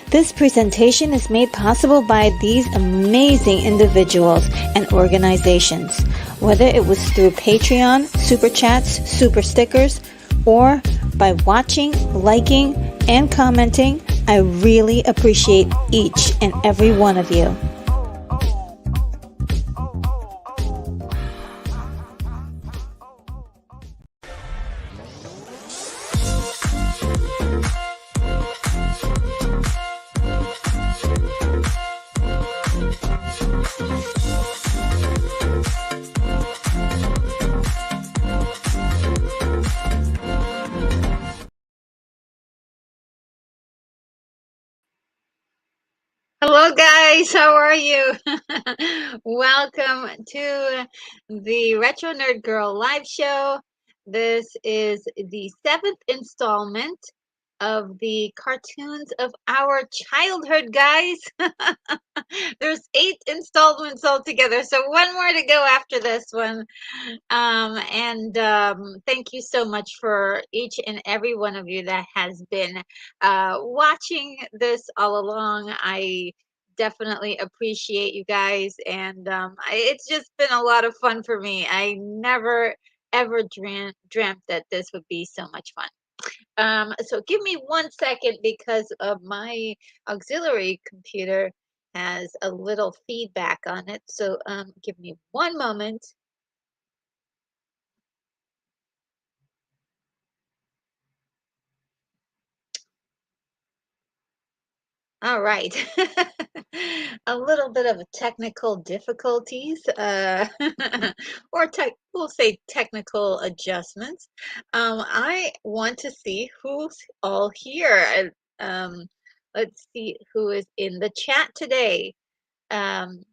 This presentation is made possible by these amazing individuals and organizations, whether it was through Patreon, Super Chats, Super Stickers, or by watching, liking, and commenting. I really appreciate each and every one of you. Hello guys, how are you? Welcome to the Retro Nerd Girl live show. This is the 7th installment of the cartoons of our childhood, guys. There's 8 installments altogether, so one more to go after this one. Thank you so much for each and every one of you that has been watching this all along. I definitely appreciate you guys, and it's just been a lot of fun for me. I never ever dreamt that this would be so much fun. So give me 1 second because of my auxiliary computer has a little feedback on it. So give me one moment. All right. A little bit of technical difficulties, or we'll say technical adjustments. I want to see who's all here. Let's see who is in the chat today. Um,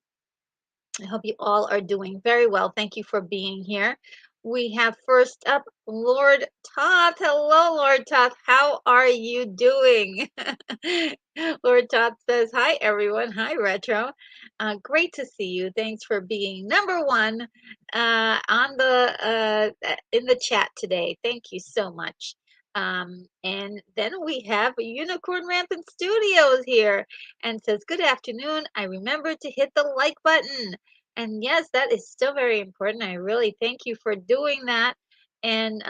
I hope you all are doing very well. Thank you for being here. We have first up Lord Toth. Hello, Lord Toth. How are you doing? Lord Toth says, "Hi, everyone. Hi, Retro. Great to see you. Thanks for being number one on in the chat today. Thank you so much." And then we have Unicorn Rampant Studios here and says, "Good afternoon. I remembered to hit the like button." And yes, that is still very important. I really thank you for doing that. And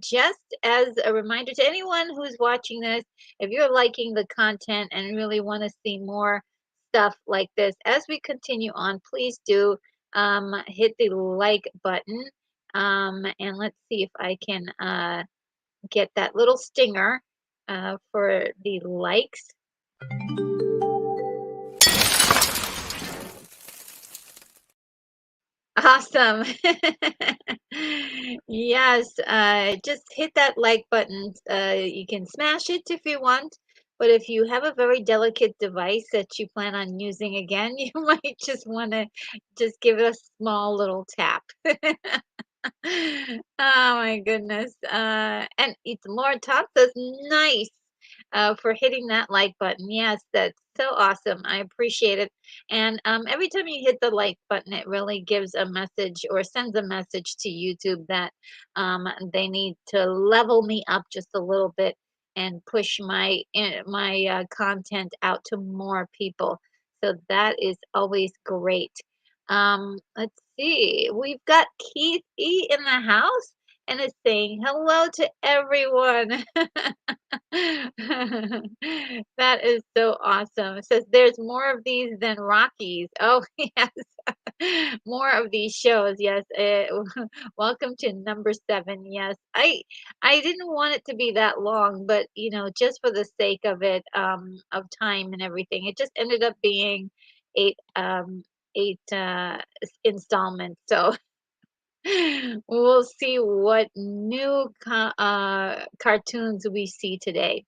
just as a reminder to anyone who's watching this, if you're liking the content and really want to see more stuff like this, as we continue on, please do hit the like button. And let's see if I can get that little stinger for the likes. Awesome. Yes, just hit that like button. You can smash it if you want, but if you have a very delicate device that you plan on using again, you might just want to just give it a small little tap. Oh my goodness. And it's more top says nice for hitting that like button. Yes, that's so awesome. I appreciate it. And every time you hit the like button, it really gives a message or sends a message to YouTube that they need to level me up just a little bit and push my content out to more people. So that is always great. Let's see. We've got Keith E in the house and is saying hello to everyone. That is so awesome. It says there's more of these than Rockies. Oh, yes. More of these shows. Yes. Welcome to number 7. Yes. I didn't want it to be that long, but just for the sake of it, of time and everything, it just ended up being 8 installments. So we'll see what new cartoons we see today.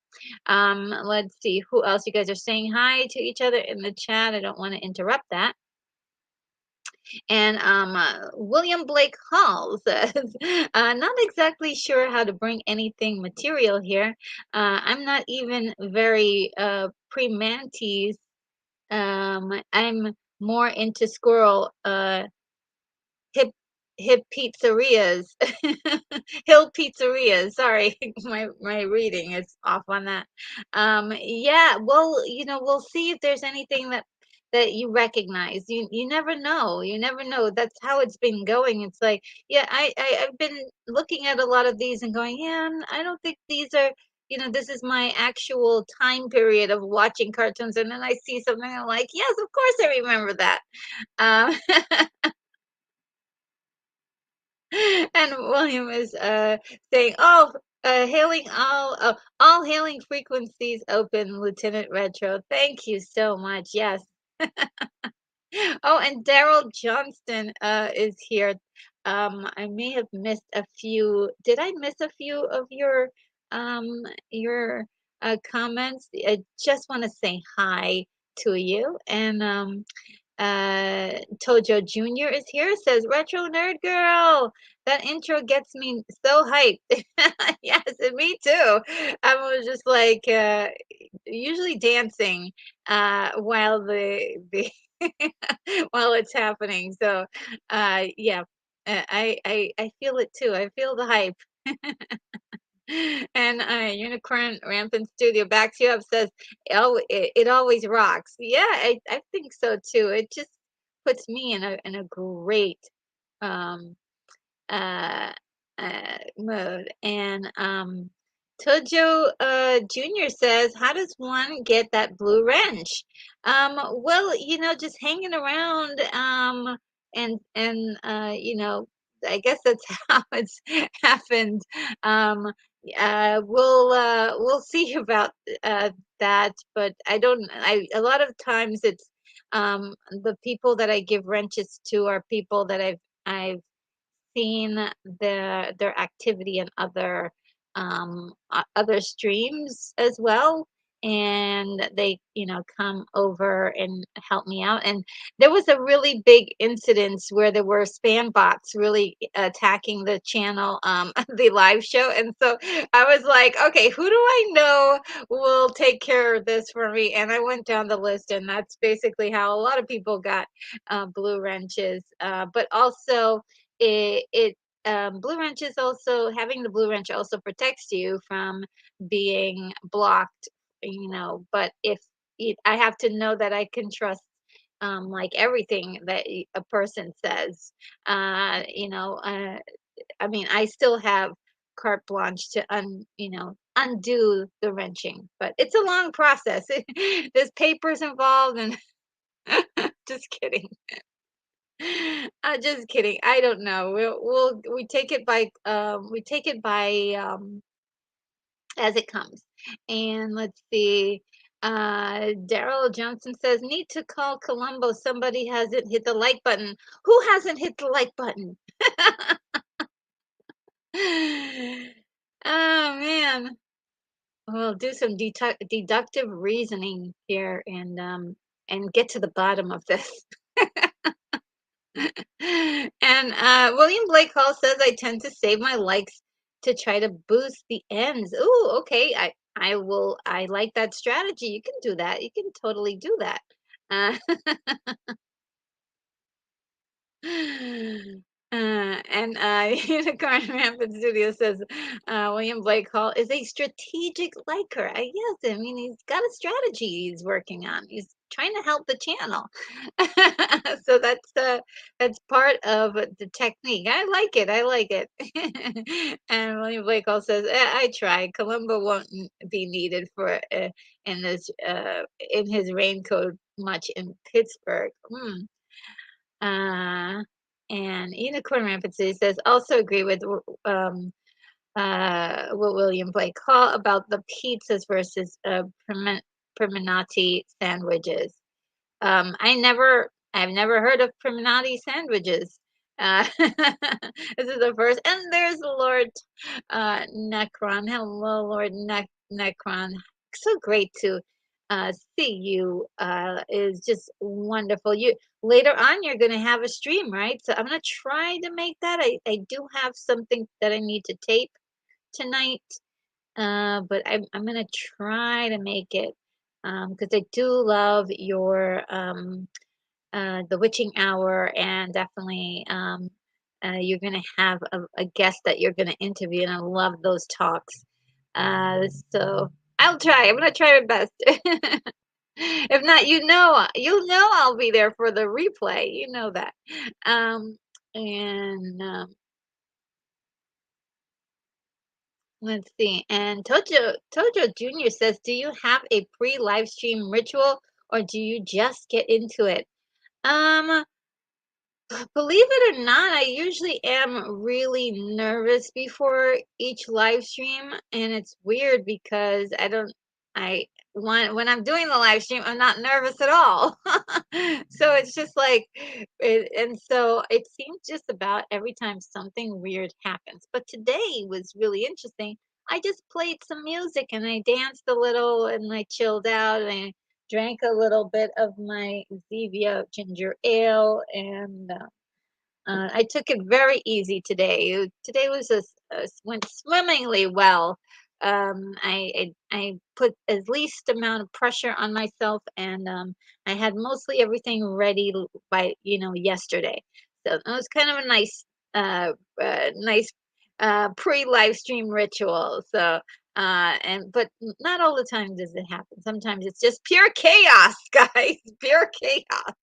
Let's see who else. You guys are saying hi to each other in the chat. I don't want to interrupt that. And William Blake Hall says, not exactly sure how to bring anything material here. I'm not even very pre-mantis. I'm more into squirrel. Hip hip pizzerias. Hill pizzerias. Sorry, my reading is off on that. Yeah, well, we'll see if there's anything that you recognize. You never know. You never know. That's how it's been going. It's like, yeah, I've been looking at a lot of these and going, yeah, I don't think these are, this is my actual time period of watching cartoons. And then I see something I'm like, yes, of course I remember that. Um, And William is saying, "Oh, hailing all hailing frequencies open, Lieutenant Retro. Thank you so much. Yes. Oh, and Daryl Johnston is here. I may have missed a few. Did I miss a few of um your comments? I just want to say hi to you and Tojo Jr. is here, says Retro Nerd Girl. That intro gets me so hyped. Yes, and me too. I was just like usually dancing while the while it's happening. So yeah. I feel it too. I feel the hype. And Unicorn Rampant Studio backs you up says, "Oh, it always rocks." Yeah, I think so too. It just puts me in a great um, uh, mode. And Tojo Jr. says, "How does one get that blue wrench?" Well, just hanging around, and I guess that's how it's happened. Um, we'll see about uh, that, but I don't. I a lot of times it's the people that I give wrenches to are people that I've seen their activity in other streams as well, and they come over and help me out. And there was a really big incident where there were spam bots really attacking the channel, the live show. And so I was like, okay, who do I know will take care of this for me? And I went down the list, and that's basically how a lot of people got blue wrenches. But also it blue wrench is also having the blue wrench also protects you from being blocked, but if I have to know that I can trust like everything that a person says. I mean, I still have carte blanche to undo the wrenching, but it's a long process. There's papers involved, and just kidding. Just kidding. I don't know. We take it by as it comes. And let's see. Daryl Johnson says, "Need to call Colombo. Somebody hasn't hit the like button. Who hasn't hit the like button?" Oh man. We'll do some deductive reasoning here and get to the bottom of this. And William Blake Hall says, "I tend to save my likes to try to boost the ends." Ooh, okay. I like that strategy. You can do that. You can totally do that. Uh, and Unicorn Rampant Studio says, William Blake Hall is a strategic liker. Yes, I mean, he's got a strategy he's working on. He's trying to help the channel. So that's part of the technique. I like it. I like it. And William Blake Hall says, I try. Columbo won't be needed for in his raincoat much in Pittsburgh. Uh, and Unicorn Rampant City says, also agree with what William Blake Hall about the pizzas versus permanati sandwiches. I've never heard of permanati sandwiches. This is the first. And there's Lord Necron. Hello, Lord Necron. So great to see you. Is just wonderful. You later on, you're going to have a stream, right? So I'm going to try to make that. I do have something that I need to tape tonight, but I'm going to try to make it because I do love your the witching hour, and definitely you're going to have a guest that you're going to interview, and I love those talks. So I'll try. I'm going to try my best. If not, you'll know I'll be there for the replay. You know that. Um, and let's see. And Tojo Jr. says, "Do you have a pre-live stream ritual, or do you just get into it?" Um, Believe it or not, I usually am really nervous before each live stream, and it's weird because I when I'm doing the live stream, I'm not nervous at all. So it's just like, and so it seems just about every time something weird happens. But today was really interesting. I just played some music and I danced a little and I chilled out and I drank a little bit of my Zevia ginger ale, and I took it very easy today. Today was went swimmingly well. I put as least amount of pressure on myself, and I had mostly everything ready by yesterday. So it was kind of a nice pre live stream ritual. So and but not all the time does it happen. Sometimes it's just pure chaos, guys, pure chaos.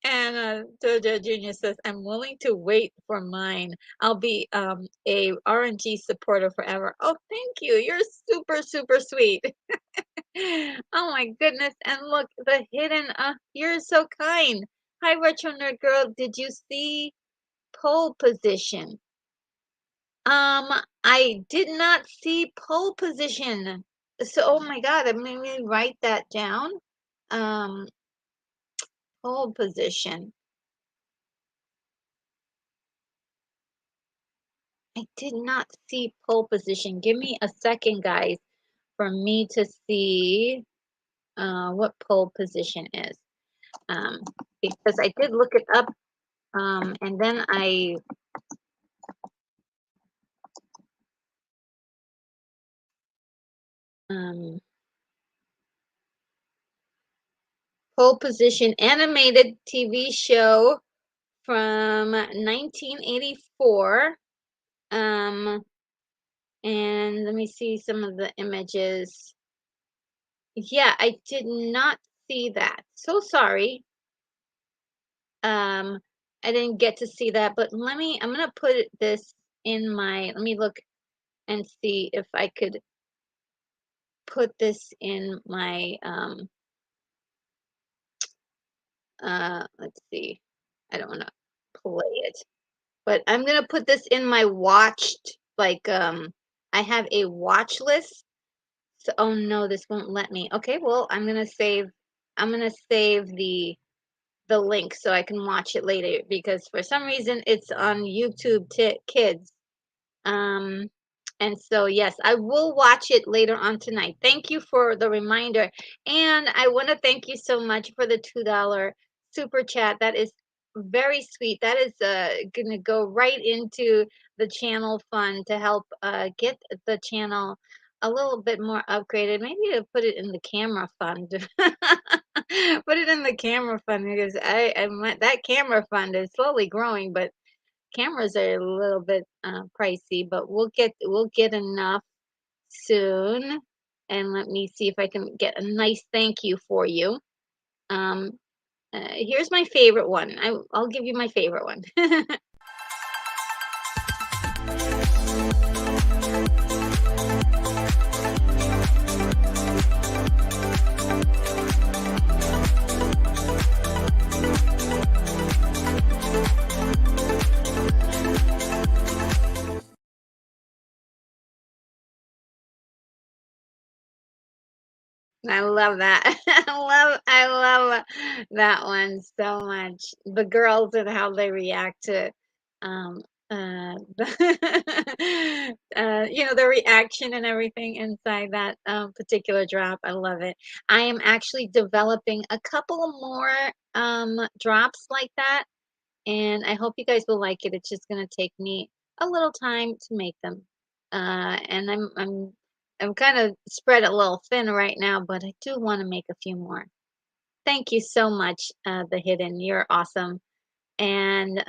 And Jojo Jr. says, I'm willing to wait for mine. I'll be a RNG supporter forever. Oh, thank you. You're super, super sweet. Oh my goodness. And look, the hidden, you're so kind. Hi, Retro Nerd Girl. Did you see pole position? I did not see pole position. So, oh my God, I'm gonna write that down. Um, pole position. I did not see pole position. Give me a second, guys, for me to see what pole position is. Um, because I did look it up, and then I pole position animated TV show from 1984. And let me see some of the images. Yeah, I did not see that. So sorry. Um, I didn't get to see that, but I'm gonna put this in my, let me look and see if I could put this in my, let's see. I don't want to play it, but I'm gonna put this in my watched, like, I have a watch list. So, oh no, this won't let me. Okay, well, I'm gonna save the link so I can watch it later because for some reason it's on YouTube Kids. Um, and so, yes, I will watch it later on tonight. Thank you for the reminder. And I want to thank you so much for the $2 super chat. That is very sweet. That is going to go right into the channel fund to help get the channel a little bit more upgraded. Maybe to put it in the camera fund. Put it in the camera fund because that camera fund is slowly growing, but cameras are a little bit pricey, but we'll get enough soon. And let me see if I can get a nice thank you for you. Um, Here's my favorite one. I'll give you my favorite one. I love that. I love that one so much. The girls and how they react to um the reaction and everything inside that particular drop. I love it. I am actually developing a couple more drops like that, and I hope you guys will like it. It's just gonna take me a little time to make them. And I'm kind of spread a little thin right now, but I do want to make a few more. Thank you so much, The Hidden. You're awesome. And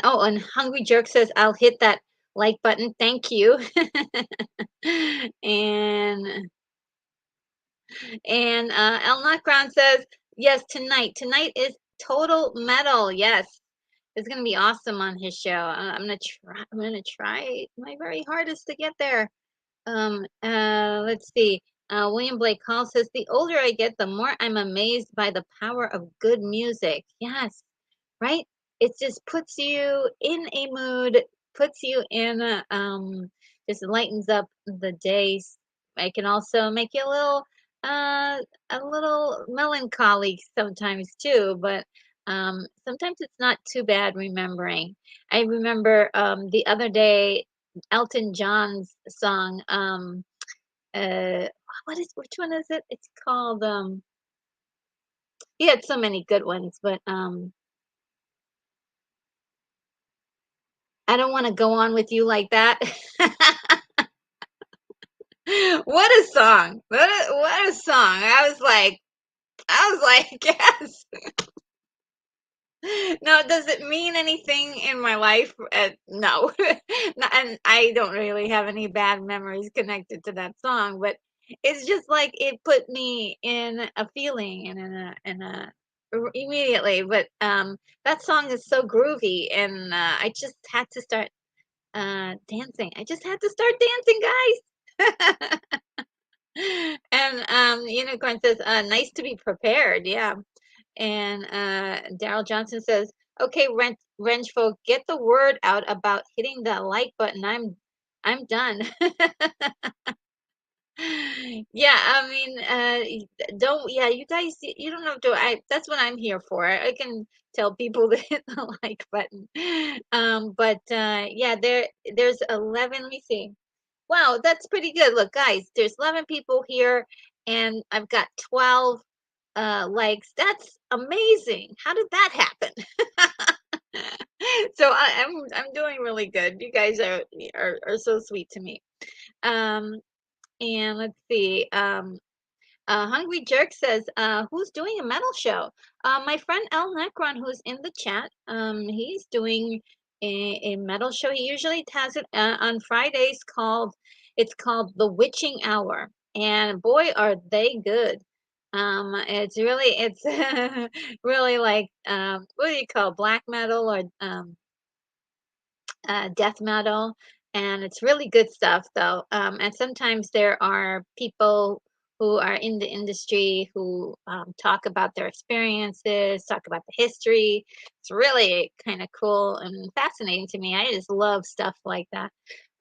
oh, and Hungry Jerk says I'll hit that like button. Thank you. and El Nakran says yes tonight. Tonight is Total Metal. Yes, it's gonna be awesome on his show. I'm gonna try. I'm gonna try my very hardest to get there. Let's see. William Blake Hall says, the older I get, the more I'm amazed by the power of good music. Yes, right? It just puts you in a mood, puts you in just lightens up the days. It can also make you uh, a little melancholy sometimes too, but sometimes it's not too bad remembering. I remember the other day Elton John's song. Uh, which one is it? It's called he had so many good ones, but I don't want to go on with you like that. What a song. What a song. I was like, yes. No, does it mean anything in my life? No. And I don't really have any bad memories connected to that song, but It's just like it put me in a feeling and immediately. But that song is so groovy, and I just had to start dancing. I just had to start dancing, guys. And Unicorn says, nice to be prepared. Yeah. And Daryl Johnson says, okay, Wrench folk, get the word out about hitting the like button. I'm done. Yeah, I mean, don't, yeah, you guys, you don't have to, that's what I'm here for. I can tell people to hit the like button. But yeah, there's 11, let me see. Wow, that's pretty good. Look, guys, there's 11 people here, and I've got 12 likes. That's amazing. How did that happen? So I'm doing really good. You guys are so sweet to me. Um, and let's see. Hungry Jerk says, who's doing a metal show? My friend El Necron, who's in the chat, he's doing a metal show. He usually has it on Fridays it's called The Witching Hour. And boy, are they good. It's really like, what do you call black metal or death metal, and it's really good stuff though. And sometimes there are people who are in the industry who talk about their experiences, talk about the history. It's really kind of cool and fascinating to me. I just love stuff like that.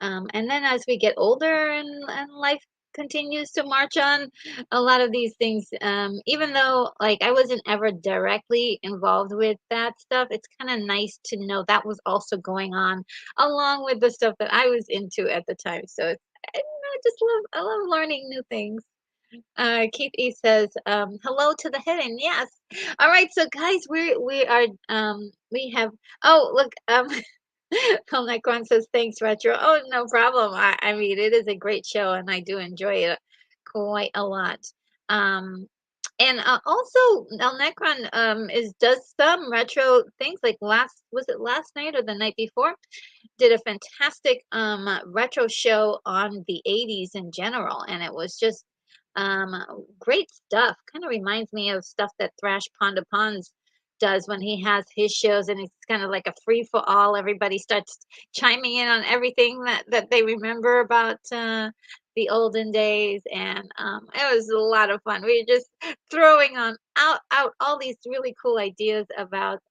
And then as we get older and life continues to march on, a lot of these things, even though like I wasn't ever directly involved with that stuff, it's kind of nice to know that was also going on along with the stuff that I was into at the time. So I don't know, I love learning new things. Keith E says, hello to the hidden. Yes. All right, so guys, we have, oh look, Helmecron says, thanks, Retro. Oh, no problem. I mean, it is a great show and I do enjoy it quite a lot. Um, and also, El Necron does some retro things like was it last night or the night before? Did a fantastic retro show on the 80s in general, and it was just um, great stuff. Kind of reminds me of stuff that Thrash Ponda Pons does when he has his shows, and it's kind of like a free for all. Everybody starts chiming in on everything that they remember about the olden days, and it was a lot of fun. We were just throwing out all these really cool ideas about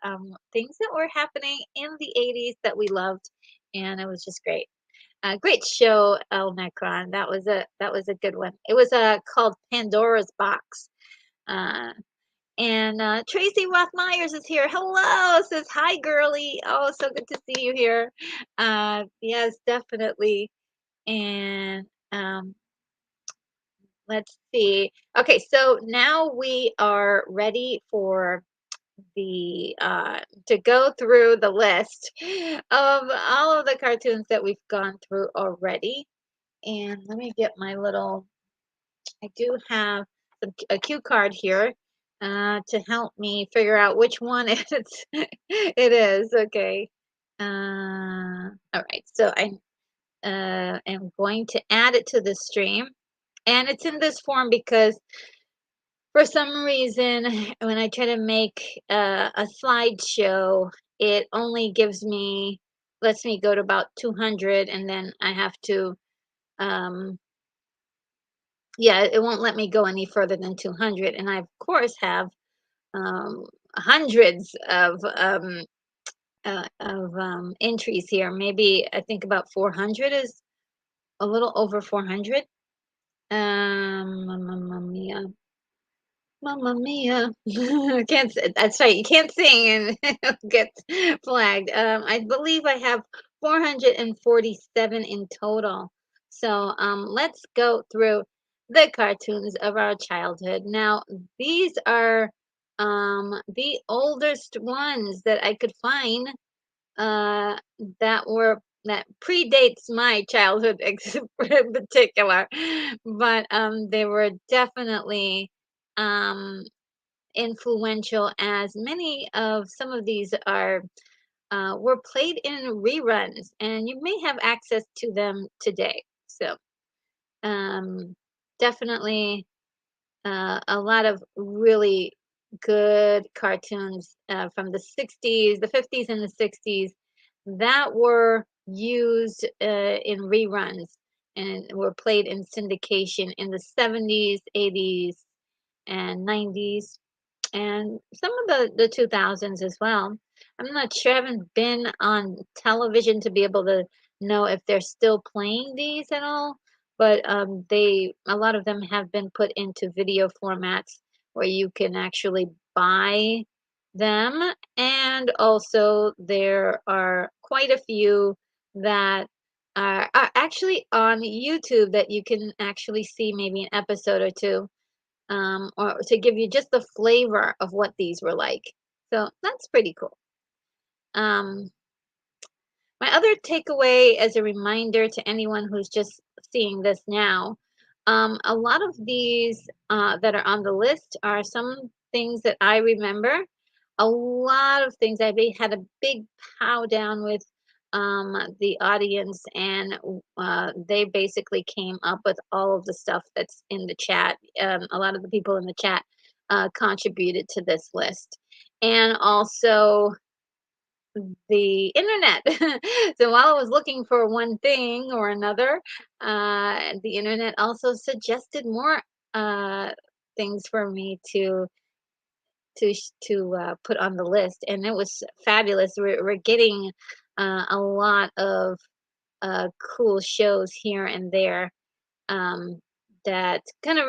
things that were happening in the 80s that we loved, and it was just great. Great show, El Necron. That was a good one. It was called Pandora's Box. Uh, and Tracy Roth Myers is here. Hello, says hi, girly. Oh, so good to see you here. Yes, definitely. And let's see. Okay, so now we are ready for the to go through the list of all of the cartoons that we've gone through already. And let me get my little, I do have a cue card here to help me figure out which one it is. Okay. All right. So I am going to add it to the stream. And it's in this form because for some reason, when I try to make a slideshow, it only lets me go to about 200, and then I have to, um, yeah, it won't let me go any further than 200. And I, of course, have um, hundreds of entries here. Maybe I think about 400 is a little over 400. Mamma mia. Mamma mia. Can't that's right. You can't sing and it'll get flagged. I believe I have 447 in total. So let's go through the cartoons of our childhood. Now, these are the oldest ones that I could find uh, that predates my childhood in particular, but they were definitely um, influential, as many of some of these are were played in reruns, and you may have access to them today. So, um, definitely a lot of really good cartoons from the 60s, the 50s, and the 60s that were used in reruns and were played in syndication in the 70s, 80s, and 90s, and some of the 2000s as well. I'm not sure, I haven't been on television to be able to know if they're still playing these at all, but a lot of them have been put into video formats where you can actually buy them, and also there are quite a few that are actually on YouTube that you can actually see maybe an episode or two, or to give you just the flavor of what these were like. So that's pretty cool. Um, my other takeaway as a reminder to anyone who's just seeing this now, a lot of these that are on the list are some things that I remember. A lot of things had a big pow down with the audience, and they basically came up with all of the stuff that's in the chat. A lot of the people in the chat contributed to this list. And also, the internet. So while I was looking for one thing or another, the internet also suggested more things for me to put on the list, and it was fabulous. We're getting a lot of cool shows here and there, that kind of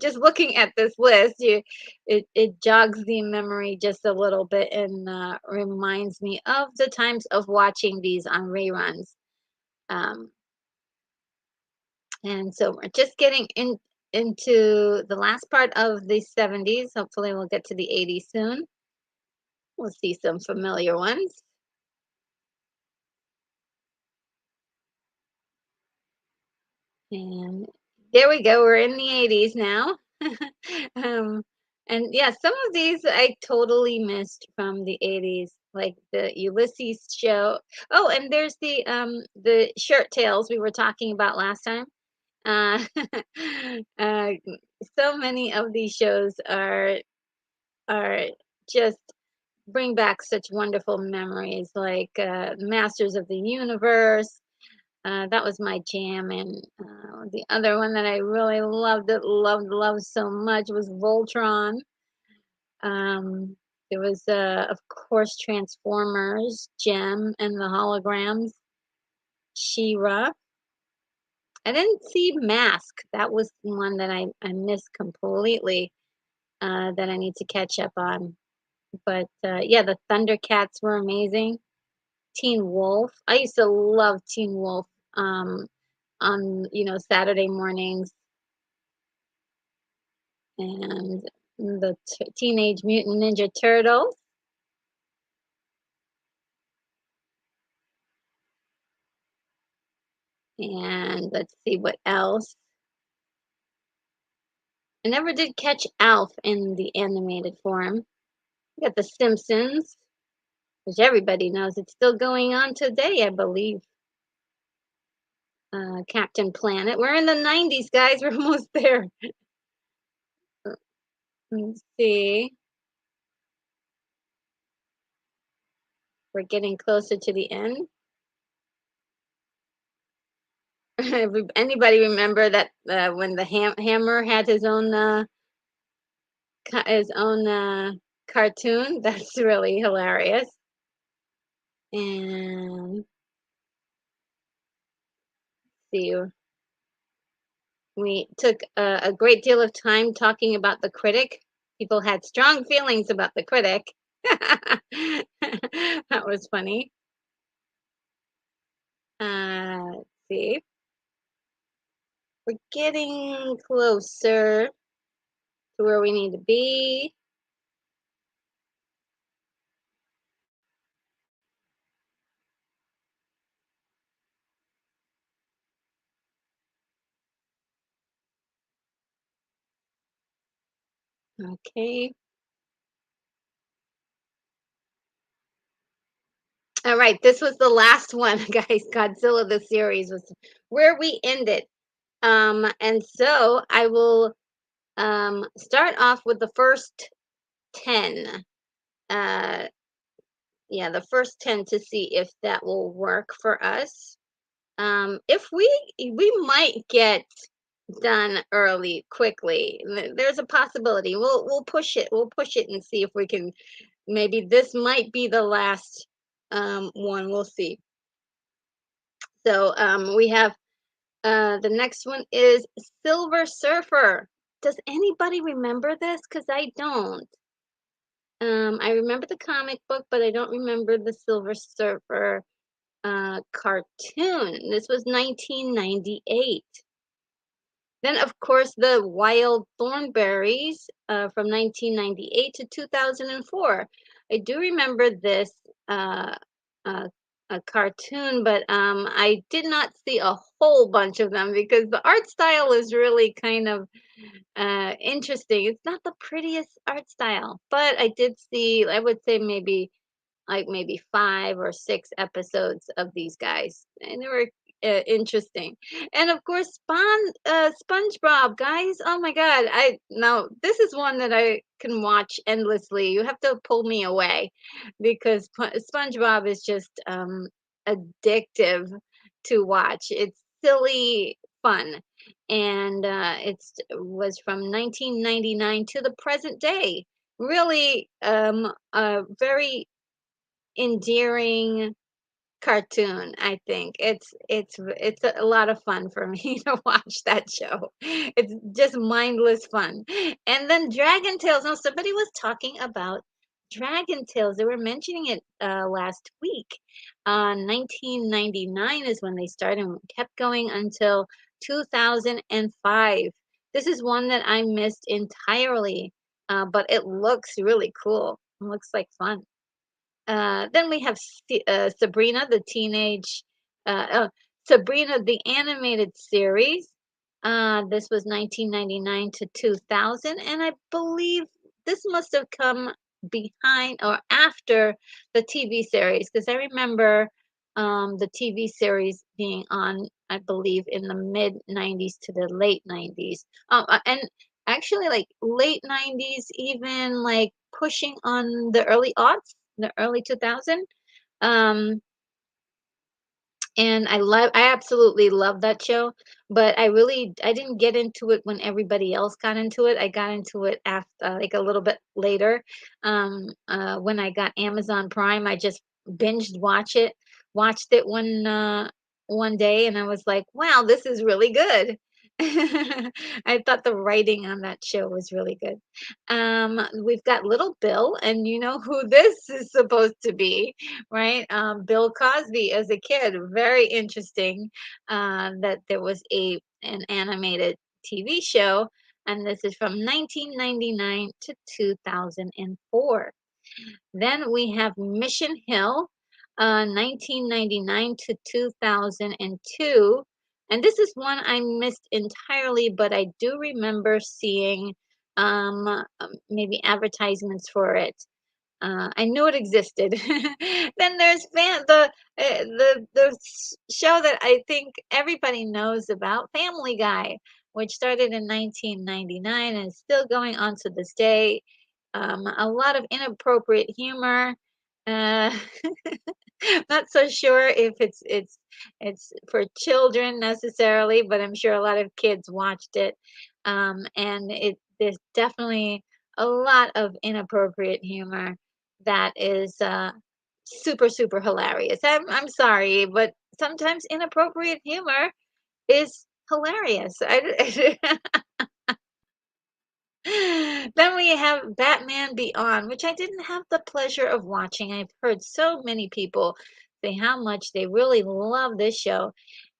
just looking at this list, it jogs the memory just a little bit and reminds me of the times of watching these on reruns. Um, and so we're just getting into the last part of the 70s. Hopefully, we'll get to the 80s soon. We'll see some familiar ones. And there we go. We're in the 80s now. um, and yeah, some of these I totally missed from the 80s, like the Ulysses show. Oh, and there's the shirt tails we were talking about last time. Uh, uh, so many of these shows are just bring back such wonderful memories, like Masters of the Universe. That was my jam, and the other one that I really loved so much was Voltron. Um, it was, of course, Transformers, Gem, and the Holograms, She-Ra. I didn't see Mask. That was one that I missed completely, that I need to catch up on. But yeah, the Thundercats were amazing. Teen Wolf. I used to love Teen Wolf. On Saturday mornings, and the Teenage Mutant Ninja Turtles, and let's see what else. I never did catch Alf in the animated form. We got The Simpsons, which everybody knows it's still going on today, I believe. Captain Planet. We're in the 90s, guys. We're almost there. Let's see. We're getting closer to the end. Anybody remember that when the Hammer had his own cartoon? That's really hilarious. And see, we took a great deal of time talking about the critic. People had strong feelings about the critic. That was funny. Let's see. We're getting closer to where we need to be. Okay. All right. This was the last one, guys. Godzilla the series was where we ended. And so I will start off with the first 10. Uh, yeah, the first 10 to see if that will work for us. If we might get done early quickly. There's a possibility. We'll push it. We'll push it and see if we can. Maybe this might be the last one. We'll see. So we have the next one is Silver Surfer. Does anybody remember this? Because I don't. I remember the comic book, but I don't remember the Silver Surfer cartoon. This was 1998. Then, of course, the Wild Thornberries from 1998 to 2004. I do remember this uh, uh, a cartoon, but I did not see a whole bunch of them because the art style is really kind of interesting. It's not the prettiest art style, but I did see, I would say maybe like maybe 5 or 6 episodes of these guys, and they were interesting. And of course, SpongeBob, guys. Oh my God! I now this is one that I can watch endlessly. You have to pull me away because SpongeBob is just addictive to watch. It's silly fun, and it's was from 1999 to the present day. Really, very endearing cartoon, I think. It's a lot of fun for me to watch that show. It's just mindless fun. And then Dragon Tales. Now somebody was talking about Dragon Tales. They were mentioning it last week. 1999 is when they started and kept going until 2005. This is one that I missed entirely, but it looks really cool. It looks like fun. Then we have Sabrina, the teenage, Sabrina, the animated series. This was 1999 to 2000, and I believe this must have come behind or after the TV series because I remember the TV series being on, I believe, in the mid 90s to the late 90s. And actually, like late 90s, even like pushing on the early aughts, the early 2000. Um, and I absolutely love that show, but I didn't get into it when everybody else got into it. I got into it after, like a little bit later. When I got Amazon Prime, I just watched it one day, and I was like, wow, this is really good. I thought the writing on that show was really good. We've got Little Bill, and you know who this is supposed to be, right? Bill Cosby as a kid. Very interesting that there was a an animated TV show, and this is from 1999 to 2004. Then we have Mission Hill, 1999 to 2002. And this is one I missed entirely, but I do remember seeing maybe advertisements for it. I knew it existed. Then there's show that I think everybody knows about, Family Guy, which started in 1999 and is still going on to this day. A lot of inappropriate humor. Uh, not so sure if it's for children necessarily, but I'm sure a lot of kids watched it. And there's definitely a lot of inappropriate humor that is super hilarious. I'm sorry, but sometimes inappropriate humor is hilarious. Then we have Batman Beyond, which I didn't have the pleasure of watching. I've heard so many people say how much they really love this show.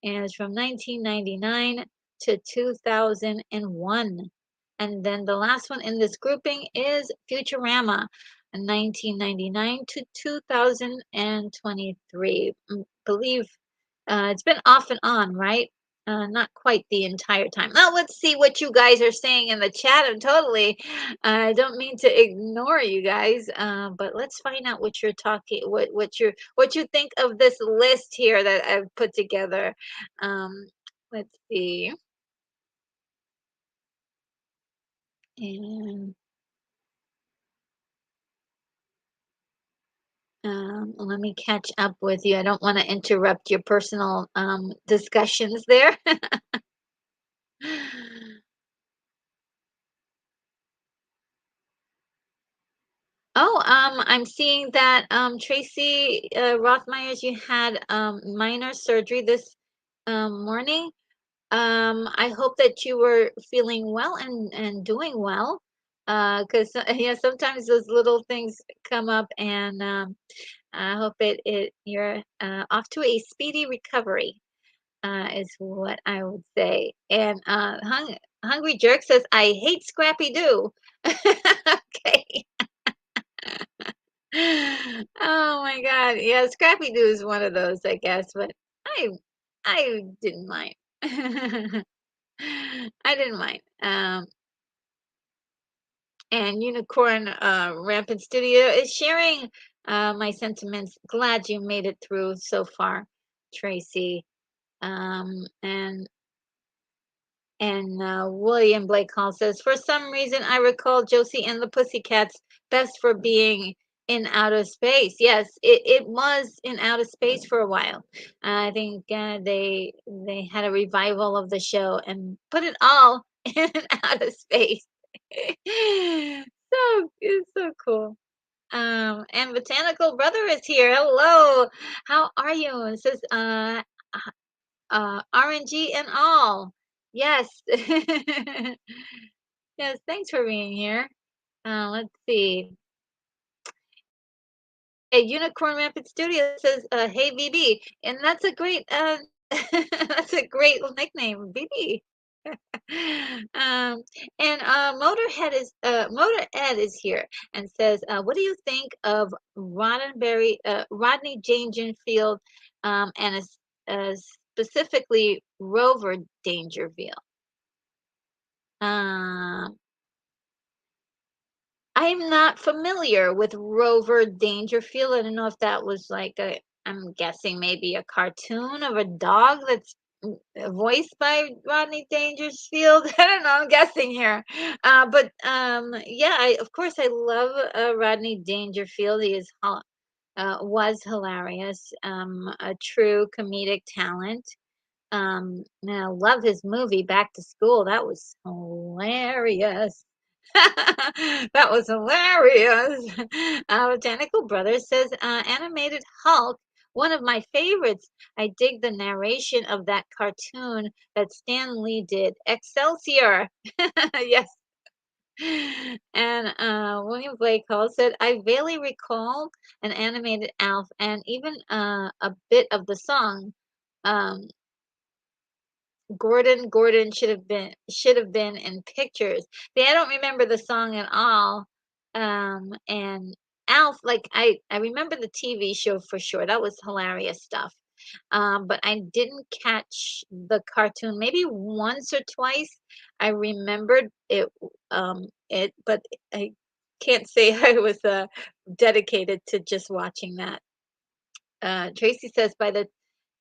And it's from 1999 to 2001. And then the last one in this grouping is Futurama, 1999 to 2023. Believe it's been off and on, right? Not quite the entire time. Now let's see what you guys are saying in the chat. I don't mean to ignore you guys, but let's find out what you're talking, what you think of this list here that I've put together. Um, let's see. And let me catch up with you. I don't want to interrupt your personal discussions there. Oh, I'm seeing that Tracy Rothmeyer's, you had minor surgery this morning. I hope that you were feeling well and doing well. Because yeah, sometimes those little things come up, and I hope it you're off to a speedy recovery. Is what I would say. And Hungry Jerk says, "I hate Scrappy Doo." Okay. Oh my God. Yeah, Scrappy Doo is one of those, I guess, but I I didn't mind. I didn't mind. And Unicorn Rampant Studio is sharing my sentiments. Glad you made it through so far, Tracy. And William Blake Hall says, for some reason, I recall Josie and the Pussycats best for being in outer space. Yes, it was in outer space for a while. I think they had a revival of the show and put it all in outer space. It's so cool. And Botanical Brother is here. Hello, how are you? It says, RNG and all. Yes. Yes, thanks for being here. Let's see. A Unicorn Rampant Studio says, "Hey BB," and that's a great, that's a great nickname, BB. Um, and Motor Ed is here and says, "What do you think of Rodney Dangerfield, and specifically Rover Dangerfield?" Um, I'm not familiar with Rover Dangerfield. I don't know if that was like I'm guessing maybe a cartoon of a dog that's voiced by Rodney Dangerfield. I don't know. I'm guessing here. But yeah, of course, I love Rodney Dangerfield. Was hilarious, a true comedic talent. And I love his movie Back to School. That was hilarious. That was hilarious. Botanical Brothers says, animated Hulk, one of my favorites. I dig the narration of that cartoon that Stan Lee did. Excelsior. Yes. And William Blake Hall said, I vaguely recall an animated Alf and even a bit of the song. Um, Gordon should have been in pictures. See, I don't remember the song at all. And Alf, like I remember the TV show for sure. That was hilarious stuff. But I didn't catch the cartoon. Maybe once or twice I remembered it, but I can't say I was dedicated to just watching that. Tracy says by the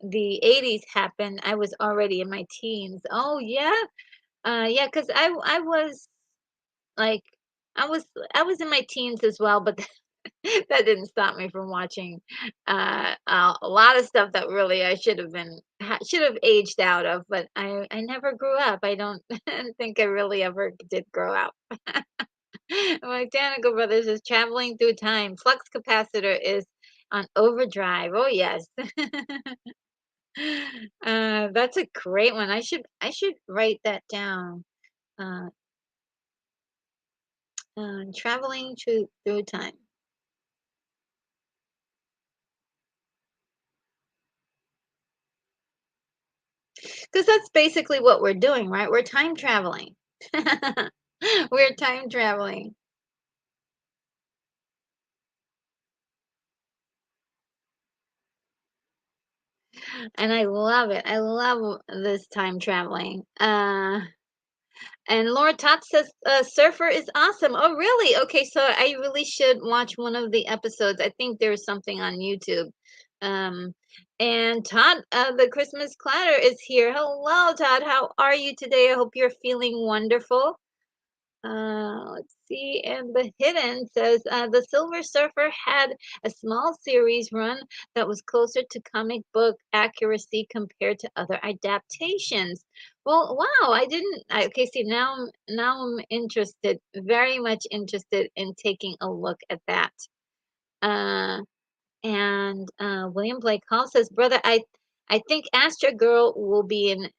80s happened, I was already in my teens. Oh yeah. Yeah, because I was like I was I was in my teens as well, but that didn't stop me from watching a lot of stuff that really I should have aged out of, but I never grew up. I don't think I really ever did grow up. My Danica Brothers is traveling through time. Flux capacitor is on overdrive. Oh yes. That's a great one. I should write that down. Uh, traveling through time, because that's basically what we're doing, right? We're time traveling. We're time traveling, and I love it. I love this time traveling. And Laura Tot says, Surfer is awesome. Oh, really? Okay, so I really should watch one of the episodes. I think there's something on YouTube. Um, and Todd, the Christmas Clatter is here. Hello, Todd. How are you today? I hope you're feeling wonderful. Let's see. And the hidden says the Silver Surfer had a small series run that was closer to comic book accuracy compared to other adaptations. Well, wow, I didn't. Okay, see now I'm interested, very much interested in taking a look at that. Uh, and William Blake Hall says, "Brother, I think Astro Girl will be in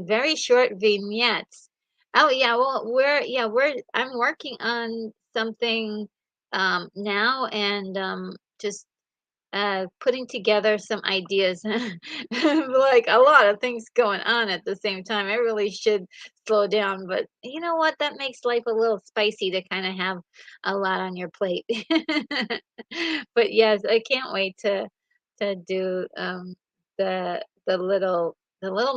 very short vignettes." Oh yeah, well we're I'm working on something now and just putting together some ideas. Like a lot of things going on at the same time. I really should slow down, but you know what? That makes life a little spicy to kind of have a lot on your plate. But yes, I can't wait to do the little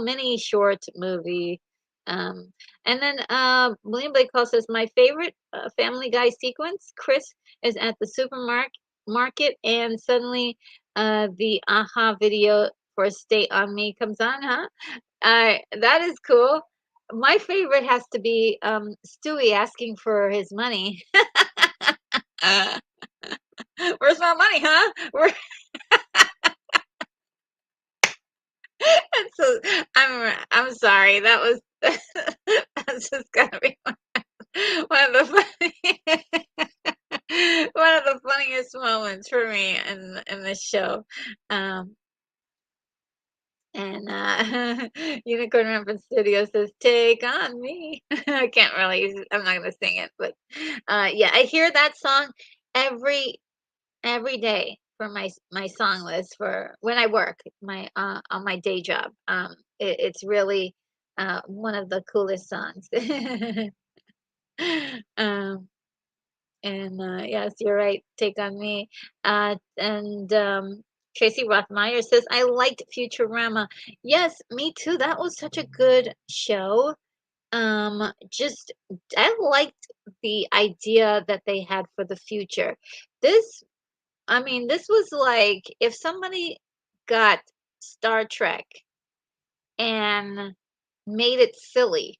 mini short movie. Um, and then William Blake Hall says my favorite Family Guy sequence. Chris is at the supermarket and suddenly the aha video for Stay On Me comes on, huh? That is cool. My favorite has to be Stewie asking for his money. Uh, Where's my money, huh? So I'm sorry. That was that's just gotta be one of the funny one of the funniest moments for me in this show. Um, And Unicorn Rampant Studio says, "Take on me." I can't really. I'm not gonna sing it, but yeah, I hear that song every every day for my song list for when I work my on my day job. It's really one of the coolest songs. um, and yes, you're right. Take on me. And Tracy Rothmeyer says, I liked Futurama. Yes, me too. That was such a good show. Just I liked the idea that they had for the future. This, I mean, this was like if somebody got Star Trek and made it silly.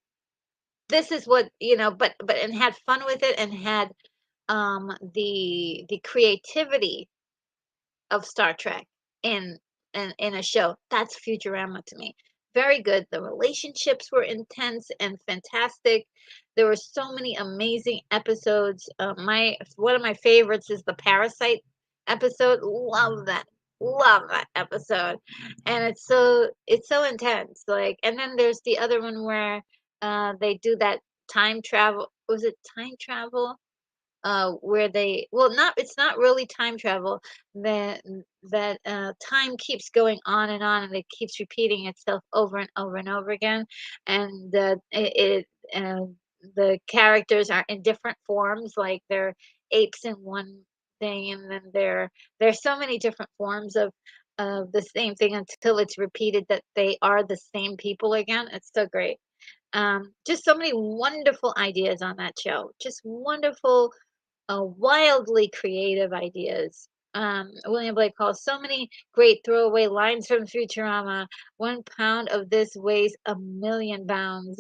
This is what, but and had fun with it and had the creativity of Star Trek in in a show. That's Futurama to me. Very good. The relationships were intense and fantastic. There were so many amazing episodes. My one of my favorites is the Parasite episode. Love that. Love that episode. And it's so intense. Like and then there's the other one where they do that time travel. Was it time travel? Where they well not it's not really time travel that time keeps going on and it keeps repeating itself over and over and over again and the characters are in different forms like they're apes in one thing and then there's so many different forms of the same thing until it's repeated that they are the same people again. It's so great. Just so many wonderful ideas on that show. Just wonderful wildly creative ideas. William Blake calls so many great throwaway lines from Futurama. 1 pound of this weighs a million pounds.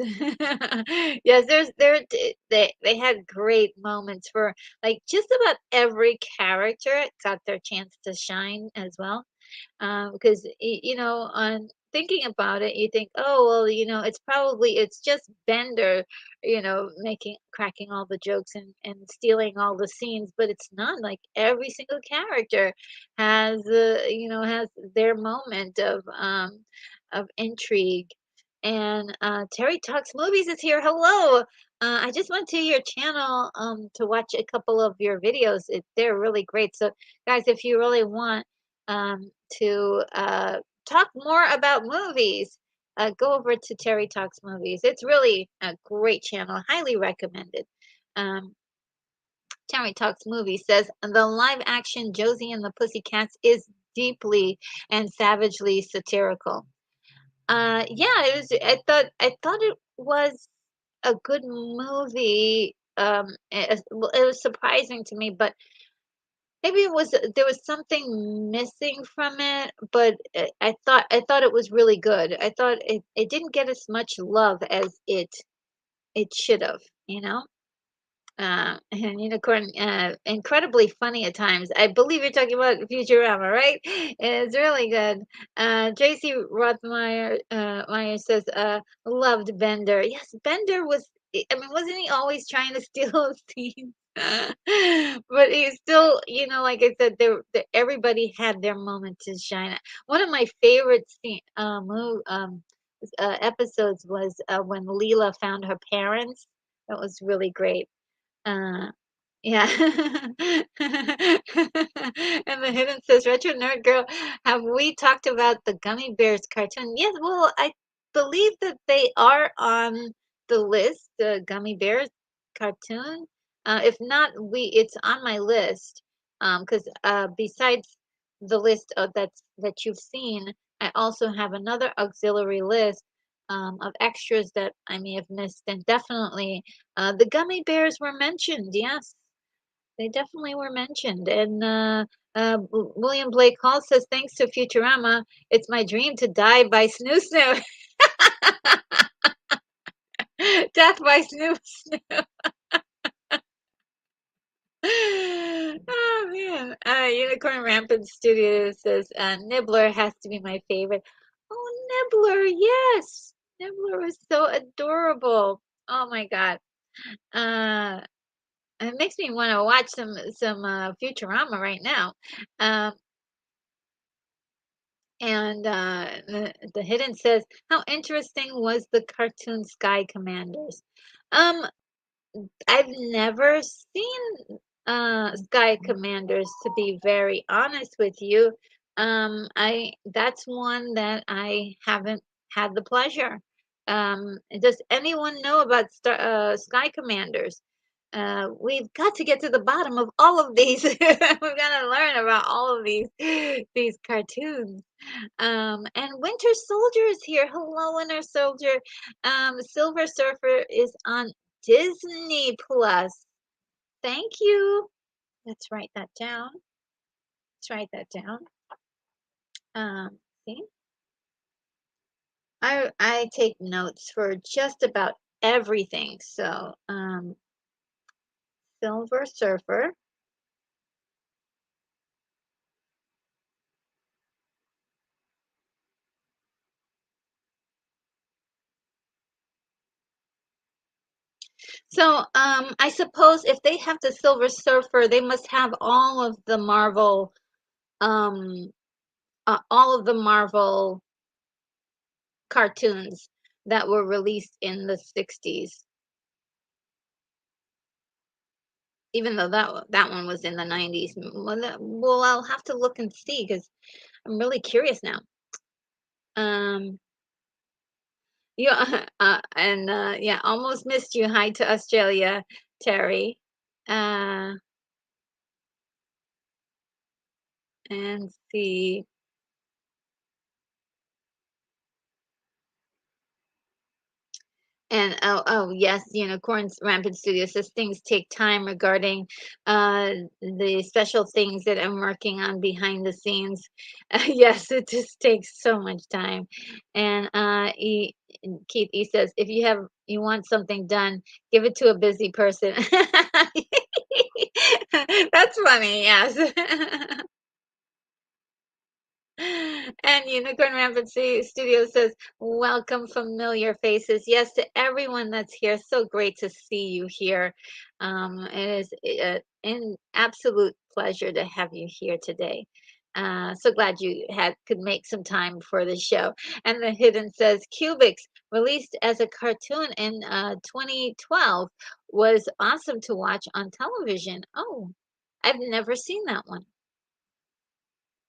Yes, they had great moments for like just about every character got their chance to shine as well because on thinking about it you think oh well it's just Bender making cracking all the jokes and stealing all the scenes but it's not like every single character has their moment of intrigue and Terry Talks Movies is here. Hello. I just went to your channel to watch a couple of your videos. They're really great. So, guys, if you really want to talk more about movies, go over to Terry Talks Movies. It's really a great channel, highly recommended. Um, Terry Talks Movies says the live action Josie and the Pussycats is deeply and savagely satirical. Yeah, it was. I thought it was a good movie. Well, it was surprising to me, but maybe it was there was something missing from it, but I thought it was really good. I thought it didn't get as much love as it it should have, you know? And Unicorn, incredibly funny at times. I believe you're talking about Futurama, right? It's really good. Tracy Rothmeyer Meyer says, loved Bender. Yes, Bender was, I mean, wasn't he always trying to steal a scene? But he still, like I said, everybody had their moment to shine. One of my favorite episodes was when Leela found her parents. That was really great. Uh, yeah. And the hidden says, Retro Nerd Girl, have we talked about the Gummy Bears cartoon? Yes, well, I believe that they are on the list, the Gummy Bears cartoon. If not, it's on my list. Because besides the list that you've seen, I also have another auxiliary list of extras that I may have missed, and definitely the gummy bears were mentioned. Yes, they definitely were mentioned. And William Blake Hall says, thanks to Futurama, it's my dream to die by Snoo Snoo. Death by Snoo Snoo. Oh man. Unicorn Rampant Studio says, Nibbler has to be my favorite. Oh, Nibbler, yes. Nibbler was so adorable. Oh my God. Uh, it makes me want to watch some Futurama right now. Um, and the hidden says, how interesting was the cartoon Sky Commanders? Um, I've never seen Sky Commanders, to be very honest with you. I That's one that I haven't had the pleasure. Does anyone know about Sky Commanders? We've got to get to the bottom of all of these. We've got to learn about all of these cartoons. And Winter Soldier is here. Hello, Winter Soldier. Silver Surfer is on Disney Plus. Thank you. Let's write that down. Let's write that down. See, I take notes for just about everything. So, Silver Surfer. So, I suppose if they have the Silver Surfer, they must have um, all of the Marvel cartoons that were released in the 60s, even though that one was in the 90s. Well, I'll have to look and see because I'm really curious now. Um, yeah, and yeah, almost missed you. Hi to Australia, Terry. Uh, and see. And oh yes, Unicorns Rampant Studio says things take time regarding the special things that I'm working on behind the scenes. Yes, it just takes so much time. And Keith he says if you want something done, give it to a busy person. That's funny, yes. And Unicorn Rampant Studio says, welcome, familiar faces. Yes, to everyone that's here. So great to see you here. It is an absolute pleasure to have you here today. So glad you could make some time for the show. And the hidden says, Cubics, released as a cartoon in 2012, was awesome to watch on television. Oh, I've never seen that one.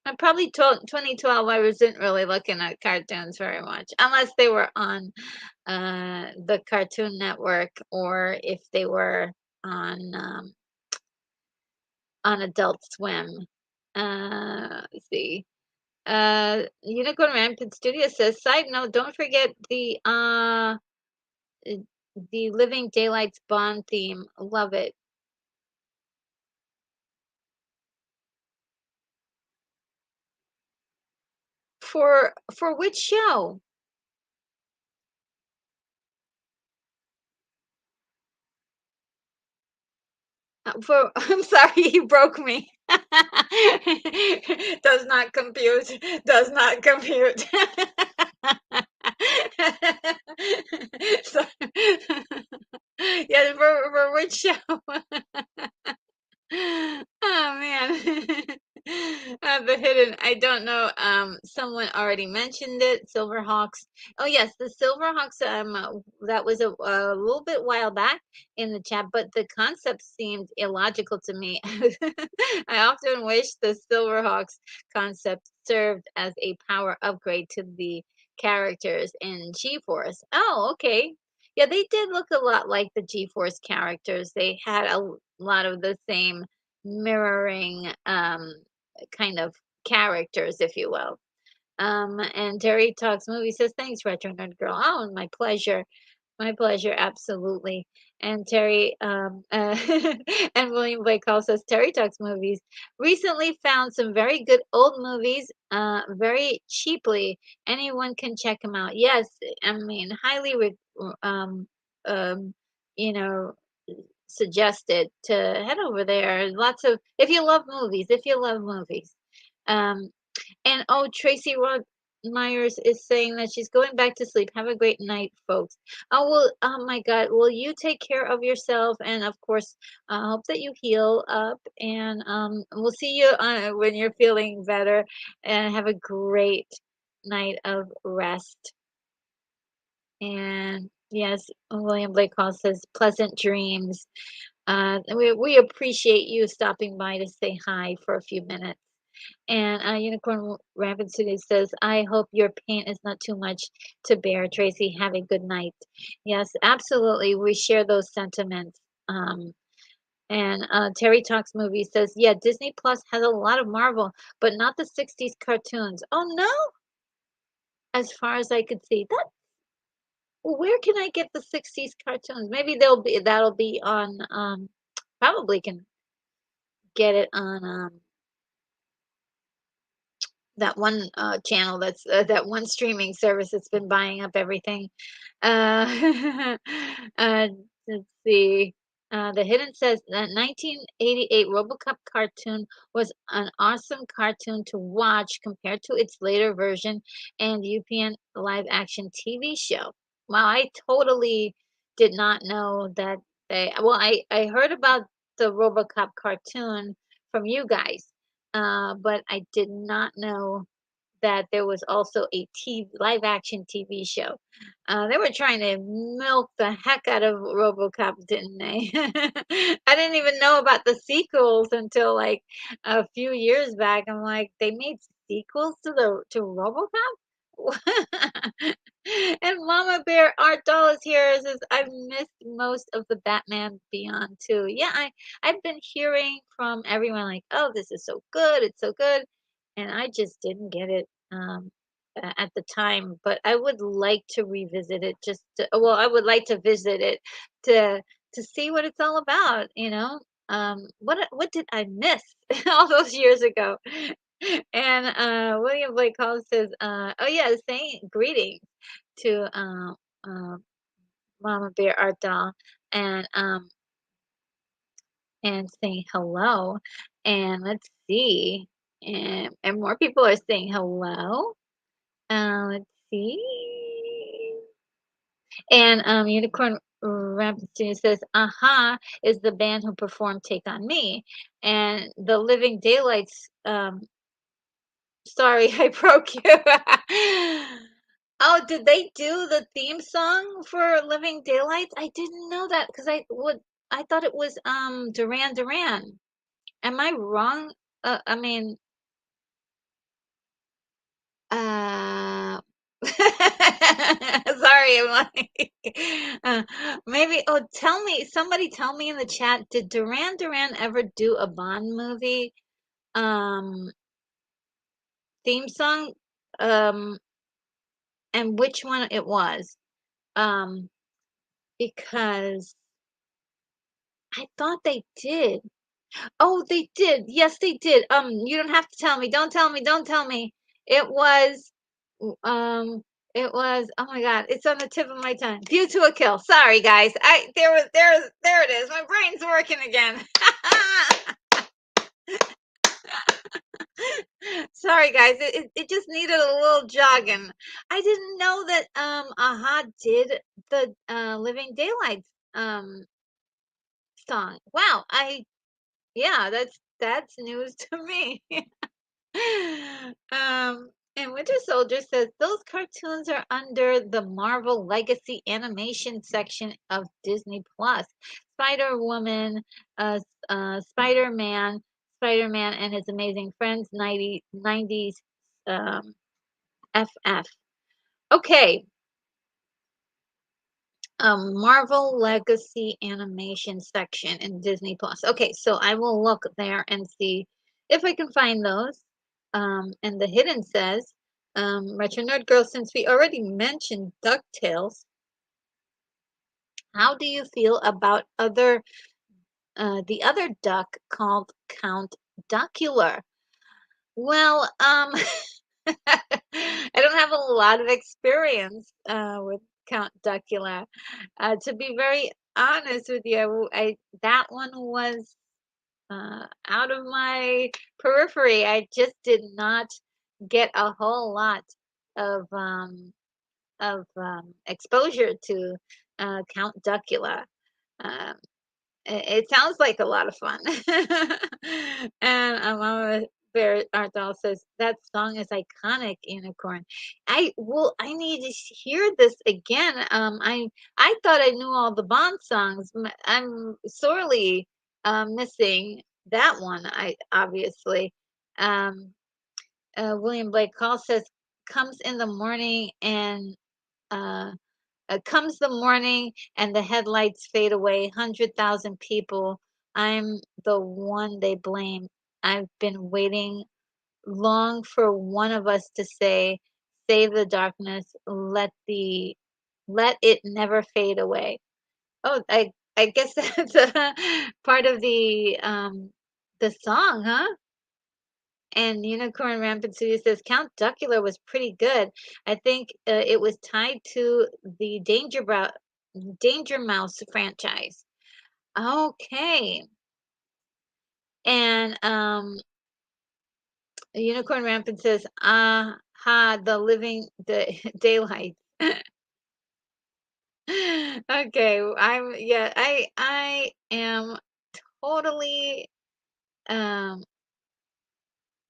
I probably told 2012 I wasn't really looking at cartoons very much, unless they were on the Cartoon Network or if they were on Adult Swim. Let's see. Unicorn Rampant Studio says, side note, don't forget uh, the Living Daylights Bond theme. Love it. For which show? For I'm sorry, he broke me. Does not compute. Does not compute. So, yeah, for which show? Oh man. The hidden. I don't know. Someone already mentioned it. Silverhawks. Oh yes, the Silverhawks. That was a little bit while back in the chat, but the concept seemed illogical to me. I often wish the Silverhawks concept served as a power upgrade to the characters in G-Force. Oh, okay. Yeah, they did look a lot like the G-Force characters. They had a lot of the same mirroring kind of characters, if you will. And Terry Talks Movie says, thanks, Retro Nerd Girl. Oh, my pleasure. My pleasure, absolutely. And Terry, and William Blake Hall says, Terry Talks Movies recently found some very good old movies, very cheaply. Anyone can check them out. Yes, I mean, um, um, you know, suggested to head over there. Lots of, if you love movies. Um, and oh, Tracy Rod Myers is saying that she's going back to sleep. Have a great night, folks. Oh, well, oh my God. Well, you take care of yourself. And of course, I hope that you heal up. And we'll see you when you're feeling better. And have a great night of rest. And yes, William Blake Hall says, pleasant dreams. We appreciate you stopping by to say hi for a few minutes. And Unicorn Rabbit City says, I hope your pain is not too much to bear, Tracy. Have a good night. Yes, absolutely. We share those sentiments. And Terry Talks Movie says, yeah, Disney Plus has a lot of Marvel, but not the 60s cartoons. Oh, no? As far as I could see. Where can I get the 60s cartoons? Maybe that'll be on, probably can get it on, that one channel that one streaming service that's been buying up everything. Uh, uh, let's see. The Hidden says that 1988 RoboCop cartoon was an awesome cartoon to watch compared to its later version and UPN live action TV show. Wow, I totally did not know that I heard about the RoboCop cartoon from you guys, but I did not know that there was also a live action TV show. They were trying to milk the heck out of RoboCop, didn't they? I didn't even know about the sequels until like a few years back. I'm like, they made sequels to RoboCop? And Mama Bear Art Doll is here. Says I've missed most of the Batman Beyond too. Yeah, I've been hearing from everyone like, oh, this is so good, it's so good, and I just didn't get it at the time. But I would like to revisit it. I would like to visit it to to see what it's all about. What did I miss all those years ago? And William Blake Hall says, "Oh yeah, saying greetings to Mama Bear Art Doll, and saying hello. And let's see, and more people are saying hello. Let's see, and Unicorn Rampant says, "Aha is the band who performed Take on Me, and the Living Daylights." Sorry, I broke you. Oh, did they do the theme song for Living Daylights? I didn't know that because I thought it was Duran Duran. Am I wrong? I mean, uh sorry, I'm like uh, maybe somebody tell me in the chat, did Duran Duran ever do a Bond movie um theme song? Um and which one it was? Um because I thought they did. Oh, they did. Yes, they did. You don't have to tell me. Don't tell me. Don't tell me. It was, um, It was, oh my God, it's on the tip of my tongue. View to a Kill. Sorry, guys. There it is. My brain's working again. Sorry, guys. It just needed a little jogging. I didn't know that Aha did the Living Daylights um song. Wow. Yeah, that's news to me. And Winter Soldier says those cartoons are under the Marvel Legacy Animation section of Disney Plus. Spider Woman, Spider Man, Spider Man and His Amazing Friends, 90s um, FF. Okay, Marvel Legacy Animation section in Disney Plus. Okay, so I will look there and see if I can find those. And the hidden says, Retro Nerd Girl, since we already mentioned DuckTales, how do you feel about the other duck called Count Duckula? Well, I don't have a lot of experience with Count Duckula. To be very honest with you, that one was out of my periphery. I just did not get a whole lot of exposure to Count Duckula. Um, it sounds like a lot of fun. And Mama Bear Art Doll says that song is iconic, Unicorn. I need to hear this again. I thought I knew all the Bond songs. I'm sorely missing that one. I obviously. Um, William Blake Call says comes in the morning and uh comes the morning and the headlights fade away. 100,000 people. I'm the one they blame. I've been waiting long for one of us to say, "Save the darkness. Let it never fade away." Oh, I guess that's a part of the song, huh? And Unicorn Rampant City says Count Duckula was pretty good. I think it was tied to the Danger Mouse franchise. Okay. And Unicorn Rampant says, "Aha, the daylight." Okay, I am totally um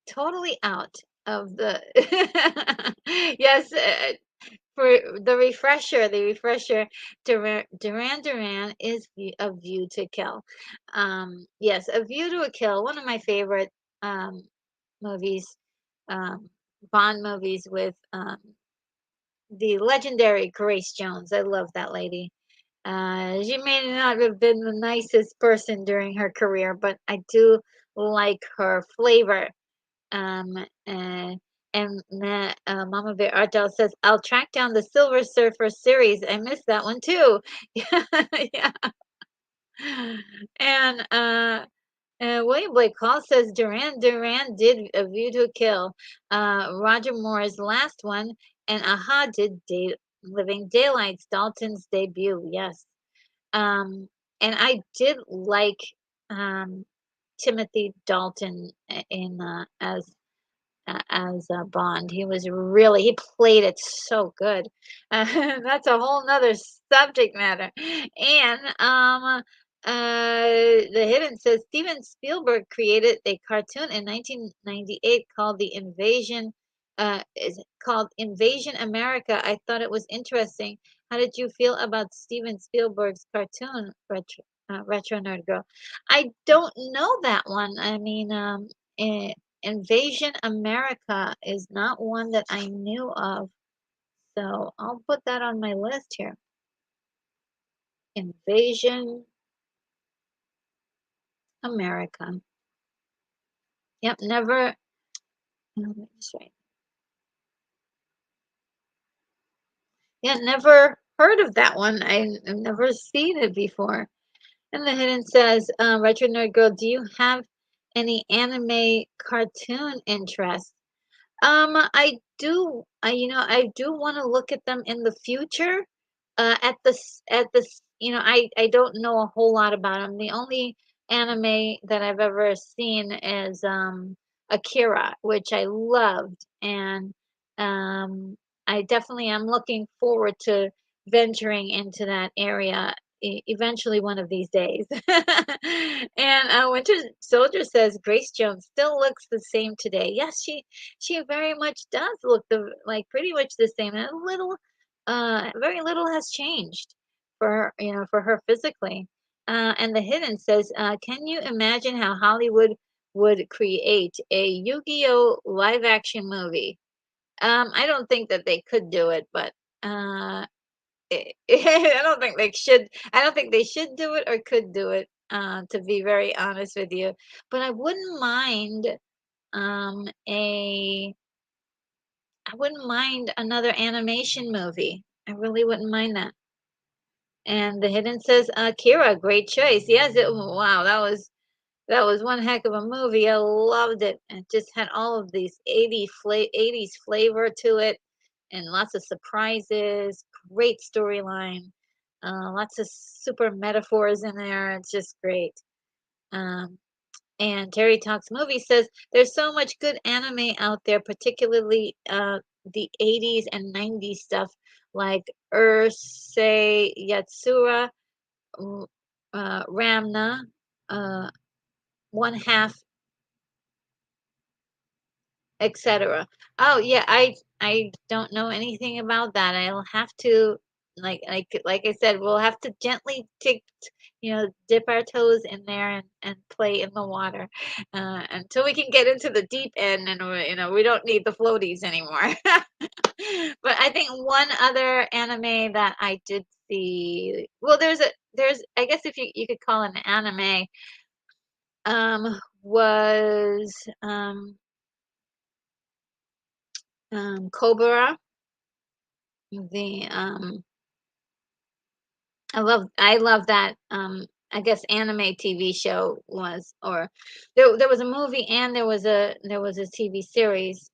totally out of the yes, for the refresher, Duran Duran is A View to Kill. Yes, A View to a Kill, one of my favorite um, movies, um, Bond movies with the legendary Grace Jones. I love that lady. She may not have been the nicest person during her career, but I do like her flavor. Um, uh, Mama Bear Ardell says, I'll track down the Silver Surfer series. I missed that one too. Yeah, yeah. And William Blake Hall says Duran Duran did A View to a Kill. Roger Moore's last one, and Aha did Living Daylights, Dalton's debut. Yes. Um, and I did like um, Timothy Dalton in as Bond. He played it so good. That's a whole nother subject matter. And the hidden says Steven Spielberg created a cartoon in 1998 called is called Invasion America. I thought it was interesting. How did you feel about Steven Spielberg's cartoon, Retro Nerd Girl? I don't know that one. I mean, Invasion America is not one that I knew of, so I'll put that on my list here. Invasion America. Yep, never. Let me just write. Yeah, never heard of that one. I've never seen it before. And the hidden says, Retro Nerd Girl, do you have any anime cartoon interest? I I do want to look at them in the future. I don't know a whole lot about them. The only anime that I've ever seen is Akira, which I loved, and um, I definitely am looking forward to venturing into that area eventually one of these days. And Winter Soldier says Grace Jones still looks the same today. Yes, she very much does look like pretty much the same. And a little, very little has changed for her physically. And the Hidden says, can you imagine how Hollywood would create a Yu-Gi-Oh live action movie? I don't think that they could do it, but uh, I don't think they should. I don't think they should do it or could do it. To be very honest with you, but um, a I wouldn't mind another animation movie. I really wouldn't mind that. And the Hidden says, Kira, great choice. Yes, wow, that was one heck of a movie. I loved it. It just had all of these 80s flavor to it and lots of surprises, great storyline, lots of super metaphors in there. It's just great. Um, and Terry Talks Movie says there's so much good anime out there, particularly the 80s and 90s stuff like Urusei Yatsura, R- Ramna, uh, One Half, etc. Oh yeah, I don't know anything about that. I'll have to like I said, we'll have to gently dip our toes in there and play in the water until we can get into the deep end and we don't need the floaties anymore. But I think one other anime that I did see, well, there's I guess if you could call it an anime, was Cobra. The I love that I guess anime TV show was or there was a movie and there was a TV series,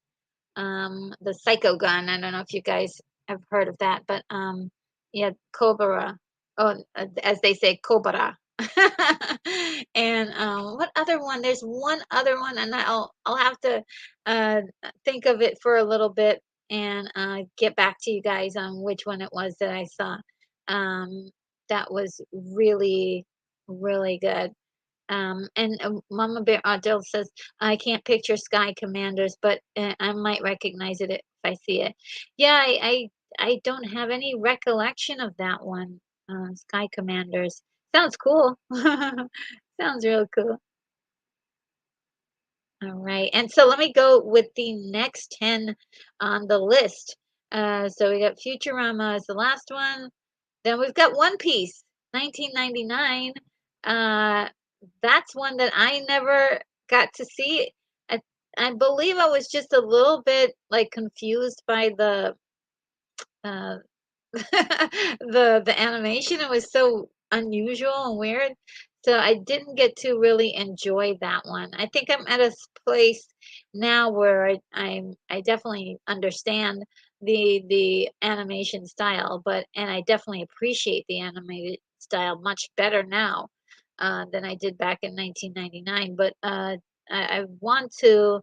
the Psycho Gun. I don't know if you guys have heard of that, but yeah, Cobra. Oh, as they say, Cobra. And what other one? There's one other one, and I'll have to uh, think of it for a little bit and get back to you guys on which one it was that I saw. Um, that was really, really good. And Mama Bear Adele says, I can't picture Sky Commanders, but I might recognize it if I see it. Yeah, I don't have any recollection of that one. Sky Commanders. Sounds cool. Sounds real cool. All right. And so let me go with the next 10 on the list. So we got Futurama as the last one. Then we've got One Piece, 1999. Uh, that's one that I never got to see. I, I believe I was just a little bit like confused by uh, the animation. It was so unusual and weird. So I didn't get to really enjoy that one. I think I'm at a place now where I definitely understand the animation style, and I definitely appreciate the animated style much better now than I did back in 1999. But I want to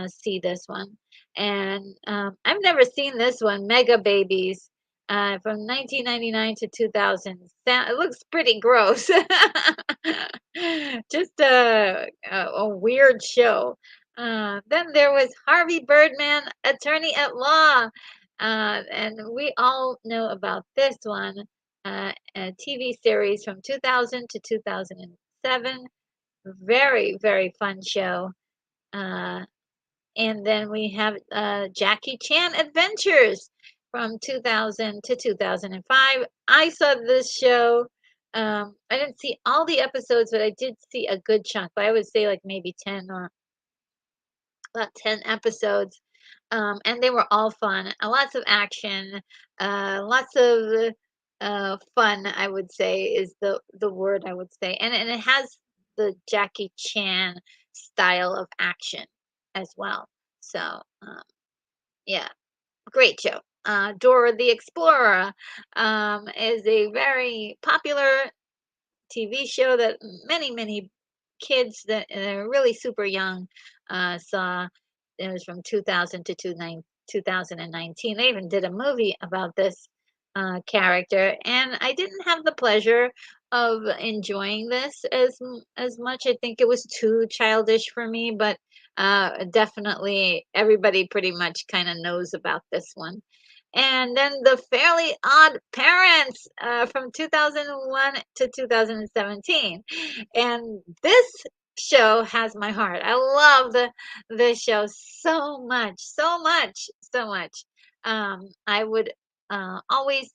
see this one, and I've never seen this one, Mega Babies from 1999 to 2000. It looks pretty gross. Just a weird show. Then there was Harvey Birdman, Attorney at Law. And we all know about this one, a TV series from 2000 to 2007. Very, very fun show. Uh, and then we have Jackie Chan Adventures from 2000 to 2005. I saw this show. I didn't see all the episodes, but I did see a good chunk. But I would say like maybe 10 or about 10 episodes. And they were all fun. Lots of action, lots of fun, I would say, is the word I would say. And it has the Jackie Chan style of action as well. So, Yeah, great show. Dora the Explorer is a very popular TV show that many kids that are really super young saw. It was from 2000 to 2019. They even did a movie about this character, and I didn't have the pleasure of enjoying this as much. I think it was too childish for me, but definitely everybody pretty much kind of knows about this one. And then The Fairly Odd Parents from 2001 to 2017. And this show has my heart. I love this show so much, so much, so much. I would always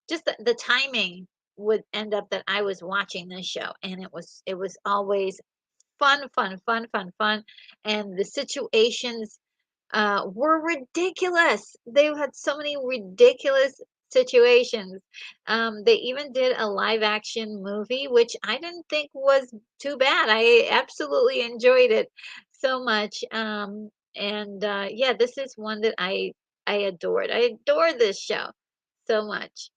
just the timing would end up that I was watching this show, and it was always fun, fun, fun, fun, fun, and the situations were ridiculous. They had so many ridiculous situations. They even did a live action movie, which I didn't think was too bad. I absolutely enjoyed it so much. And yeah, this is one that I adored. I adored this show so much.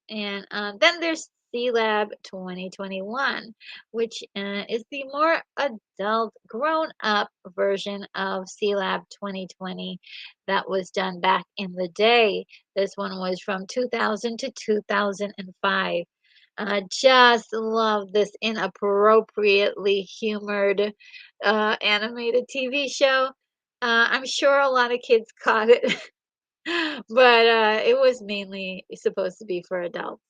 And then there's C Lab 2021, which is the more adult, grown up version of C Lab 2020 that was done back in the day. This one was from 2000 to 2005. Just love this inappropriately humored animated TV show. I'm sure a lot of kids caught it. But it was mainly supposed to be for adults.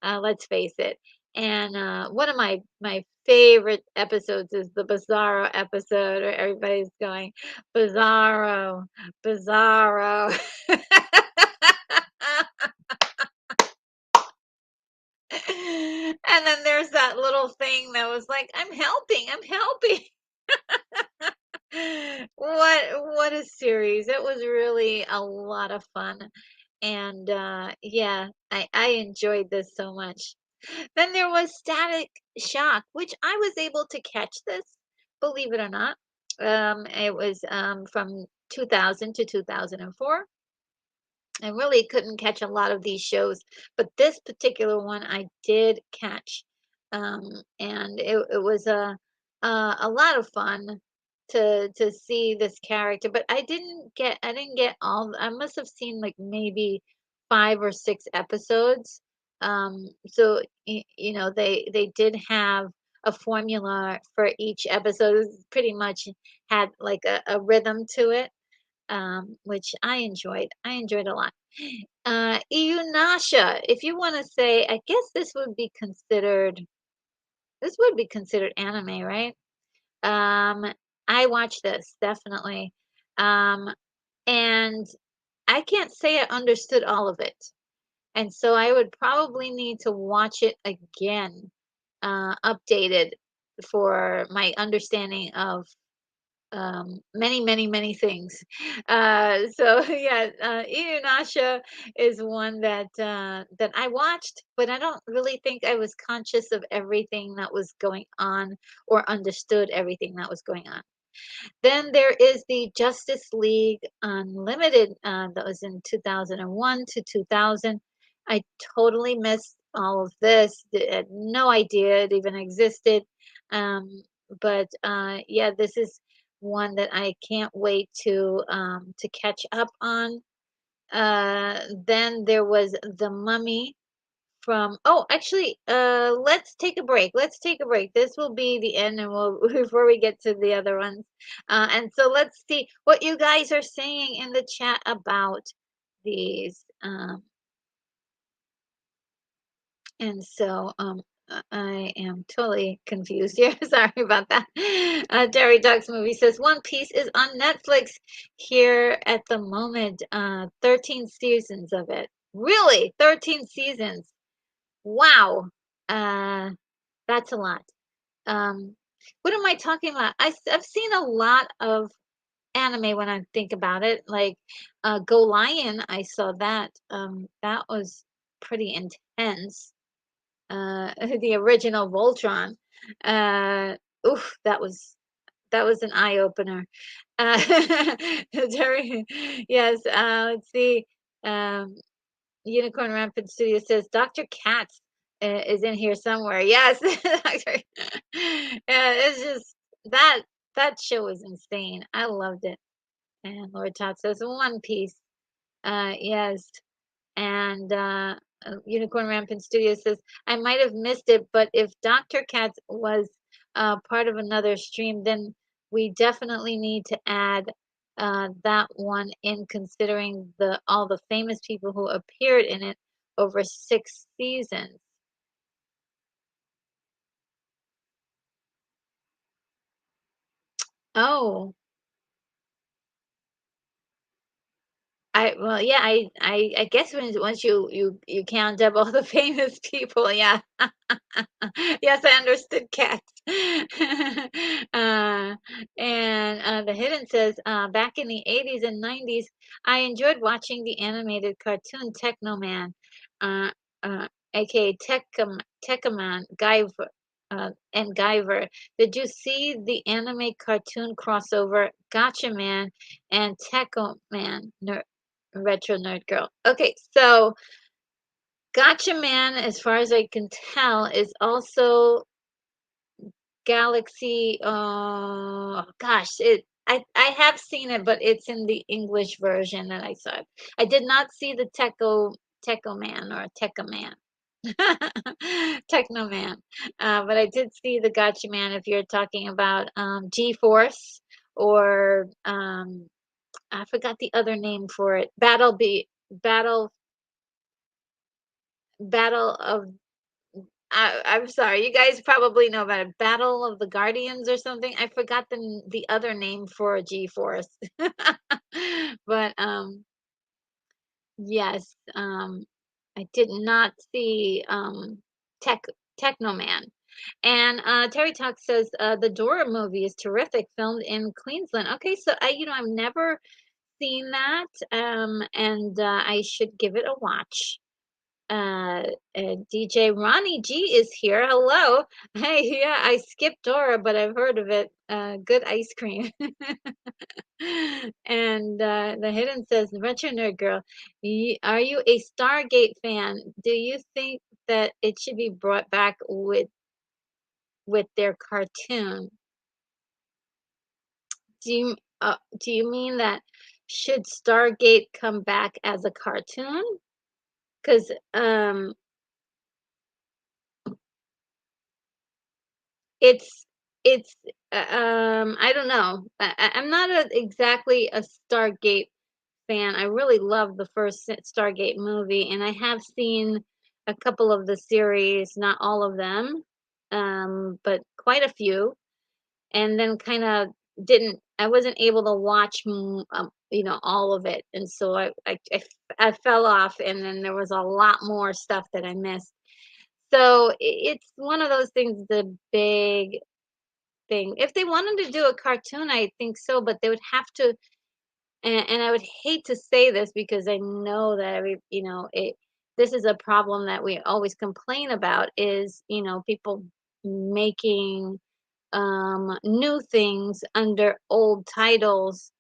Let's face it. And one of my favorite episodes is the Bizarro episode where everybody's going Bizarro, Bizarro. And then there's that little thing that was like, I'm helping, I'm helping. What a series. It was really a lot of fun. And yeah, I enjoyed this so much. Then there was Static Shock, which I was able to catch this, believe it or not. It was from 2000 to 2004. I really couldn't catch a lot of these shows, but this particular one I did catch, and it was a lot of fun to see this character. But I didn't get all. I must have seen like maybe 5 or 6 episodes. So they did have a formula for each episode. It pretty much had like a rhythm to it, which I enjoyed. I enjoyed a lot. Iyunasha, if you want to say, I guess this would be considered anime, right? Um, I watched this definitely, um, and I can't say I understood all of it, and so I would probably need to watch it again, updated for my understanding of many things. So yeah, Inuyasha is one that I watched, but I don't really think I was conscious of everything that was going on or understood everything that was going on. Then there is the Justice League Unlimited that was in 2001 to 2000. I totally missed all of this. Had no idea it even existed. Um, but yeah, this is one that I can't wait to catch up on. Then there was The Mummy from oh, actually, let's take a break. Let's take a break. This will be the end, and we'll before we get to the other ones. And so let's see what you guys are saying in the chat about these. And so I am totally confused here. Sorry about that. Terry Ducks movie says One Piece is on Netflix here at the moment. 13 seasons of it. Really? 13 seasons. Wow. Uh, that's a lot. What am I talking about? I've seen a lot of anime when I think about it. Like Go Lion, I saw that. That was pretty intense. The original Voltron. Uh, oof, that was. that was an eye opener. Uh, Terry, yes. Let's see. Um, Unicorn Rampant Studio says Dr. Katz is in here somewhere. Yes, Dr. Yeah, it's just that that show was insane. I loved it. And Lord Todd says One Piece. Yes. And Unicorn Rampant Studio says, I might have missed it, but if Dr. Katz was part of another stream, then we definitely need to add that one in, considering the all the famous people who appeared in it over 6 seasons. Oh, yeah, I guess once you count up all the famous people, yeah. Yes, I understood cats. Uh, and The Hidden says, back in the 80s and 90s, I enjoyed watching the animated cartoon Technoman, uh, aka Techaman, Guyver, and Guyver. Did you see the anime cartoon crossover Gotcha Man and Techo Man? Retro Nerd Girl. Okay, so Gotcha Man, as far as I can tell, is also Galaxy. Gosh, I have seen it, but it's in the English version that I saw. I did not see the Techo Man or Tekka Man. Techno Man. But I did see the Gotcha Man if you're talking about G-Force or I forgot the other name for it. Battle of I'm sorry, you guys probably know about it. Battle of the Guardians or something. I forgot the other name for G-Force. But yes, I did not see Tech Technoman. And Terry Talk says the Dora movie is terrific, filmed in Queensland. Okay, so I've never seen that, and I should give it a watch. Uh, DJ Ronnie G is here. Hello. Hey, yeah, I skipped Dora, but I've heard of it. Good ice cream. And the Hidden says, Retro Nerd Girl, are you a Stargate fan? Do you think that it should be brought back with their cartoon? Do you mean that should Stargate come back as a cartoon? Because It's I don't know. I'm not exactly a Stargate fan. I really love the first Stargate movie, and I have seen a couple of the series, not all of them, but quite a few. And then kind of didn't. I wasn't able to watch, all of it, and so I fell off. And then there was a lot more stuff that I missed. So it's one of those things. The big thing. If they wanted to do a cartoon, I think so, but they would have to, and I would hate to say this because I know that this is a problem that we always complain about is, people making new things under old titles,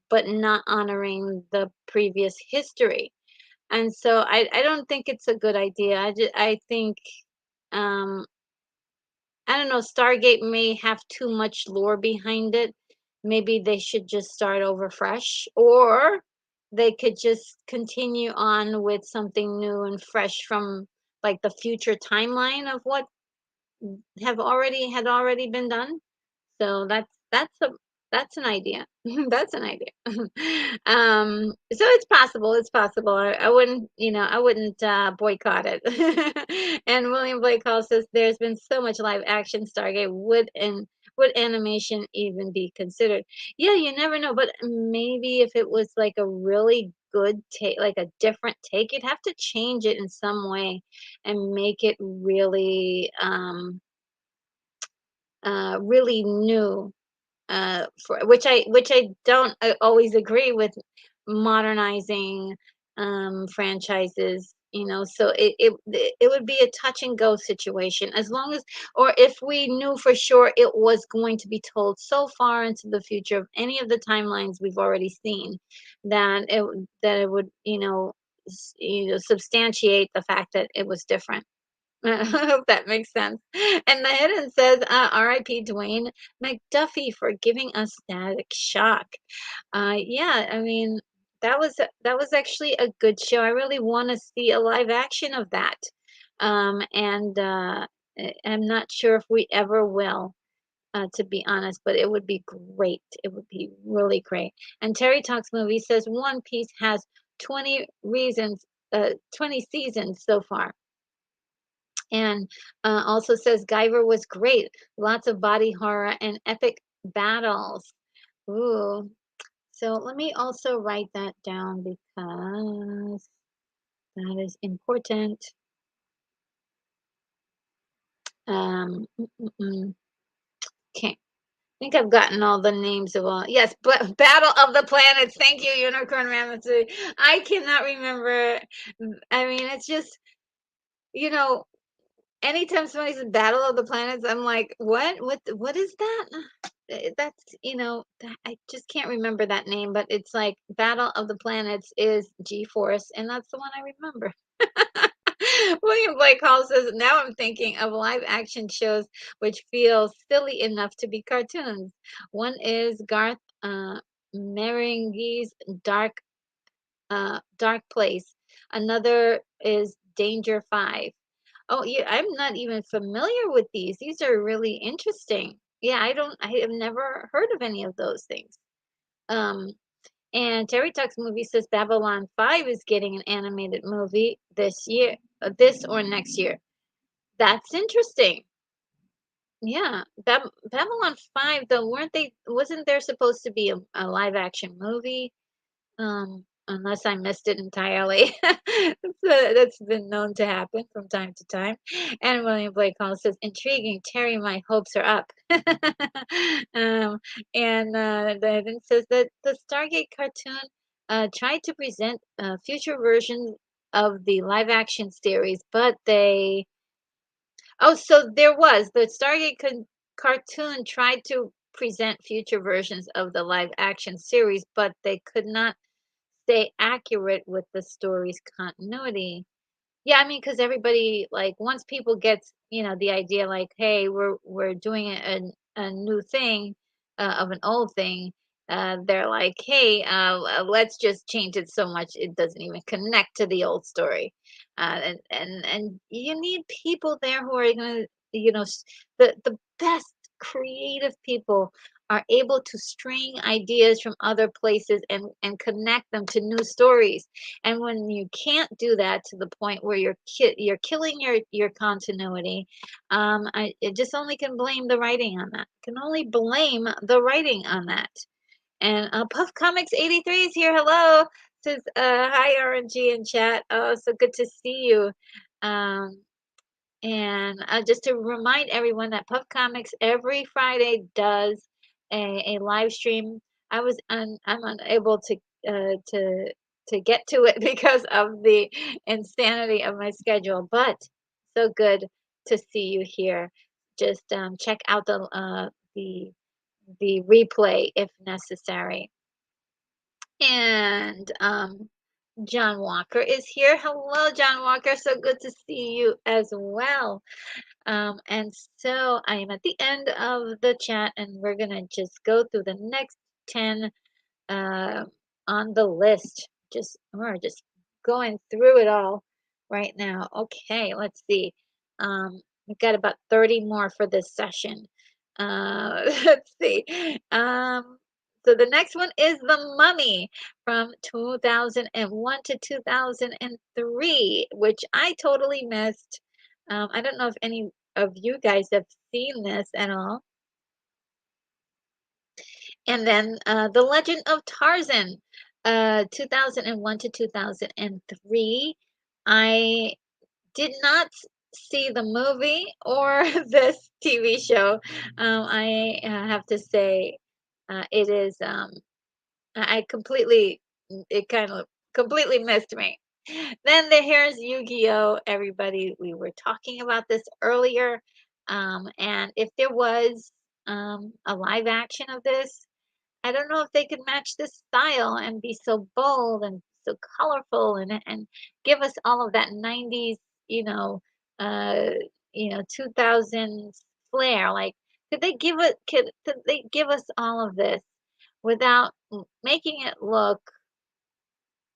but not honoring the previous history. And so I don't think it's a good idea. I think um I don't know, Stargate may have too much lore behind it. Maybe they should just start over fresh, or they could just continue on with something new and fresh from like the future timeline of what had already been done. So that's an idea. That's an idea. So it's possible. It's possible. I wouldn't boycott it. And William Blake Hall says there's been so much live action Stargate. Would animation even be considered? Yeah, you never know. But maybe if it was like a really good take, like a different take, you'd have to change it in some way and make it really new, for which I don't always agree with modernizing franchises, So it would be a touch and go situation, as long as, or if we knew for sure it was going to be told so far into the future of any of the timelines we've already seen, that it would, substantiate the fact that it was different. I hope that makes sense. And the hidden says, R.I.P. Dwayne McDuffie for giving us Static Shock. Yeah, I mean, that was actually a good show. I really want to see a live action of that. And I'm not sure if we ever will, to be honest, but it would be great. It would be really great. And Terry Talks Movie says One Piece has 20 reasons, 20 seasons so far. And also says Guyver was great. Lots of body horror and epic battles. Ooh. So let me also write that down because that is important. Okay. I think I've gotten all the names of all. Yes, but Battle of the Planets. Thank you, Unicorn Mammoth. I cannot remember. I mean, it's just, you know, anytime somebody says Battle of the Planets, I'm like, what? What is that? That's, I just can't remember that name, but it's like Battle of the Planets is G-Force, and that's the one I remember. William Blake Hall says, now I'm thinking of live action shows which feel silly enough to be cartoons. One is Garth Marenghi's Dark Place. Another is Danger 5. Oh, yeah, I'm not even familiar with these. These are really interesting. Yeah, I have never heard of any of those things. Um, and Terry Tuck's movie says Babylon 5 is getting an animated movie this year, this or next year. That's interesting. Yeah, Babylon 5, though, wasn't there supposed to be a live action movie? Unless I missed it entirely. That's been known to happen from time to time. And William Blake Hall says, intriguing, Terry, my hopes are up. um, and then it says that the Stargate cartoon tried to present future versions of the live action series, but they. Oh, so there was the cartoon tried to present future versions of the live action series, but they could not stay accurate with the story's continuity. Yeah, I mean, because everybody, like, once people get, the idea, like, hey, we're doing a new thing, of an old thing, they're like, hey, let's just change it so much it doesn't even connect to the old story, and you need people there who are gonna, the best creative people are able to string ideas from other places and connect them to new stories. And when you can't do that to the point where you're killing your continuity, I just only can blame the writing on that. Can only blame the writing on that. And Puff Comics 83 is here. Hello. Says hi RNG in chat. Oh, so good to see you. Um, and just to remind everyone that Puff Comics every Friday does a live stream. I'm unable to get to it because of the insanity of my schedule, but so good to see you here. Just check out the replay if necessary. And John Walker is here. Hello, John Walker. So good to see you as well. And so I am at the end of the chat, and we're gonna just go through the next 10 uh, on the list. We're just going through it all right now. Okay, let's see. We've got about 30 more for this session. Let's see. So the next one is The Mummy from 2001 to 2003, which I totally missed. I don't know if any of you guys have seen this at all. And then The Legend of Tarzan, 2001 to 2003. I did not see the movie or this TV show. I have to say, it is, I completely, it kind of completely missed me. Here's Yu-Gi-Oh! Everybody, we were talking about this earlier. And if there was a live action of this, I don't know if they could match this style and be so bold and so colorful and give us all of that 90s, you know, uh, 2000s flair. Like, could they give us all of this without making it look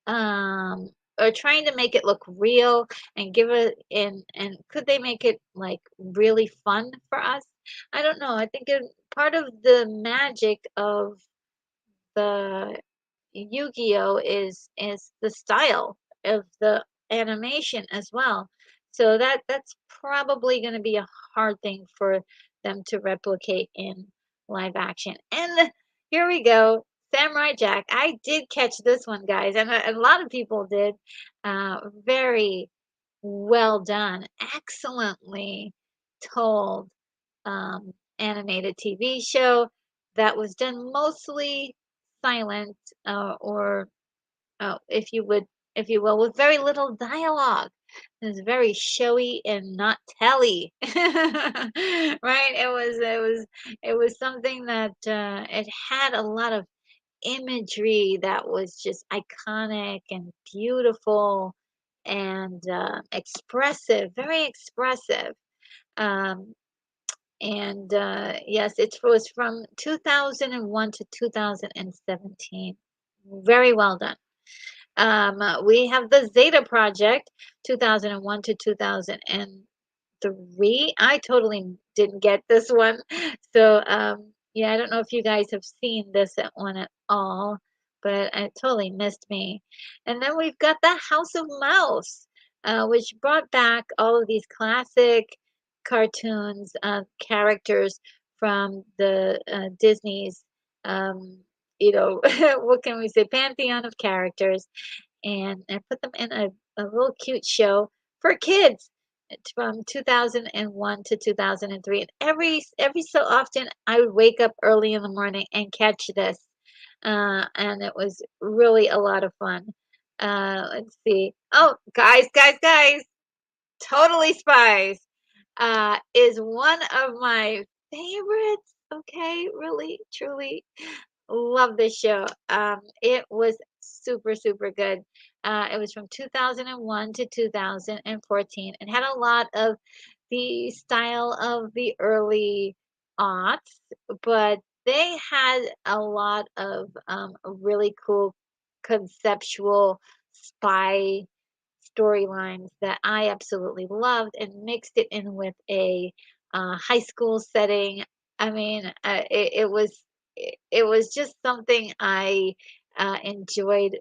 um or trying to make it look real and give it and could they make it like really fun for us? I don't know. I think part of the magic of the Yu-Gi-Oh is the style of the animation as well. So that's probably going to be a hard thing for them to replicate in live action. And here we go, Samurai Jack. I did catch this one, guys, and a lot of people did. Very well done, excellently told animated TV show that was done mostly silent, or if you will, with very little dialogue. It's very showy and not telly, right? It was something that it had a lot of imagery that was just iconic and beautiful and expressive, very expressive. Um, and yes, it was from 2001 to 2017. Very well done. We have the Zeta Project, 2001 to 2003. I totally didn't get this one. So, yeah, I don't know if you guys have seen this at one at all, but it totally missed me. And then we've got the House of Mouse, which brought back all of these classic cartoons, characters from the Disney's, um, what can we say, pantheon of characters and put them in a little cute show for kids. It's from 2001 to 2003. And every so often, I would wake up early in the morning and catch this. And it was really a lot of fun. Let's see. Oh, guys, Totally Spies is one of my favorites. Okay, really, truly. Love this show. It was super, super good. It was from 2001 to 2014 and had a lot of the style of the early aughts, but they had a lot of really cool conceptual spy storylines that I absolutely loved and mixed it in with a high school setting. I mean, it was just something I enjoyed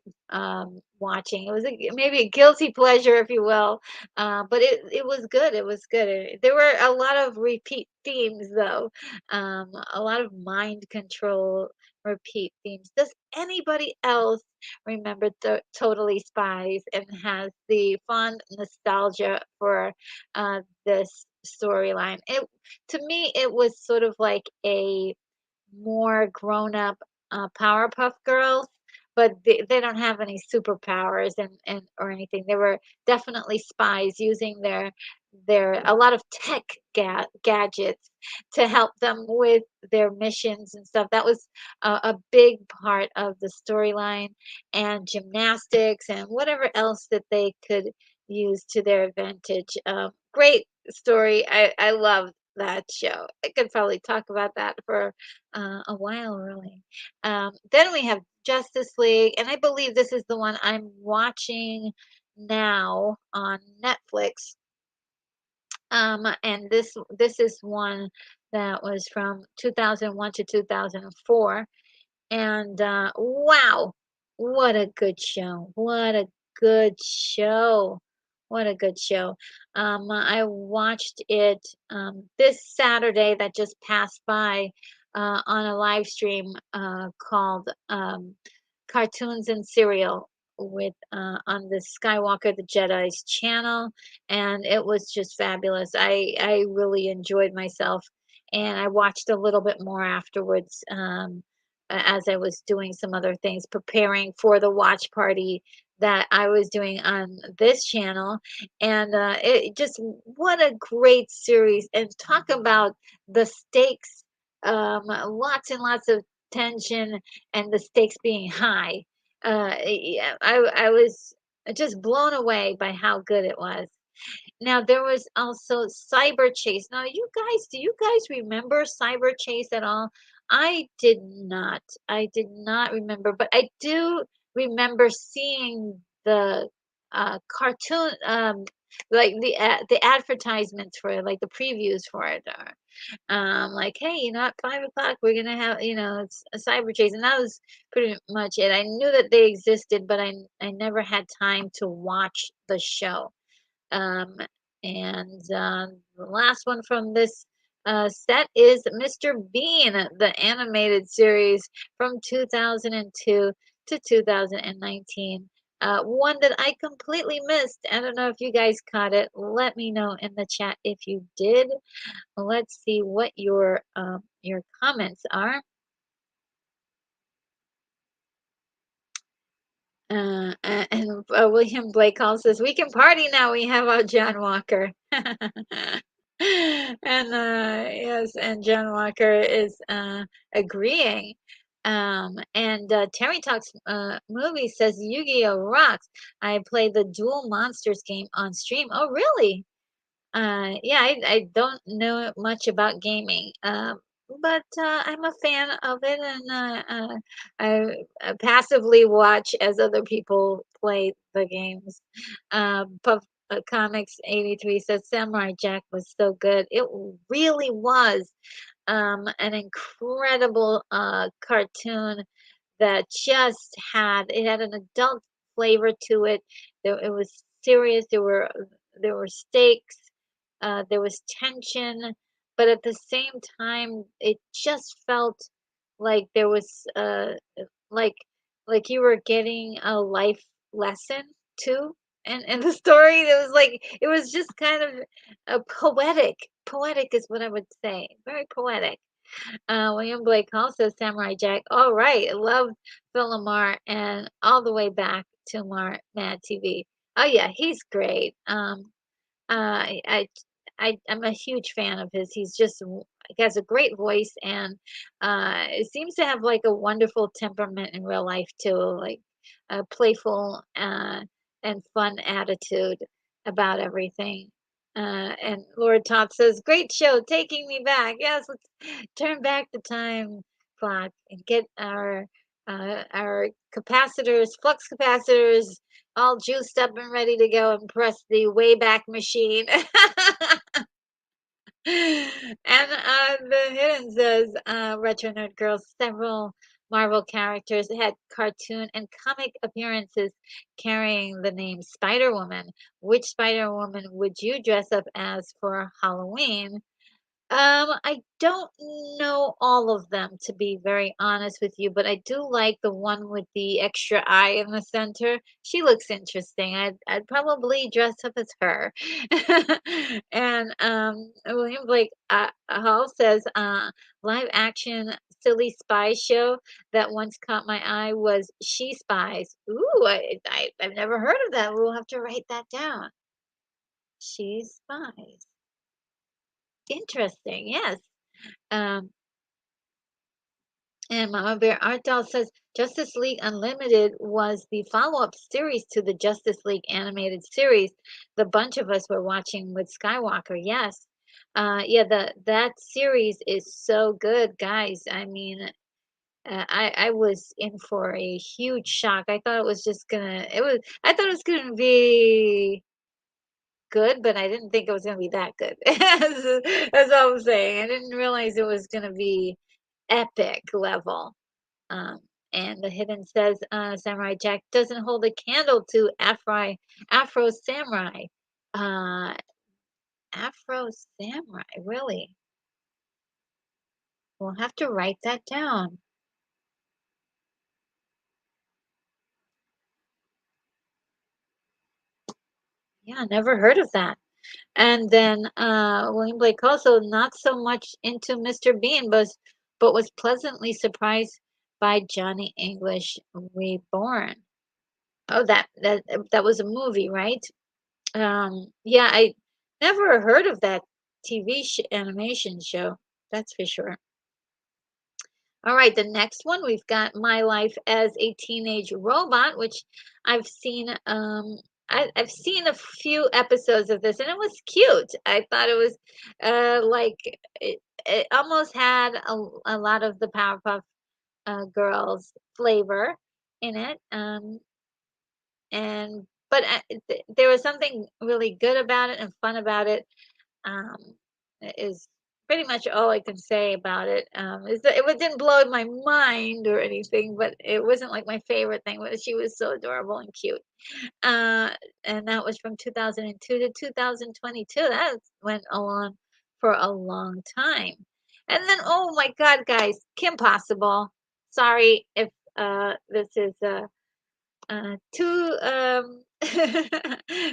watching. It was maybe a guilty pleasure, if you will, but it was good. It was good. There were a lot of repeat themes, though, a lot of mind control repeat themes. Does anybody else remember Totally Spies and has the fond nostalgia for this storyline? It to me, it was sort of like a more grown up Powerpuff Girls, but they don't have any superpowers and or anything. They were definitely spies using their a lot of tech gadgets to help them with their missions and stuff. That was a big part of the storyline and gymnastics and whatever else that they could use to their advantage. Great story. I love that show. I could probably talk about that for a while, really. Then we have Justice League, and I believe this is the one I'm watching now on Netflix. And this is one that was from 2001 to 2004. And wow, what a good show! What a good show! What a good show! I watched it this Saturday that just passed by on a live stream called Cartoons and Cereal with on the Skywalker the Jedi's channel, and it was just fabulous. I really enjoyed myself, and I watched a little bit more afterwards. As I was doing some other things, preparing for the watch party that I was doing on this channel, and it just what a great series! And talk about the stakes, lots and lots of tension, and the stakes being high. Yeah, I was just blown away by how good it was. Now there was also Cyber Chase. Now you guys, do you guys remember Cyber Chase at all? I did not. I did not remember, but I do remember seeing the cartoon, like the advertisements for it, like the previews for it. Like, hey, at 5 o'clock we're gonna have, it's a cyber chase, and that was pretty much it. I knew that they existed, but I never had time to watch the show. Um, and the last one from this set is Mr. Bean, the animated series from 2002 to 2019. One that I completely missed. I don't know if you guys caught it. Let me know in the chat if you did. Let's see what your comments are. And William Blake calls says, "We can party now. We have our John Walker." And yes, and John Walker is agreeing. And Terry Talks Movie says, "Yu-Gi-Oh rocks. I play the Dual Monsters game on stream." Oh, really? Yeah, I don't know much about gaming, but I'm a fan of it, and I passively watch as other people play the games. Puff Comics 83 says Samurai Jack was so good. It really was an incredible cartoon that just had an adult flavor to it. It was serious. There were stakes. There was tension, but at the same time, it just felt like there was like like you were getting a life lesson too. And the story, it was just kind of poetic. Poetic is what I would say. Very poetic. William Blake Hall says Samurai Jack. All right. I love Phil Lamar and all the way back to Mad TV. Oh yeah, he's great. I, I, I'm a huge fan of his. He has a great voice, and it seems to have like a wonderful temperament in real life too, like a playful and fun attitude about everything. And Lord Top says, "Great show, taking me back." Yes, let's turn back the time clock and get our capacitors, flux capacitors, all juiced up and ready to go and press the Wayback Machine. And the Hidden says, Retro Nerd Girls, several Marvel characters had cartoon and comic appearances carrying the name Spider Woman. Which Spider Woman would you dress up as for Halloween? I don't know all of them, to be very honest with you, but I do like the one with the extra eye in the center. She looks interesting. I'd probably dress up as her. And William Blake Hall says, live action silly spy show that once caught my eye was She Spies. Ooh, I've never heard of that. We'll have to write that down. She Spies. Interesting. Yes. Um, and Mama Bear Art Doll says Justice League Unlimited was the follow-up series to the Justice League animated series. The bunch of us were watching with Skywalker. Yes. Yeah, that series is so good, guys. I mean, I was in for a huge shock. I thought I thought it was gonna be good, but I didn't think it was gonna be that good. That's all I'm saying. I didn't realize it was gonna be epic level. Um, and the Hidden says Samurai Jack doesn't hold a candle to Afro Samurai. Uh, Afro Samurai, really? We'll have to write that down. Yeah, never heard of that. And then William Blake also not so much into Mr. Bean, but was pleasantly surprised by Johnny English Reborn. Oh, that was a movie, right? Yeah, I never heard of that animation show. That's for sure. All right, the next one we've got My Life as a Teenage Robot, which I've seen. I've seen a few episodes of this, and it was cute. I thought it was like it almost had a lot of the Powerpuff Girls flavor in it. And but there was something really good about it and fun about it. Um, is pretty much all I can say about it. Is that it didn't blow my mind or anything, but it wasn't like my favorite thing. But she was so adorable and cute. Uh, and that was from 2002 to 2022. That went on for a long time. And then, oh my God, guys, Kim Possible. Sorry if this is too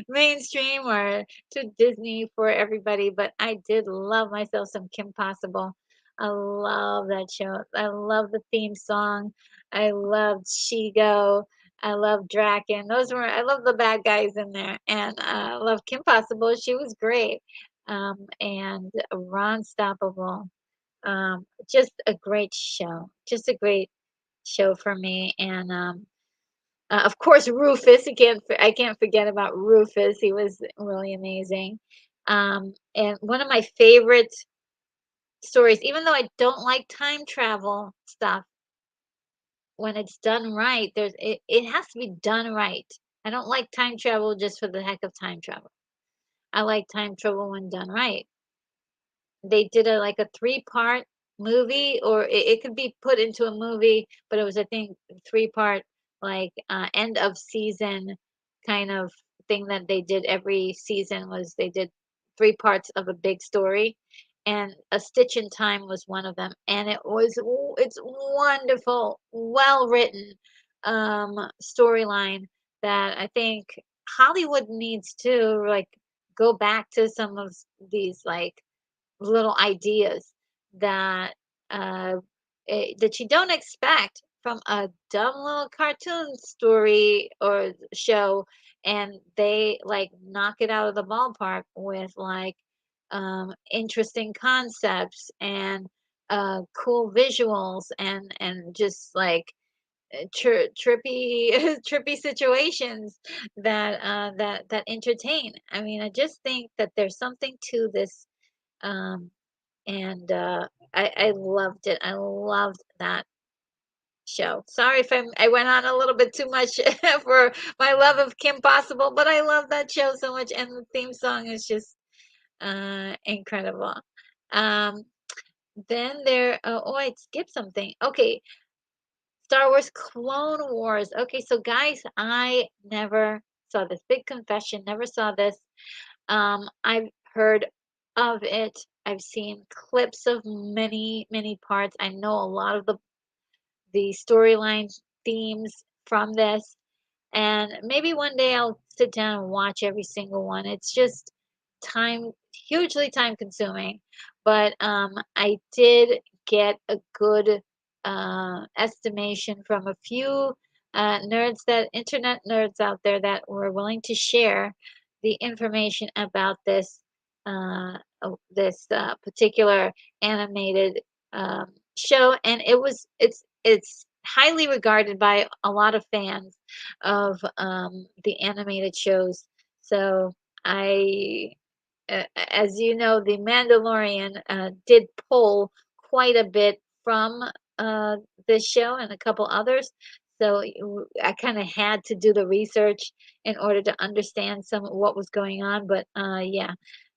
mainstream or too Disney for everybody, but I did love myself some Kim Possible. I love that show. I love the theme song. I loved Shigo. I love Draken. I love the bad guys in there. And I love Kim Possible. She was great. And Ron Stoppable. Just a great show. Just a great show for me. And of course, Rufus. I can't forget about Rufus. He was really amazing. And one of my favorite stories, even though I don't like time travel stuff, when it's done right, it has to be done right. I don't like time travel just for the heck of time travel. I like time travel when done right. They did a like a three-part movie, or it could be put into a movie, but it was, I think, three-part, like end of season kind of thing that they did every season. Was they did three parts of a big story, and A Stitch in Time was one of them, and it's wonderful, well written storyline that I think Hollywood needs to like go back to some of these like little ideas that uh, that you don't expect from a dumb little cartoon story or show, and they like knock it out of the ballpark with like interesting concepts and cool visuals and just like trippy trippy situations that entertain. I mean, I just think that there's something to this um, and I loved it. I loved that show. Sorry if I went on a little bit too much for my love of Kim Possible, but I love that show so much, and the theme song is just incredible. Um, then there, oh, I skipped something. Okay, Star Wars Clone Wars. Okay, so guys, I never saw this. Big confession, never saw this. I've heard of it. I've seen clips of many, many parts. I know a lot of the storylines, themes from this. And maybe one day I'll sit down and watch every single one. It's just time, hugely time consuming. But I did get a good estimation from a few internet nerds out there that were willing to share the information about this particular animated show, and it's highly regarded by a lot of fans of the animated shows. So I, as you know, The Mandalorian did pull quite a bit from uh, this show and a couple others. So I kind of had to do the research in order to understand some of what was going on. But yeah,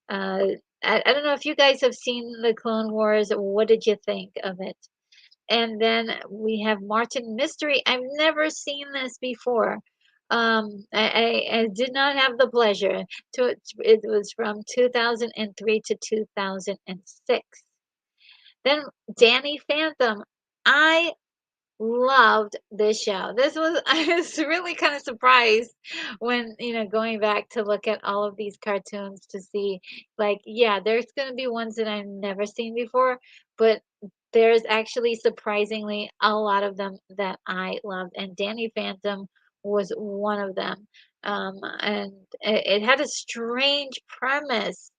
uh, I don't know if you guys have seen the Clone Wars. What did you think of it? And then we have Martin Mystery. I've never seen this before. I did not have the pleasure to. It was from 2003 to 2006. Then Danny Phantom. I loved this show. This was I was really kind of surprised when, going back to look at all of these cartoons to see like, yeah, there's going to be ones that I've never seen before, but there's actually surprisingly a lot of them that I loved. And Danny Phantom was one of them. And it had a strange premise,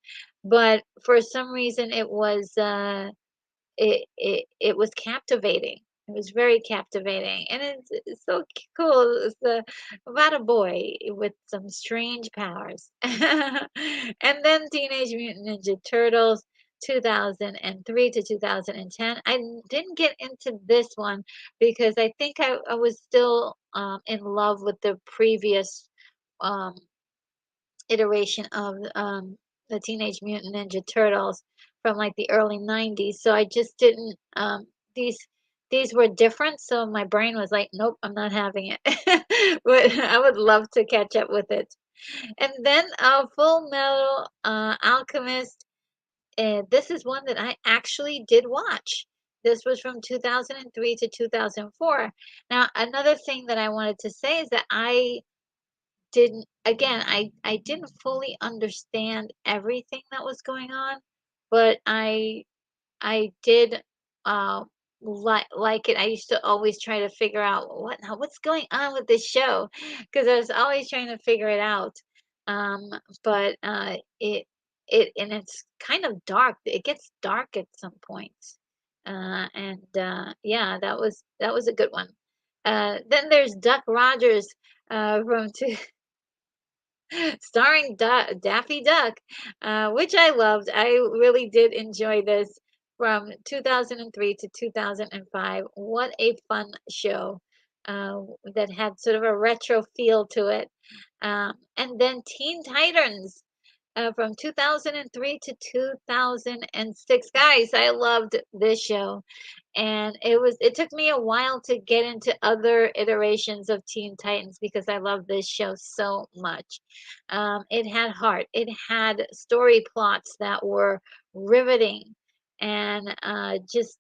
but for some reason it was captivating. It was very captivating, and it's so cool. It's about a boy with some strange powers. And then Teenage Mutant Ninja Turtles, 2003 to 2010. I didn't get into this one because I think I was still in love with the previous um, iteration of the Teenage Mutant Ninja Turtles from like the early 90s. So I just didn't these were different, so my brain was like, nope, I'm not having it. But I would love to catch up with it. And then Full Metal Alchemist. This is one that I actually did watch. This was from 2003 to 2004. Now, another thing that I wanted to say is that I didn't fully understand everything that was going on, but I did like it. I used to always try to figure out what's going on with this show because I was always trying to figure it out. Um, but it and it's kind of dark. It gets dark at some points. And yeah, that was a good one. Then there's Duck Rogers from starring Daffy Duck, which I loved. I really did enjoy this from 2003 to 2005. What a fun show that had sort of a retro feel to it. And then Teen Titans from 2003 to 2006. Guys, I loved this show. And it took me a while to get into other iterations of Teen Titans because I love this show so much. It had heart. It had story plots that were riveting, and just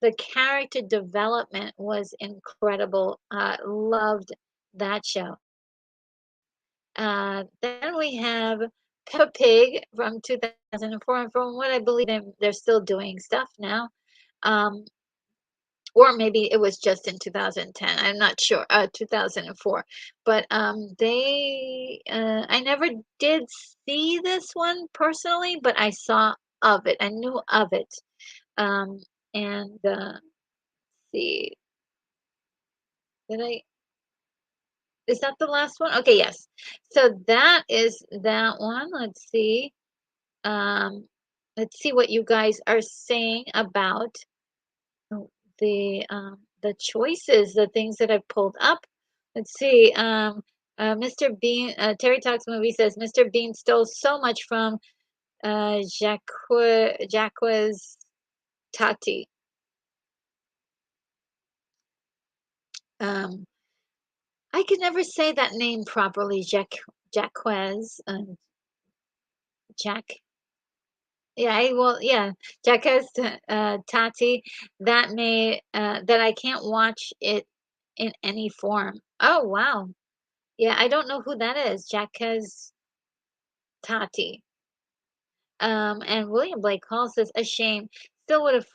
the character development was incredible. Loved that show. Then we have Peppa Pig from 2004, and from what I believe, they're still doing stuff now. Um, or maybe it was just in 2010. I'm not sure. 2004. But I never did see this one personally, but I saw of it. I knew of it. And see, did I? Is that the last one? Okay, yes. So that is that one. Um, let's see what you guys are saying about Oh, the choices, the things that I've pulled up. Let's see. Mr. Bean, Terry Talks Movie says Mr. Bean stole so much from Jacques Tati. Um, I could never say that name properly. Jacques, Jack. Yeah, yeah, Jacques Tati. That I can't watch it in any form. Oh wow. Yeah, I don't know who that is. Jacques Tati. And William Blake Hall says, a shame. Still would have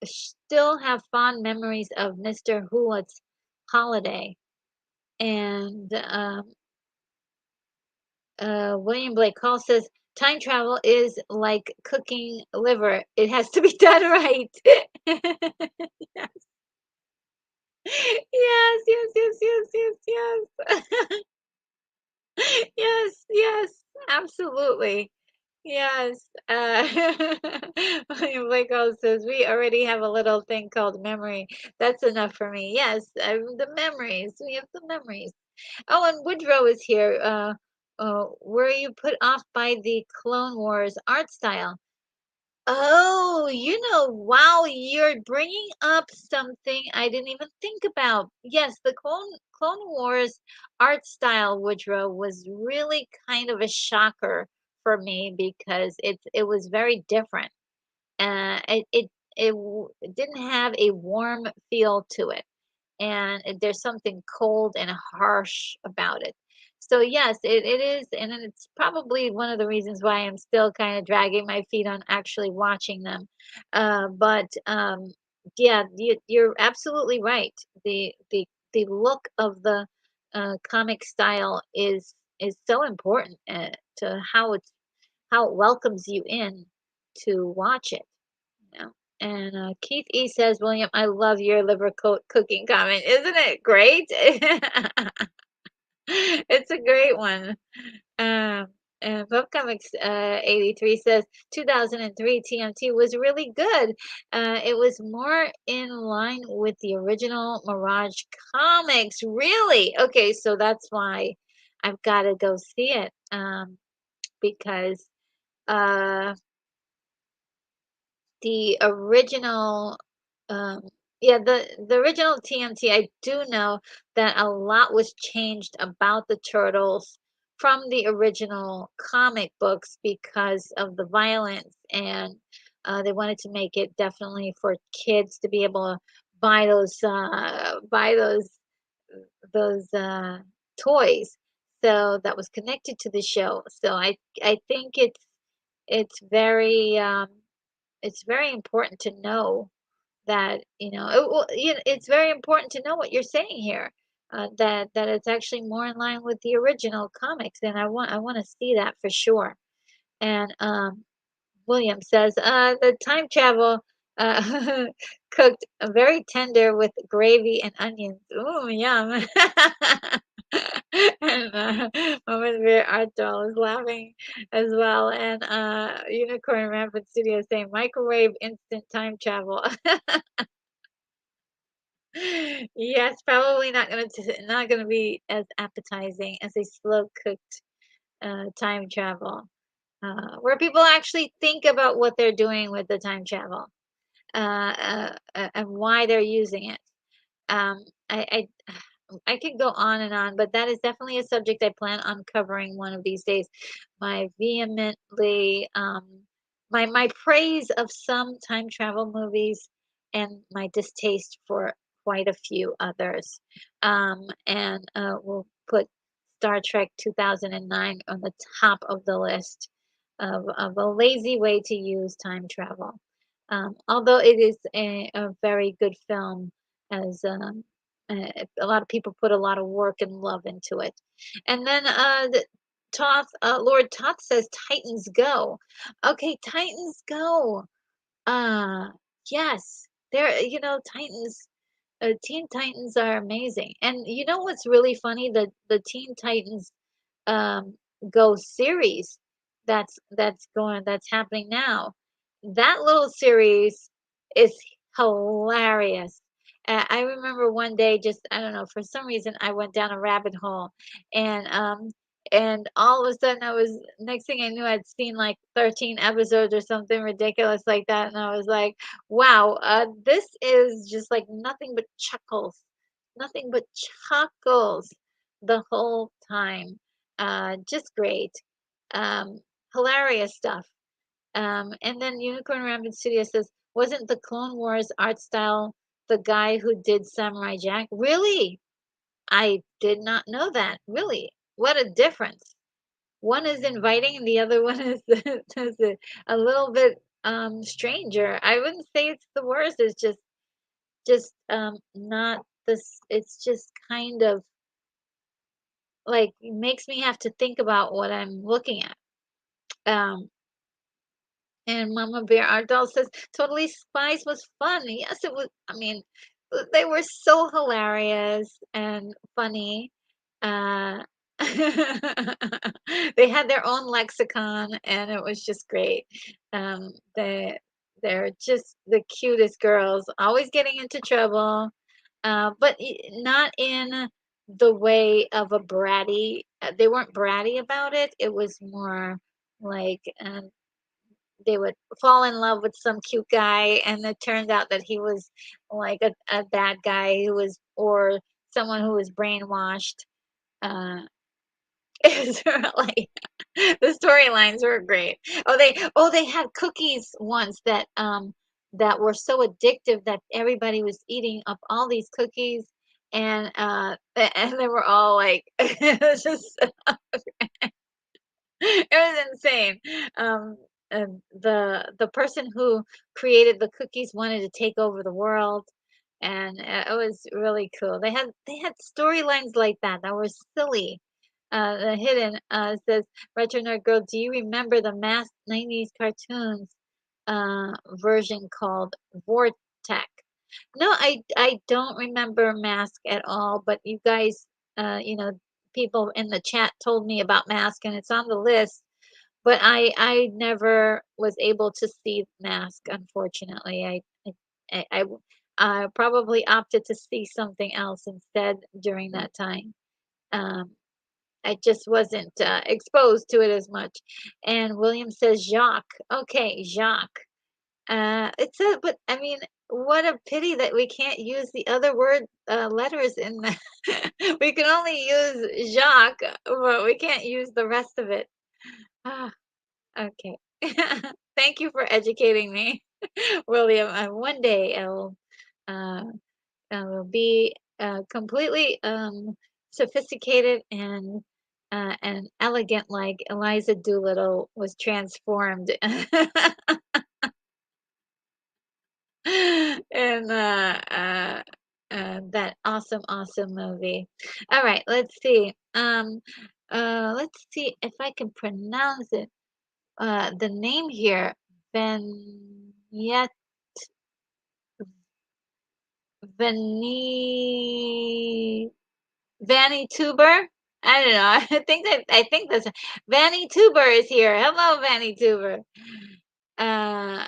still have fond memories of Mr. Hewlett's holiday. And William Blake Hall says, time travel is like cooking liver. It has to be done right. Yes, yes, yes, yes, yes, yes, yes. Yes, yes, absolutely. Yes. Waco says, we already have a little thing called memory. That's enough for me. Yes, the memories. We have the memories. Oh, and Woodrow is here. Were you put off by the Clone Wars art style? Oh, wow, you're bringing up something I didn't even think about. Yes, the Clone Wars art style, Woodrow, was really kind of a shocker for me because it was very different. It didn't have a warm feel to it, and there's something cold and harsh about it. So yes, it is, and it's probably one of the reasons why I'm still kind of dragging my feet on actually watching them. But yeah, you're absolutely right. The the look of the comic style is so important to how it welcomes you in to watch it. You know? And Keith E says, William, I love your liver cooking comment. Isn't it great? It's a great one. Um, and PubComics 83 says 2003 TMT was really good. It was more in line with the original Mirage comics. Really? Okay, so that's why I've got to go see it because uh, the original um yeah, the original TMT, I do know that a lot was changed about the turtles from the original comic books because of the violence, and they wanted to make it definitely for kids to be able to buy those toys. So that was connected to the show. So I think it's it's very important to know that, it's very important to know what you're saying here, that it's actually more in line with the original comics, and I want to see that for sure. And William says, the time travel cooked very tender with gravy and onions. Ooh, yum. And Mama Bear Art Doll is laughing as well. And Unicorn Rampant Studio saying microwave instant time travel. Yes, probably not gonna be as appetizing as a slow cooked time travel, where people actually think about what they're doing with the time travel, and why they're using it. Um, I could go on and on, but that is definitely a subject I plan on covering one of these days. My vehemently, my praise of some time travel movies and my distaste for quite a few others. And we'll put Star Trek 2009 on the top of the list of a lazy way to use time travel. Although it is a very good film, as a lot of people put a lot of work and love into it. And then Lord Toth says Titans Go. Okay, Titans Go. Uh, yes, Teen Titans are amazing. And you know what's really funny? The Teen Titans um, Go series that's happening now. That little series is hilarious. I remember one day, just I don't know, for some reason I went down a rabbit hole, and all of a sudden I was next thing I knew I'd seen like 13 episodes or something ridiculous like that, and I was like, wow, this is just like nothing but chuckles the whole time. Just great. Um, Hilarious stuff. And then Unicorn Rampant Studio says, wasn't the Clone Wars art style the guy who did Samurai Jack? Really? I did not know that. Really? What a difference. One is inviting and the other one is, is a little bit stranger. I wouldn't say it's the worst. It's just not this. It's just kind of like makes me have to think about what I'm looking at. Um, And Mama Bear Art Doll says, Totally Spies was fun. Yes, it was. I mean, they were so hilarious and funny. Uh, they had their own lexicon, and it was just great. They're just the cutest girls, always getting into trouble, but not in the way of a bratty. They weren't bratty about it. It was more like they would fall in love with some cute guy, and it turned out that he was like a bad guy who was, or someone who was brainwashed. Uh, it's really the storylines were great. Oh they had cookies once that were so addictive that everybody was eating up all these cookies, and and they were all like it was just it was insane. The person who created the cookies wanted to take over the world, and it was really cool. They had storylines like that that were silly. The hidden says retro nerd girl. Do you remember the masked '90s cartoons version called Vortex? No, I don't remember Mask at all. But you guys, people in the chat told me about Mask, and it's on the list. But I never was able to see Mask, unfortunately. I probably opted to see something else instead during that time. Um, I just wasn't exposed to it as much. And William says Jacques. Okay, Jacques. It's a, but I mean, what a pity that we can't use the other word letters in the. We can only use Jacques, but we can't use the rest of it. Ah, okay. Thank you for educating me, William. One day uh, I will be completely sophisticated and elegant, like Eliza Doolittle was transformed in that awesome, awesome movie. All right, let's see. Let's see if I can pronounce it. The name here, Vignette, Vani, Vanny Tuber. I don't know. I think that's Vanny Tuber is here. Hello, Vanny Tuber. Uh,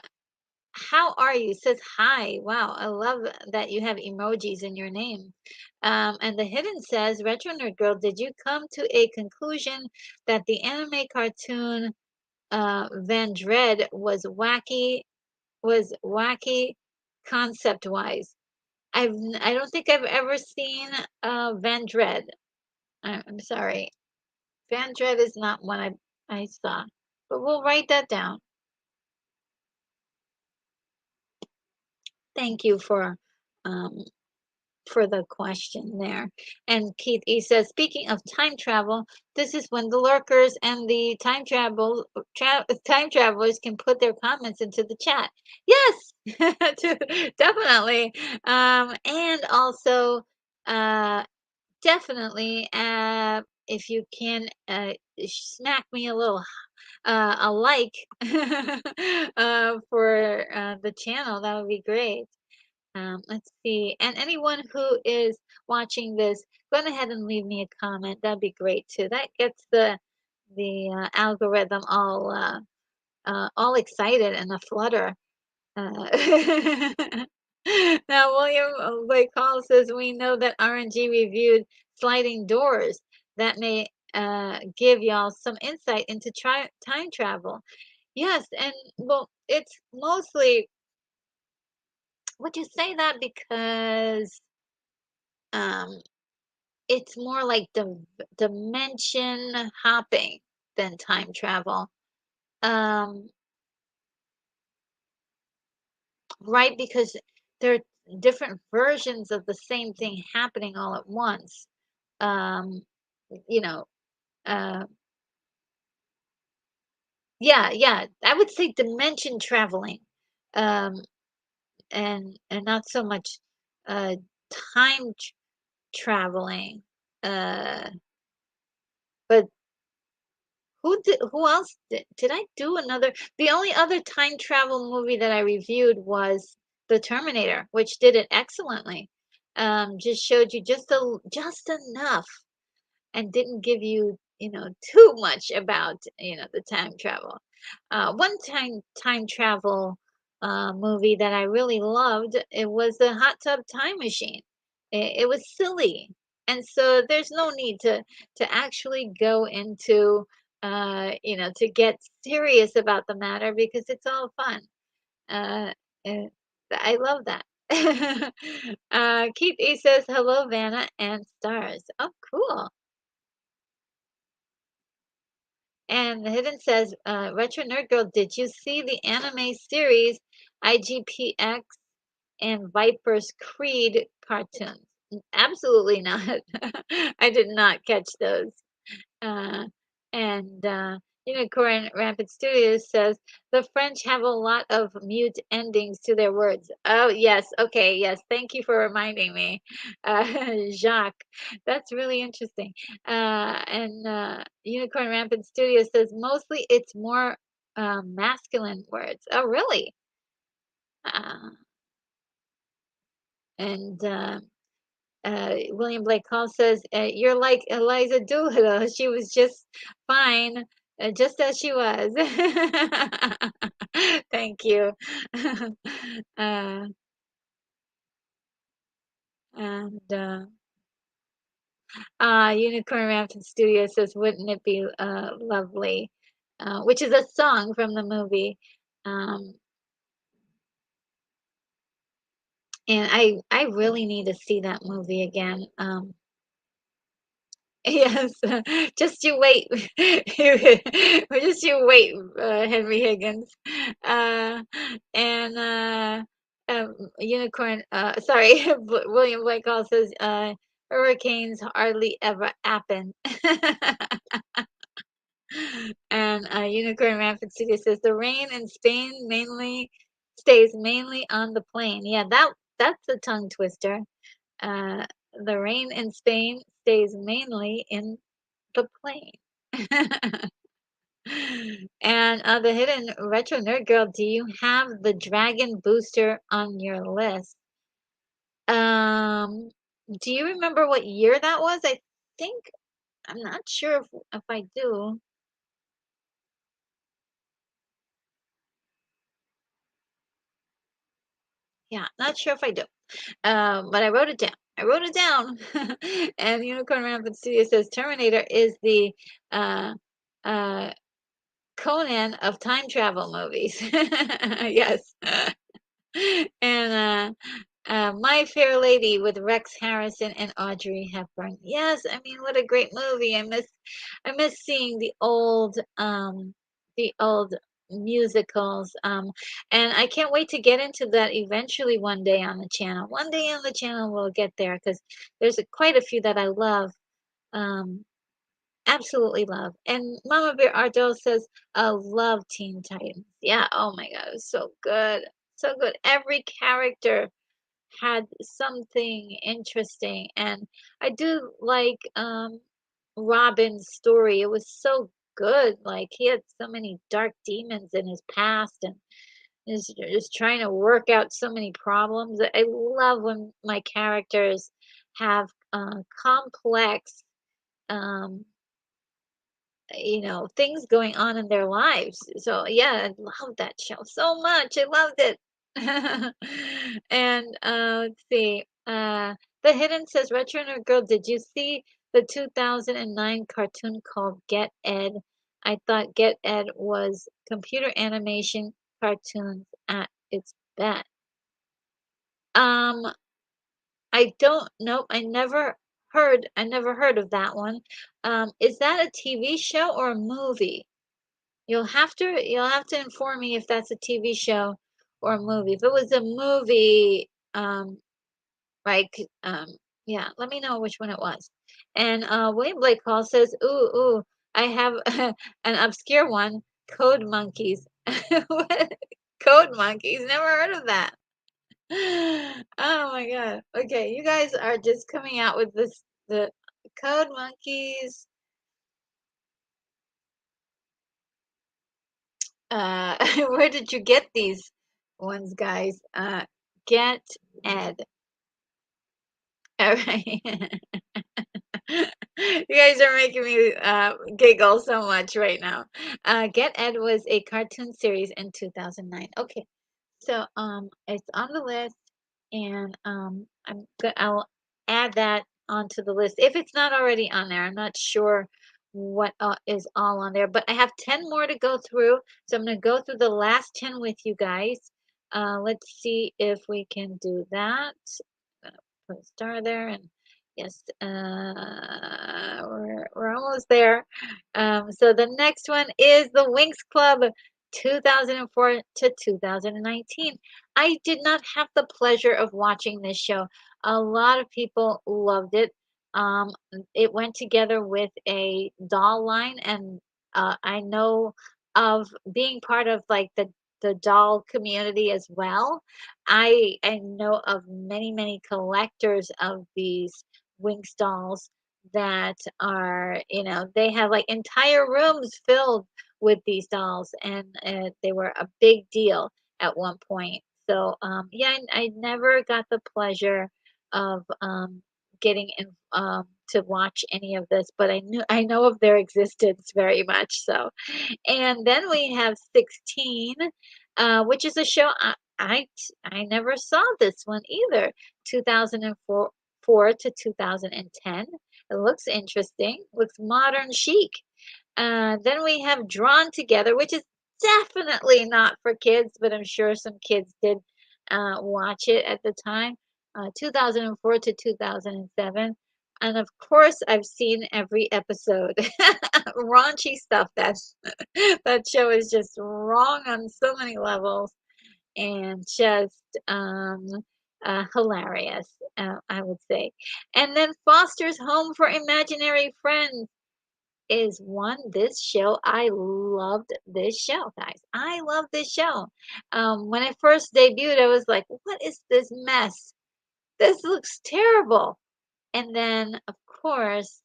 how are you? Says hi. Wow, I love that you have emojis in your name. And the hidden says, Retro Nerd Girl, did you come to a conclusion that the anime cartoon Van Dread was wacky concept wise? I don't think I've ever seen Van Dread. I'm sorry. Van Dread is not one I saw, but we'll write that down. Thank you um, for the question there. And Keith E says, speaking of time travel, this is when the lurkers and the time travelers can put their comments into the chat. Yes, definitely. And also, uh, definitely, if you can smack me a little a like for the channel, that would be great. Let's see. And anyone who is watching this, go ahead and leave me a comment. That'd be great too. That gets the algorithm all excited and a flutter. Uh, Now, William Blake Hall says we know that RNG reviewed sliding doors. That may give y'all some insight into time travel. Yes, and well, it's mostly. Would you say that because um, it's more like dimension hopping than time travel? Um, right, because there are different versions of the same thing happening all at once. Um, you know, uh, yeah, yeah, I would say dimension traveling, um, and not so much uh, time traveling. Uh, but who else did I do another? The only other time travel movie that I reviewed was The Terminator, which did it excellently. Just showed you just enough and didn't give you, too much about, the time travel. One time travel movie that I really loved, it was the Hot Tub Time Machine. It was silly, and so there's no need to actually go into, to get serious about the matter because it's all fun. Uh, and I love that. Keith E says, hello, Vanna and stars. Oh, cool. And the Hidden says, Retro Nerd Girl, did you see the anime series IGPX and Viper's Creed cartoons? Absolutely not. I did not catch those. Uh, and Unicorn Rampant Studios says the French have a lot of mute endings to their words. Oh, yes. Okay. Yes. Thank you for reminding me, Jacques. That's really interesting. And Unicorn Rampant Studios says mostly it's more masculine words. Oh, really? Uh, and William Blake Hall says, "You're like Eliza Doolittle. She was just fine, just as she was." Thank you. uh, and Unicorn Mountain Studio says, "Wouldn't it be lovely?" Which is a song from the movie. Um, and I really need to see that movie again. Yes, just you wait. Just you wait, Henry Higgins. Uh, and Unicorn, sorry, William Blake Hall says, hurricanes hardly ever happen. And Unicorn Rampant City says, the rain in Spain mainly stays mainly on the plain. Yeah, that's a tongue twister. Uh, the rain in Spain stays mainly in the plane. And the hidden retro nerd girl, do you have the dragon booster on your list? Um, do you remember what year that was? I think I'm not sure if I do. Yeah, not sure if I do. But I wrote it down. I wrote it down. And Unicorn Rampant Studio says Terminator is the uh uh Conan of time travel movies. Yes. And My Fair Lady with Rex Harrison and Audrey Hepburn. Yes, I mean what a great movie. I miss seeing the old musicals. And I can't wait to get into that eventually one day on the channel. One day on the channel we'll get there because there's quite a few that I love. Um, Absolutely love. And Mama Bear Ardell says, I love Teen Titans. Yeah, oh my God, it was so good. So good. Every character had something interesting. And I do like Robin's story. It was so good. Like he had so many dark demons in his past and is just trying to work out so many problems. I love when my characters have complex um things going on in their lives. So yeah, I love that show so much. I loved it. And let's see. The Hidden says, Retro Nerd Girl, did you see the 2009 cartoon called Get Ed? I thought Get Ed was computer animation cartoons at its best. Um, I don't know. I never heard of that one. Is that a TV show or a movie? You'll have to inform me if that's a TV show or a movie. If it was a movie, like yeah, let me know which one it was. And William Blake Hall says, ooh, I have an obscure one, Code Monkeys. What? Code Monkeys? Never heard of that. Oh my God. Okay, you guys are just coming out with the Code Monkeys. Where did you get these ones, guys? Get Ed. All right. You guys are making me giggle so much right now. Get Ed was a cartoon series in 2009. Okay, so it's on the list, and I'll add that onto the list if it's not already on there. I'm not sure what is all on there, but I have 10 more to go through, so I'm going to go through the last 10 with you guys. Let's see if we can do that. Gonna put a star there, and yes, we're almost there. So the next one is the Winx Club 2004 to 2019. I did not have the pleasure of watching this show. A lot of people loved it. It went together with a doll line, and I know of being part of like the doll community as well. I know of many collectors of these Winx dolls that are, they have like entire rooms filled with these dolls, and they were a big deal at one point. So yeah, I never got the pleasure of getting in, to watch any of this, but I know of their existence very much so. And then we have 16, which is a show I never saw this one either. 2004 to 2010. It looks interesting. Looks modern chic. Then we have Drawn Together, which is definitely not for kids, but I'm sure some kids did watch it at the time. 2004 to 2007. And of course, I've seen every episode. Raunchy stuff. That show is just wrong on so many levels and just hilarious, I would say. And then Foster's Home for Imaginary Friends is one. This show, I loved this show, guys. I love this show. When I first debuted, I was like, what is this mess? This looks terrible. And then, of course,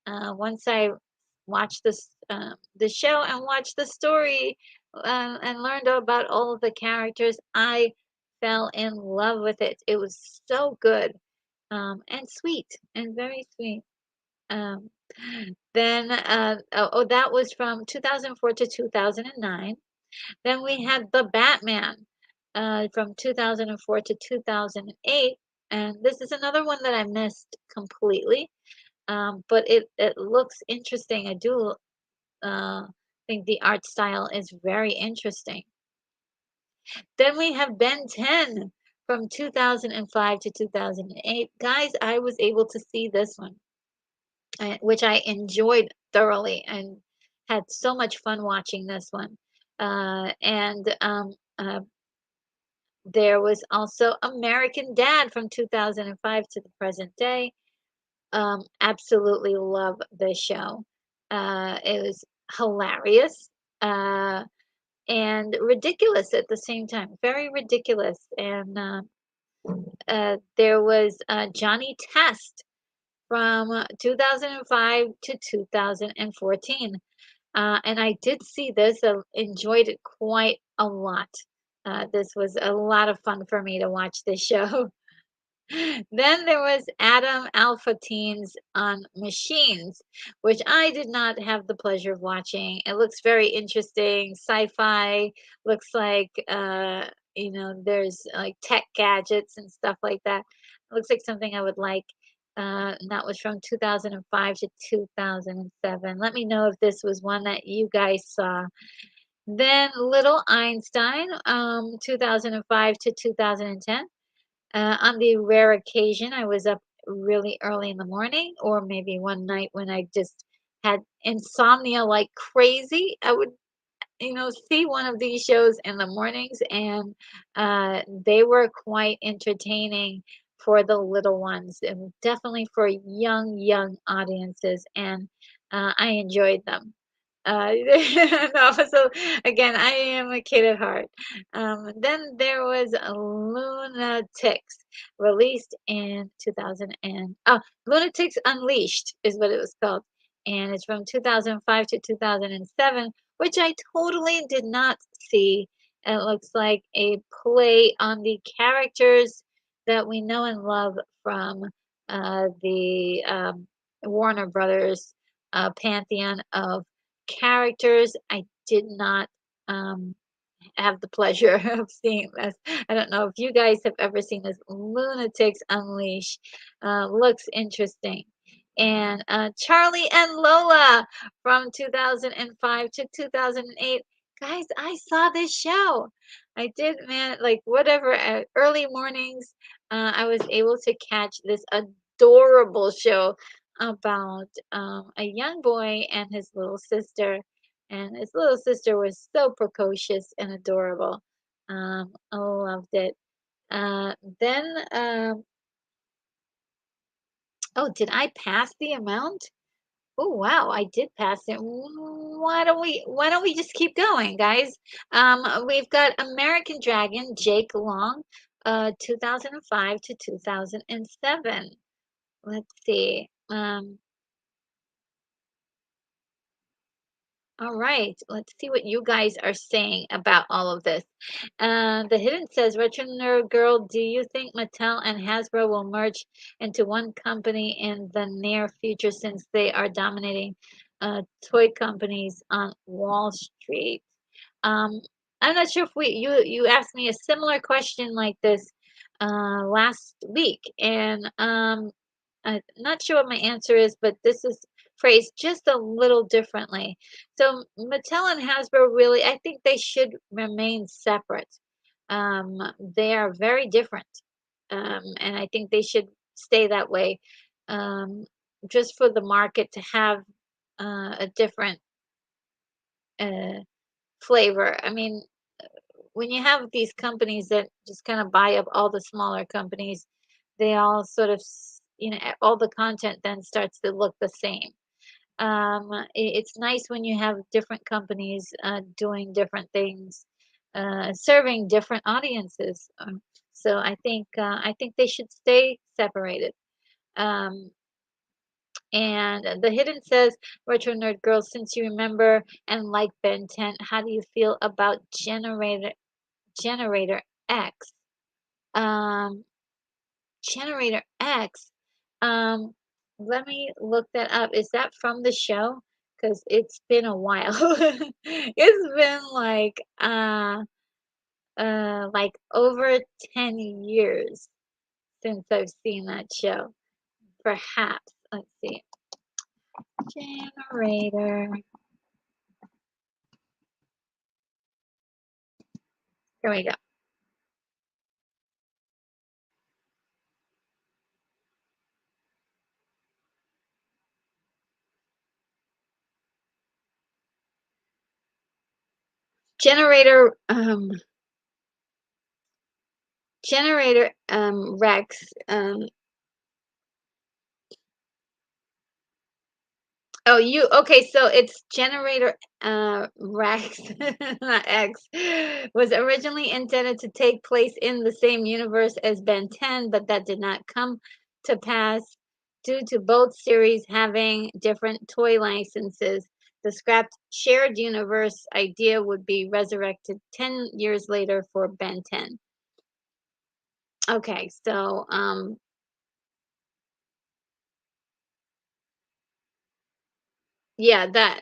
once I watched the show and watched the story, and learned about all of the characters, I fell in love with it. It was so good, and sweet, and very sweet. Um, then, that was from 2004 to 2009. Then we had The Batman, from 2004 to 2008. And this is another one that I missed completely. But it looks interesting. I do think the art style is very interesting. Then we have Ben 10 from 2005 to 2008. Guys, I was able to see this one, which I enjoyed thoroughly and had so much fun watching this one. And There was also American Dad from 2005 to the present day. Absolutely love this show. It was hilarious, uh, and ridiculous at the same time. Very ridiculous. And There was Johnny Test from 2005 to 2014. And I did see this, enjoyed it quite a lot. This was a lot of fun for me to watch this show. Then there was Adam Alpha Teens on Machines, which I did not have the pleasure of watching. It looks very interesting, sci-fi. Looks like there's like tech gadgets and stuff like that. It looks like something I would like. And that was from 2005 to 2007. Let me know if this was one that you guys saw. Then Little Einstein, 2005 to 2010. On the rare occasion I was up really early in the morning, or maybe one night when I just had insomnia like crazy, I would, see one of these shows in the mornings, and they were quite entertaining for the little ones, and definitely for young audiences, and I enjoyed them. No, so again, I am a kid at heart. Then there was Lunatics, released in 2000 and Lunatics Unleashed is what it was called, and it's from 2005 to 2007, which I totally did not see. It looks like a play on the characters that we know and love from the Warner Brothers pantheon of characters. I did not um, have the pleasure of seeing this. I don't know if you guys have ever seen this. Lunatics Unleashed looks interesting. And Charlie and Lola from 2005 to 2008. Guys, I saw this show. I did, man, like whatever, early mornings, I was able to catch this adorable show about a young boy and his little sister, and his little sister was so precocious and adorable. I loved it. Then, oh, did I pass the amount? Oh wow, I did pass it. Why don't we just keep going, guys? We've got American Dragon, Jake Long, 2005 to 2007. Let's see. All right, let's see what you guys are saying about all of this. The Hidden says, Retro Nerd Girl, do you think Mattel and Hasbro will merge into one company in the near future since they are dominating toy companies on Wall Street? Um, I'm not sure if you asked me a similar question like this last week, and I'm not sure what my answer is, but this is phrased just a little differently. So Mattel and Hasbro really, I think they should remain separate. They are very different, and I think they should stay that way, um, just for the market to have a different uh, flavor. I mean, when you have these companies that just kind of buy up all the smaller companies, they all sort of, all the content then starts to look the same. It's nice when you have different companies doing different things, serving different audiences. So I think they should stay separated. Um, and the hidden says, Retro Nerd Girls, since you remember and like Ben 10, how do you feel about Generator X? Um, Generator X. Um, Let me look that up. Is that from the show? Because it's been a while. It's been like over 10 years since I've seen that show. Perhaps. Let's see. Generator. Here we go. Generator Generator Rex. Oh, okay, so it's Generator Rex, not X, was originally intended to take place in the same universe as Ben 10, but that did not come to pass due to both series having different toy licenses. The scrapped shared universe idea would be resurrected 10 years later for Ben 10. Okay, so yeah, that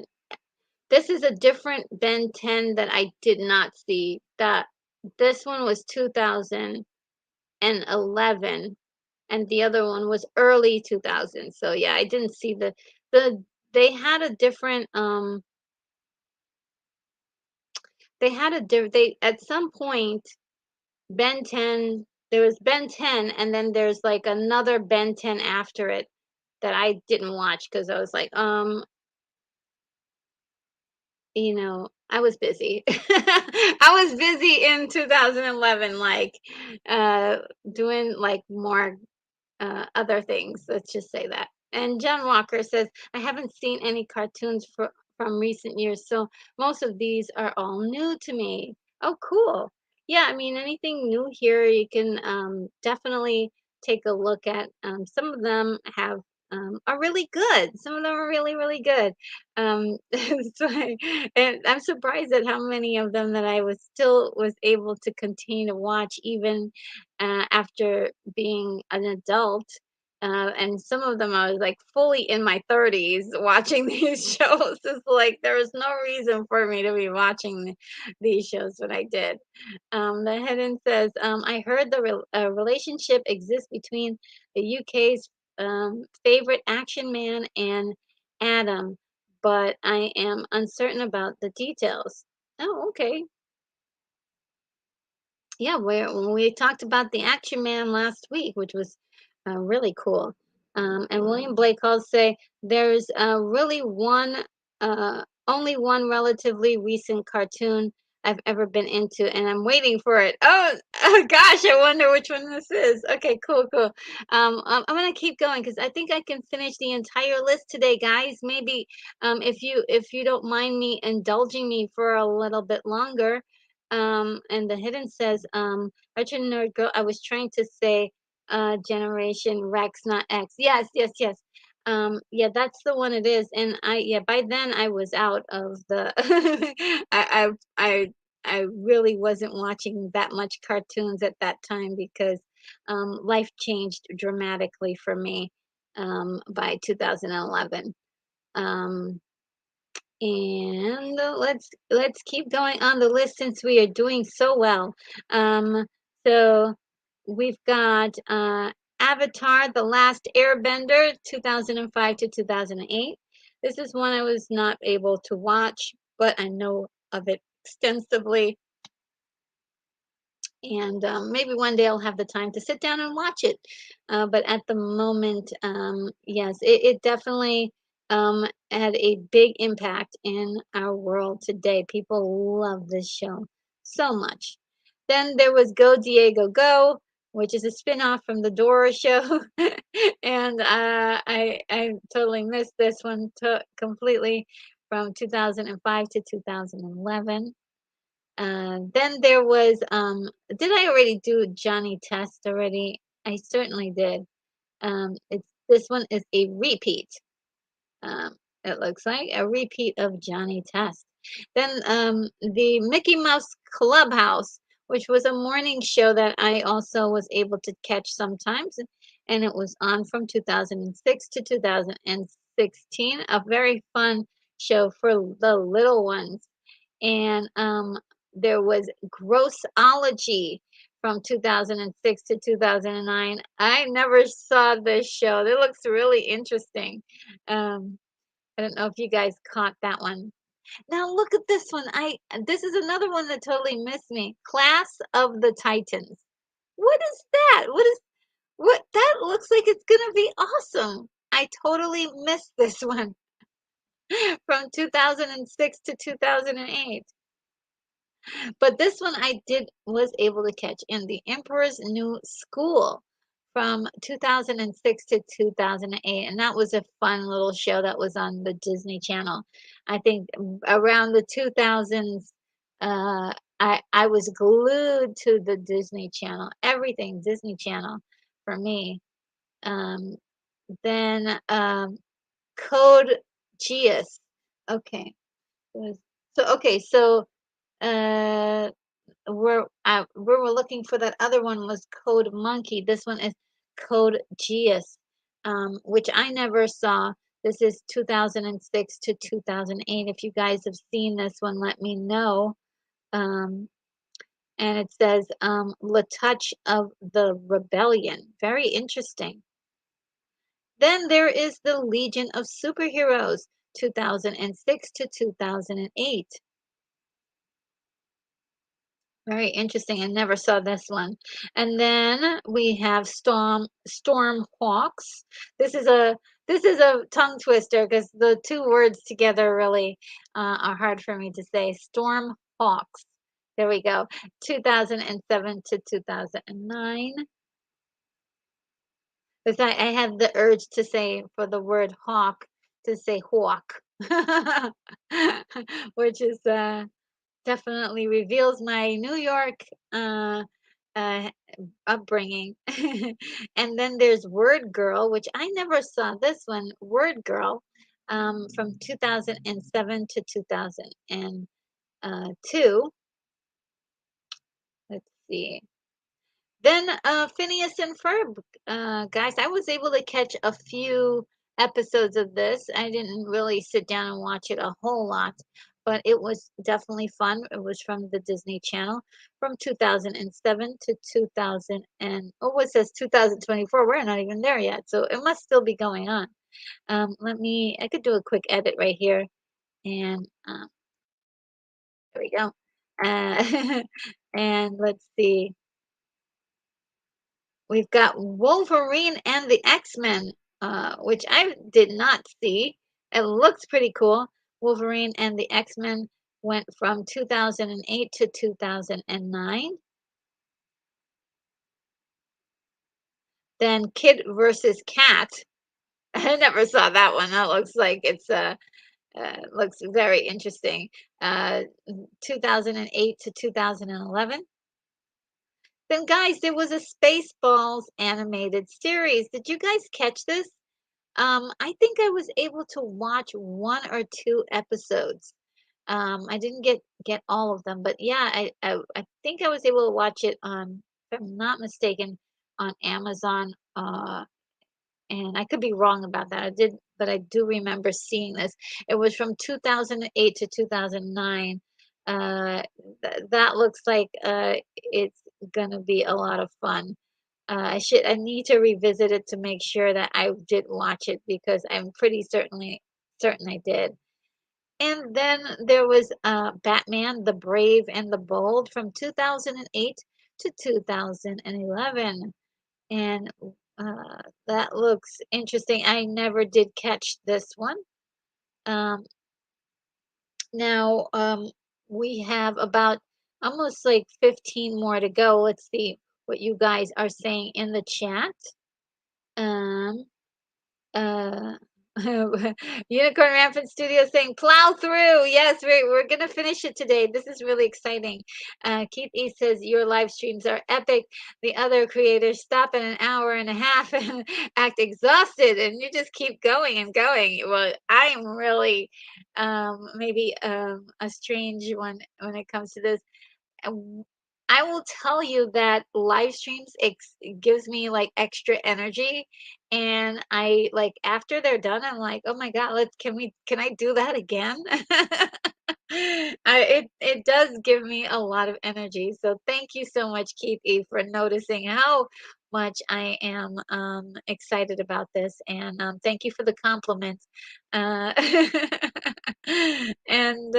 this is a different Ben 10 that I did not see. That this one was 2011 and the other one was early 2000. So yeah, I didn't see the they had a different they at some point Ben 10 there was Ben 10 and then there's like another Ben 10 after it that I didn't watch because I was like, I was busy. I was busy in 2011, uh, doing like more other things. Let's just say that. And John Walker says, I haven't seen any cartoons from recent years, so most of these are all new to me. Oh, cool. Yeah, I mean, anything new here, you can definitely take a look at. Some of them are really good. Some of them are really, really good. So and I'm surprised at how many of them that I was able to continue to watch even after being an adult. And some of them I was like fully in my 30s watching these shows. It's like there was no reason for me to be watching these shows when I did. The heading says, I heard relationship exists between the UK's favorite action man and Adam, but I am uncertain about the details. Oh, okay. Yeah, when we talked about the Action Man last week, which was really cool. And William Blake calls say there's only one relatively recent cartoon I've ever been into, and I'm waiting for it. Oh, oh gosh, I wonder which one this is. Okay, cool, cool. I'm gonna keep going because I think I can finish the entire list today, guys. Maybe if you don't mind me indulging me for a little bit longer. And the hidden says, Retro Nerd Girl. I was trying to say, Generation Rex, not X. Yes, yes, yes. Yeah, that's the one it is. And yeah, by then I was out of the, I, I, I, I really wasn't watching that much cartoons at that time because, life changed dramatically for me, by 2011. Um, and let's keep going on the list since we are doing so well. Um, so we've got Avatar: The Last Airbender, 2005 to 2008. This is one I was not able to watch, but I know of it extensively, and maybe one day I'll have the time to sit down and watch it. But at the moment, yes, it definitely had a big impact in our world today. People love this show so much. Then there was Go Diego Go, which is a spin-off from the Dora show, and I totally missed this one completely from 2005 to 2011. Then there was, did I already do Johnny Test already? I certainly did. This one is a repeat. Um, it looks like a repeat of Johnny Test. Then the Mickey Mouse Clubhouse, which was a morning show that I also was able to catch sometimes, and it was on from 2006 to 2016. A very fun show for the little ones. And there was Grossology from 2006 to 2009. I never saw this show. It looks really interesting. Um, I don't know if you guys caught that one. Now look at this one. I This is another one that totally missed me. Class of the Titans. What is that? What that looks like it's gonna be awesome. I totally missed this one from 2006 to 2008. But this one I did was able to catch in The Emperor's New School from 2006 to 2008, and that was a fun little show that was on the Disney Channel. I think around the 2000s, I was glued to the Disney Channel, everything Disney Channel for me. Um, then Code Geass. Okay. So uh we were looking for that other one was Code Monkey. This one is Code Geass, which I never saw. This is 2006 to 2008. If you guys have seen this one, let me know. Um, and it says La Touch of the Rebellion. Very interesting. Then there is the Legion of Superheroes, 2006 to 2008. Very interesting. I never saw this one. And then we have Storm Hawks. This is a tongue twister because the two words together really are hard for me to say. Storm Hawks. There we go. 2007 to 2009. Because I have the urge to say for the word hawk to say hawk, which is definitely reveals my New York uh, upbringing. And then there's Word Girl, which I never saw this one, Word Girl, from 2007 to 2002. Let's see. Then Phineas and Ferb, guys, I was able to catch a few episodes of this. I didn't really sit down and watch it a whole lot, but it was definitely fun. It was from the Disney Channel from 2007 to 2000 and oh, what says 2024? We're not even there yet, so it must still be going on. I could do a quick edit right here, and there we go. Uh, and let's see. We've got Wolverine and the X-Men, which I did not see. It looks pretty cool. Wolverine and the X-Men went from 2008 to 2009. Then Kid versus Cat. I never saw that one. That looks like it's looks very interesting. Uh, 2008 to 2011. Then, guys, there was a Spaceballs animated series. Did you guys catch this? I think I was able to watch one or two episodes. I didn't get all of them, but yeah, I think I was able to watch it on, if I'm not mistaken, on Amazon. And I could be wrong about that. I did, but I do remember seeing this. It was from 2008 to 2009. That looks like it's gonna be a lot of fun. I need to revisit it to make sure that I did watch it because I'm pretty certain I did. And then there was Batman, the Brave and the Bold from 2008 to 2011. And that looks interesting. I never did catch this one. Um, now, we have about almost like 15 more to go. Let's see what you guys are saying in the chat. Um, Uh, Unicorn Rampant Studio saying plow through. Yes, we're gonna finish it today. This is really exciting. Keith E says your live streams are epic. The other creators stop in an hour and a half and act exhausted, and you just keep going and going. Well, I'm really maybe a strange one when it comes to this. w- I will tell you that live streams gives me like extra energy, and I like after they're done, I'm like, oh my God, can I do that again? It does give me a lot of energy. So thank you so much, Keith E, for noticing how much I am excited about this, and thank you for the compliments. Uh, and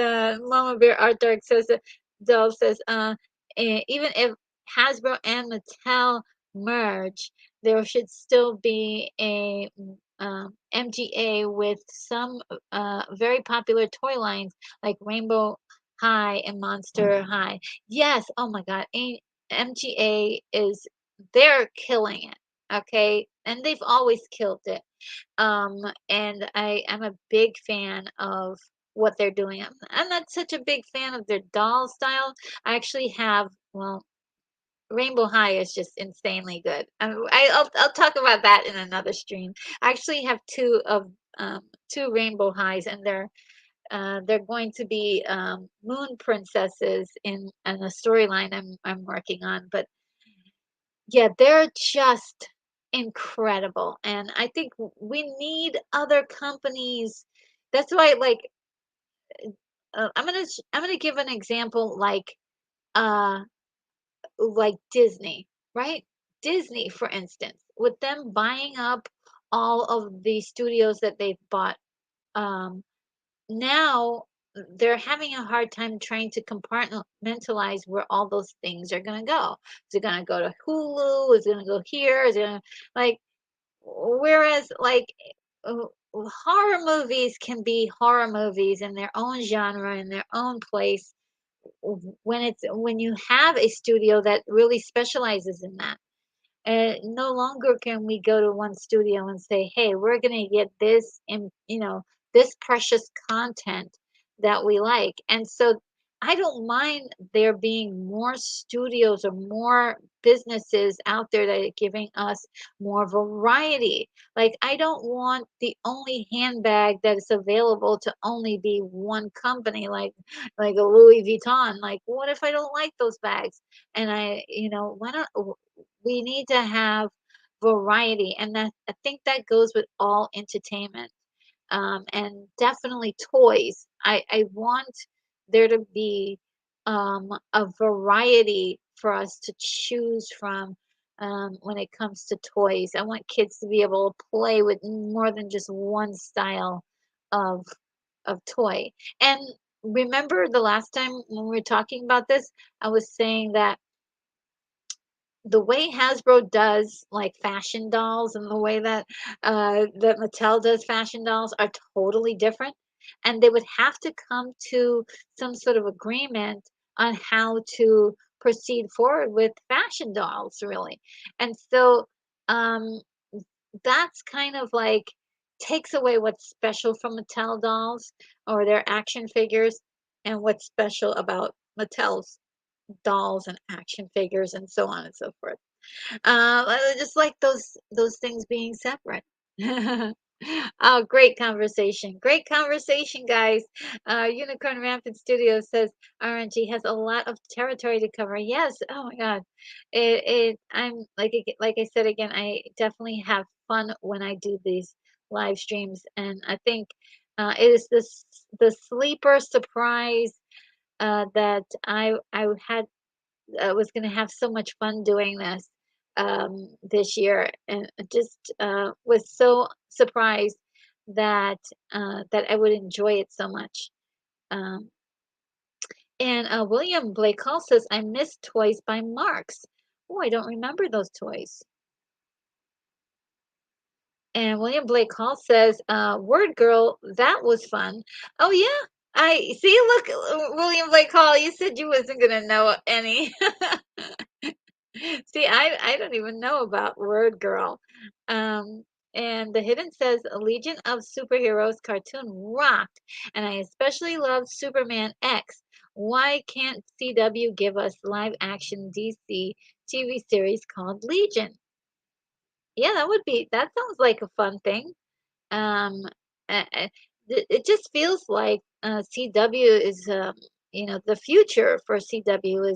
Mama Bear Art Dark says that Dove says, even if Hasbro and Mattel merge, there should still be a MGA with some very popular toy lines like Rainbow High and Monster High. Yes, oh my God, MGA is they're killing it. Okay, and they've always killed it. And I am a big fan of what they're doing. I'm not such a big fan of their doll style. I actually have, well, Rainbow High is just insanely good. I'll talk about that in another stream. I actually have two Rainbow Highs, and they're going to be moon princesses in a storyline I'm working on. But yeah, they're just incredible, and I think we need other companies. That's why, I'm gonna give an example, uh, like Disney, right? Disney, for instance, with them buying up all of the studios that they've bought, um, now they're having a hard time trying to compartmentalize where all those things are going to go. Is it going to go to Hulu? Is it going to go here? Is it gonna, like, whereas uh, horror movies can be horror movies in their own genre, in their own place, when you have a studio that really specializes in that. No longer can we go to one studio and say, "Hey, we're going to get this, and this precious content that we like." And so, I don't mind there being more studios or more businesses out there that are giving us more variety. Like, I don't want the only handbag that is available to only be one company, like a Louis Vuitton. Like, what if I don't like those bags? And why don't we need to have variety, and that I think that goes with all entertainment, and definitely toys. I want there to be a variety for us to choose from when it comes to toys. I want kids to be able to play with more than just one style of toy. And remember the last time when we were talking about this, I was saying that the way Hasbro does like fashion dolls and the way that Mattel does fashion dolls are totally different. and they would have to come to some sort of agreement on how to proceed forward with fashion dolls, really. And so um, that's kind of like takes away what's special from Mattel dolls or their action figures and what's special about Mattel's dolls and action figures and so on and so forth. I just like those things being separate. Oh, great conversation. Great conversation, guys. Unicorn Rampant Studio says RNG has a lot of territory to cover. Yes. Oh my God. I'm like I said again, I definitely have fun when I do these live streams, and I think it is this the sleeper surprise that I had was going to have so much fun doing this year, and just was so surprised that that I would enjoy it so much. Um, and William Blake Hall says, "I miss Toys by Marks." Oh, I don't remember those toys. And William Blake Hall says, "Word Girl, that was fun." Oh yeah, I see. Look, William Blake Hall, you said you wasn't gonna know any. See, I don't even know about Word Girl. Um, and The Hidden says a Legion of Superheroes cartoon rocked, and I especially love Superman X. Why can't CW give us live action DC TV series called Legion? Yeah, that sounds like a fun thing. Um, it just feels like CW is, the future for CW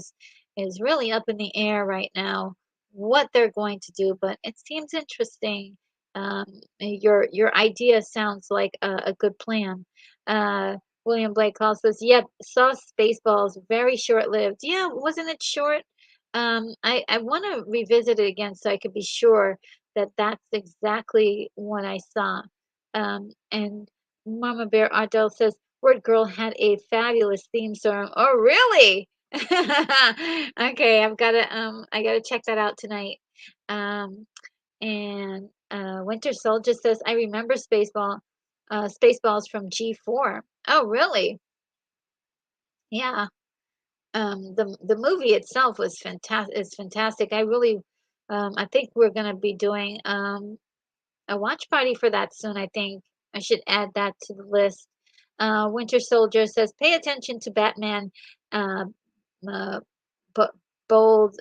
is really up in the air right now. What they're going to do, but it seems interesting. Your idea sounds like a good plan. Uh, William Blake Hall says, "Yep, saw Spaceballs, very short-lived. Yeah, wasn't it short? I want to revisit it again so I could be sure that that's exactly what I saw." And Mama Bear Ardell says, Word Girl had a fabulous theme song. Oh, really? Okay, I gotta check that out tonight. Um, and Winter Soldier says, I remember Spaceballs from G4. Oh, really? Yeah. The movie itself was fantastic. Is fantastic. I think we're gonna be doing a watch party for that soon, I think. I should add that to the list. Winter Soldier says, pay attention to Batman, uh, uh, Bo- Bold,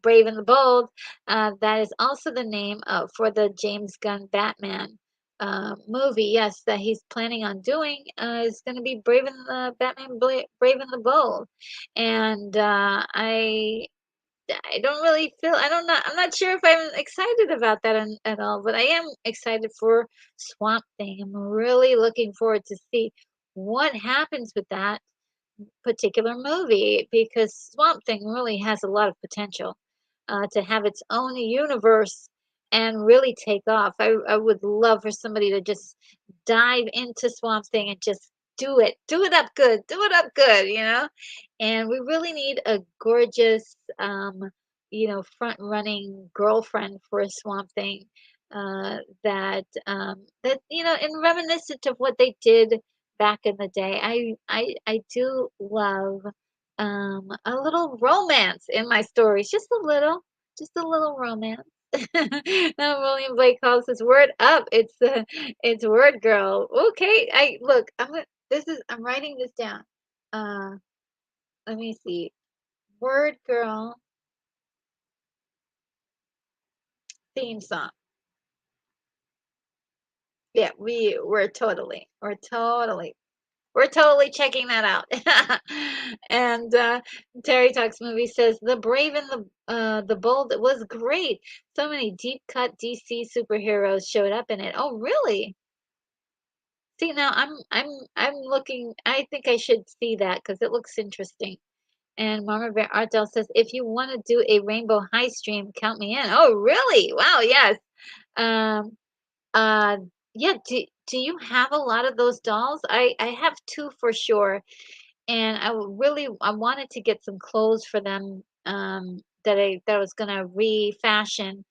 Brave and the Bold. That is also the name for the James Gunn Batman movie. Yes, that he's planning on doing is going to be Brave and the Bold. And I don't really feel I'm not sure if I'm excited about that at all, but I am excited for Swamp Thing. I'm really looking forward to see what happens with that particular movie because Swamp Thing really has a lot of potential to have its own universe and really take off. I would love for somebody to just dive into Swamp Thing and just do it up good, you know? And we really need a gorgeous, front running girlfriend for a Swamp Thing in reminiscent of what they did back in the day. I do love a little romance in my stories, just a little romance. Now William Blake calls his word up. It's word girl. Okay, I look. I'm writing this down. Uh, let me see. Word girl theme song. Yeah, we're totally checking that out. And Terry Talks Movie says the Brave and the Bold was great. So many deep cut DC superheroes showed up in it. Oh, really? See, now I'm looking. I think I should see that because it looks interesting. And Mama Bear Artdell says if you want to do a Rainbow High stream, count me in. Oh, really? Wow, yes. Um, uh, yeah. Do you have a lot of those dolls? I have two for sure. And I wanted to get some clothes for them that I was gonna refashion.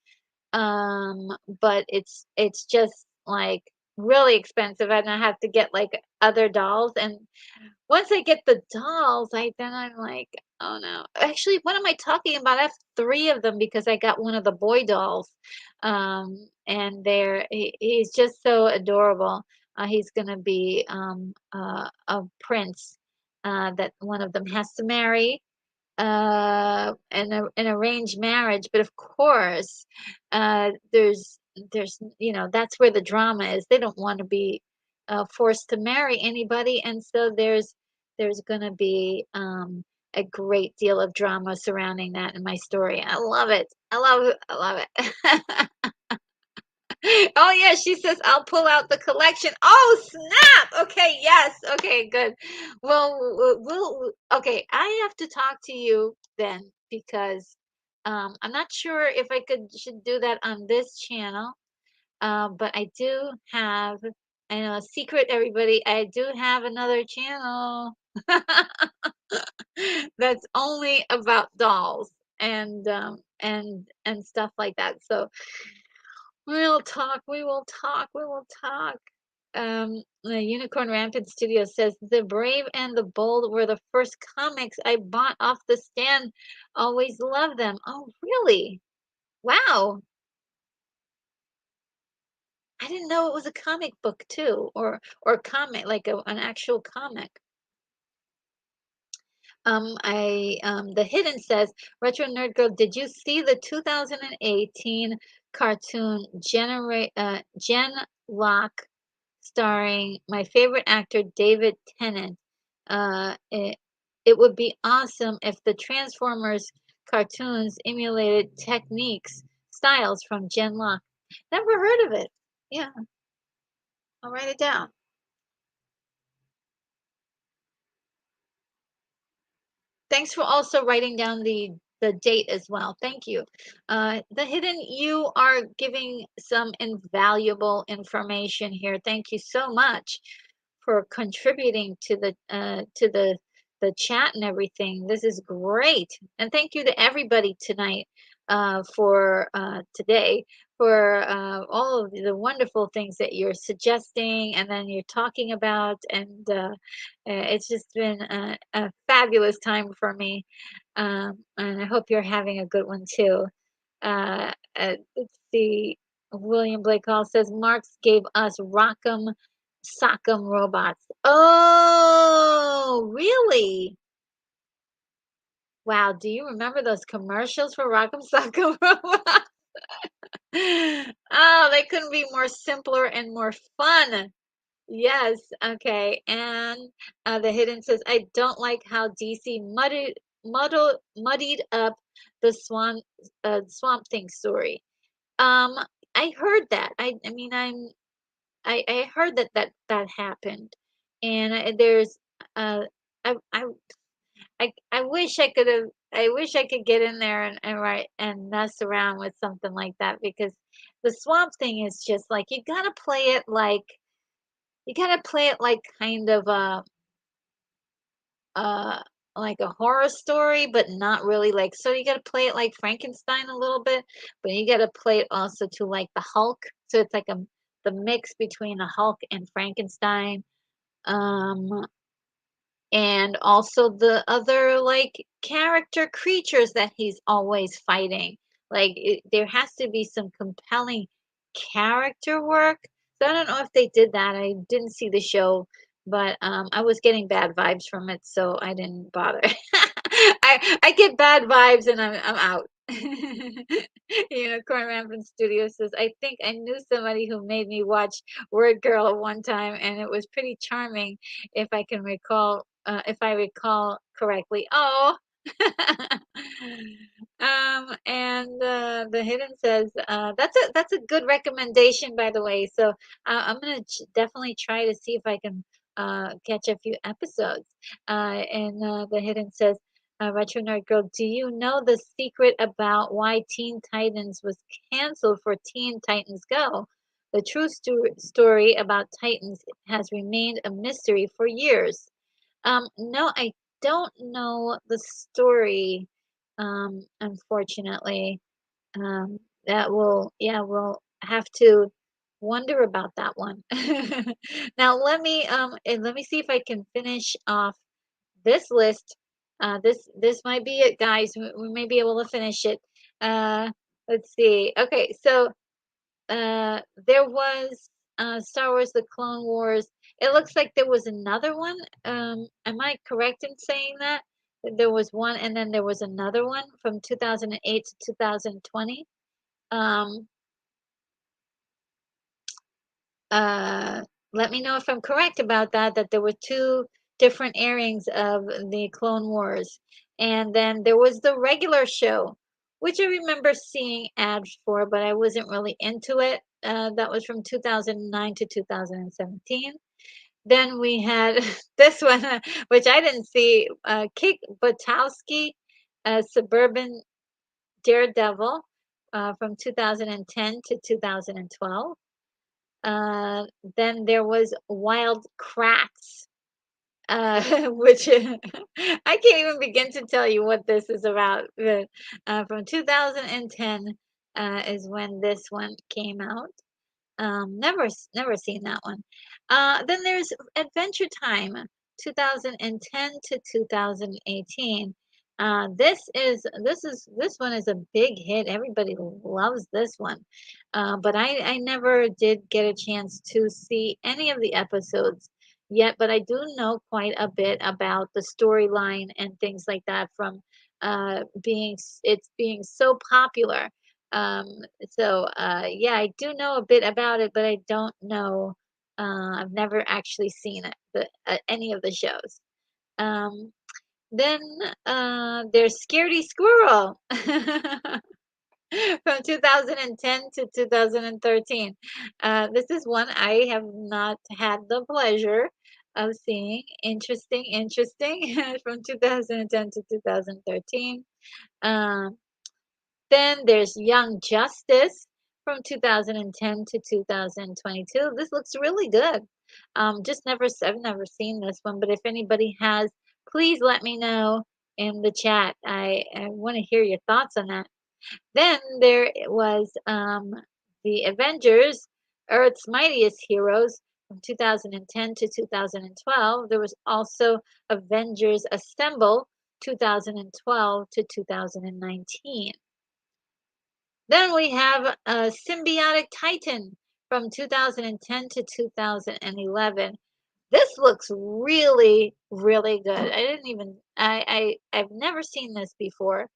But it's just like really expensive, and I have to get, like, other dolls, and once I get the dolls, I'm like, "Oh, no." Actually, what am I talking about? I have 3 of them because I got one of the boy dolls, and he's just so adorable. He's gonna be, a prince, that one of them has to marry, an arranged marriage, but of course, that's where the drama is. They don't want to be forced to marry anybody, and so there's gonna be a great deal of drama surrounding that in my story. I love it. I love it. I love it. Oh yeah, she says I'll pull out the collection. Oh snap! Okay, yes. Okay, good. Well, okay, I have to talk to you then because I'm not sure if I could should do that on this channel. But I do have, I know a secret, everybody. I do have another channel that's only about dolls and stuff like that. So we'll talk, we will talk, we will talk. The Unicorn Rampant Studio says The Brave and the Bold were the first comics I bought off the stand. Always loved them. Oh, really? Wow. I didn't know it was a comic book too, or comic like an actual comic. The Hidden says, Retro Nerd Girl, did you see the 2018 cartoon Gen Lock starring my favorite actor David Tennant? It would be awesome if the Transformers cartoons emulated techniques, styles from Gen Lock. Never heard of it. Yeah, I'll write it down. Thanks for also writing down the date as well. Thank you. The Hidden, you are giving some invaluable information here. Thank you so much for contributing to the chat and everything. This is great. And thank you to everybody tonight for today for all of the wonderful things that you're suggesting and then you're talking about and it's just been a fabulous time for me, and I hope you're having a good one too. Let's see. William Blake Hall says Marx gave us Rock'em Sock'em robots. Oh, really? Wow. Do you remember those commercials for Rock'em Sock'em robots? Oh, they couldn't be more simpler and more fun. Yes, okay. And the Hidden says, I don't like how DC muddied up the Swamp Thing story. Um, I heard that. I mean, I heard that happened, and there's I I I wish I could have. I wish I could get in there and write and mess around with something like that because the Swamp Thing is just like you gotta play it kind of uh, like a horror story, but not really so you gotta play it like Frankenstein a little bit, but you gotta play it also to like the Hulk. So it's like the mix between the Hulk and Frankenstein. Um, and also the other character creatures that he's always fighting. There has to be some compelling character work. So I don't know if they did that. I didn't see the show, but I was getting bad vibes from it, so I didn't bother. I get bad vibes and I'm out. Unicorn Rampant Studio says, I think I knew somebody who made me watch Word Girl at one time, and it was pretty charming if I recall correctly. Oh. And the Hidden says that's a good recommendation, by the way. So I'm gonna definitely try to see if I can catch a few episodes. And the Hidden says, Retro Nerd Girl, do you know the secret about why Teen Titans was canceled for Teen Titans Go? The true story about Titans has remained a mystery for years. No, I don't know the story, unfortunately. That will, yeah, we'll have to wonder about that one. Now let me see if I can finish off this list. This might be it, guys. We may be able to finish it. Uh, let's see. Okay, so there was Star Wars: The Clone Wars. It looks like there was another one. Am I correct in saying that? That there was one, and then there was another one from 2008 to 2020. Um, uh, Let me know if I'm correct about that, that there were two different airings of the Clone Wars. And then there was the regular show, which I remember seeing ads for, but I wasn't really into it. That was from 2009 to 2017. Then we had this one, which I didn't see, Kick Butowski, Suburban Daredevil, from 2010 to 2012. Uh, then there was Wild Kratts, which I can't even begin to tell you what this is about. From 2010 is when this one came out. Never seen that one. Then there's Adventure Time, 2010 to 2018. This one is a big hit. Everybody loves this one. But I never did get a chance to see any of the episodes yet, but I do know quite a bit about the storyline and things like that from it's being so popular. Um, yeah, I do know a bit about it, but I don't know. I've never actually seen it, any of the shows. Um, then there's Scaredy Squirrel from 2010 to 2013. This is one I have not had the pleasure of seeing. Interesting, interesting, from 2010 to 2013. Um, then there's Young Justice from 2010 to 2022. This looks really good. I've never seen this one, but if anybody has, please let me know in the chat. I want to hear your thoughts on that. Then there was the Avengers, Earth's Mightiest Heroes from 2010 to 2012. There was also Avengers Assemble 2012 to 2019. Then we have a Symbiotic Titan from 2010 to 2011. This looks really, really good. I didn't even I've never seen this before,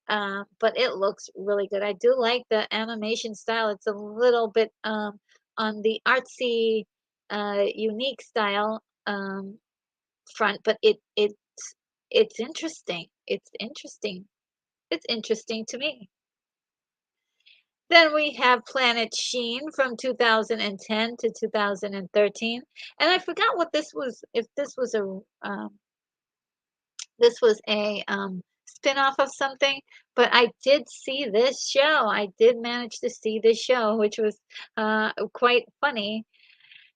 but it looks really good. I do like the animation style. It's a little bit on the artsy, unique style front, but it's interesting. It's interesting. It's interesting to me. Then we have Planet Sheen from 2010 to 2013. And I forgot what this was, if this was a spin-off of something, but I did see this show. I did manage to see this show, which was quite funny.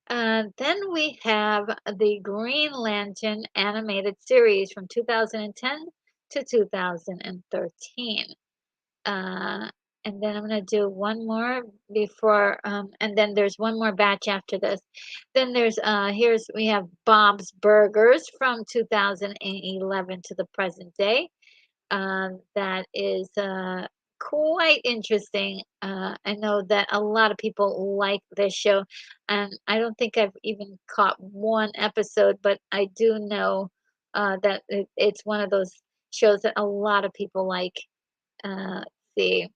Then we have the Green Lantern animated series from 2010 to 2013. Uh, and then I'm going to do one more before, and then there's one more batch after this. Then we have Bob's Burgers from 2011 to the present day. That is quite interesting. I know that a lot of people like this show, and I don't think I've even caught one episode, but I do know that it's one of those shows that a lot of people like. See.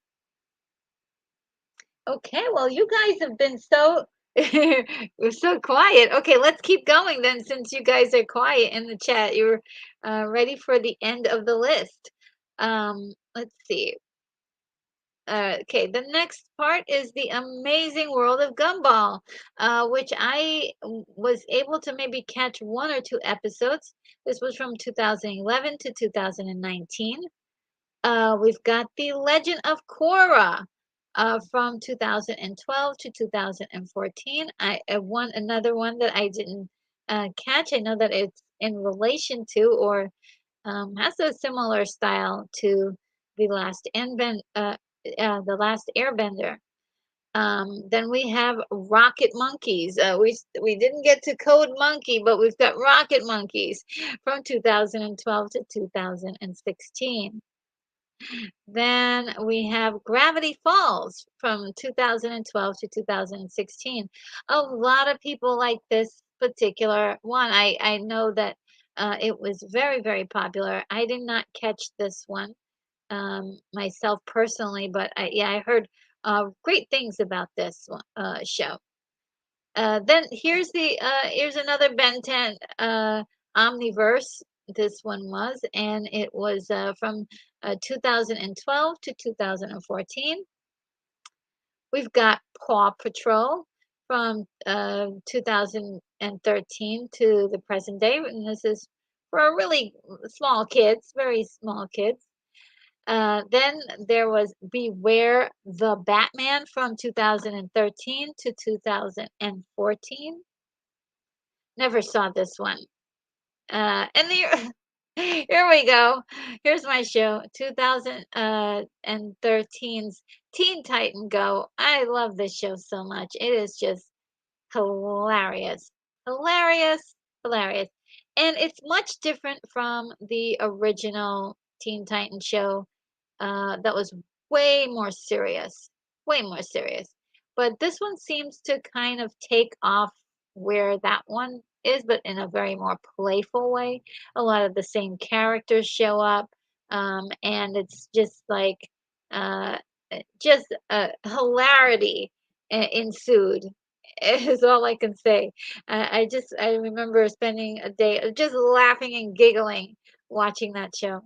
Okay, well, you guys have been so you're so quiet. Okay, let's keep going then, since you guys are quiet in the chat. You're ready for the end of the list. Let's see. Okay, the next part is the amazing world of Gumball, which was able to maybe catch one or two episodes. This was from 2011 to 2019. We've got The Legend of Korra from 2012 to 2014. Another one that I didn't catch. I know that it's in relation to or has a similar style to the last Airbender. Then we have Rocket Monkeys. We didn't get to Code Monkey, but we've got Rocket Monkeys from 2012 to 2016. Then we have Gravity Falls from 2012 to 2016. A lot of people like this particular one. I know that it was very, very popular. I did not catch this one myself personally, but yeah, I heard great things about this show. Then here's another Ben 10 Omniverse. This one was, and it was from 2012 to 2014. We've got Paw Patrol from 2013 to the present day, and this is for really small kids, very small kids. Then there was Beware the Batman from 2013 to 2014. Never saw this one. And the here we go. Here's my show, 2013's Teen Titan Go. I love this show so much. It is just hilarious, hilarious, hilarious. And it's much different from the original Teen Titan show that was way more serious, way more serious. But this one seems to kind of take off where that one is, but in a very more playful way. A lot of the same characters show up, and it's just like uh, just hilarity ensued. Is all I can say. I remember spending a day just laughing and giggling watching that show.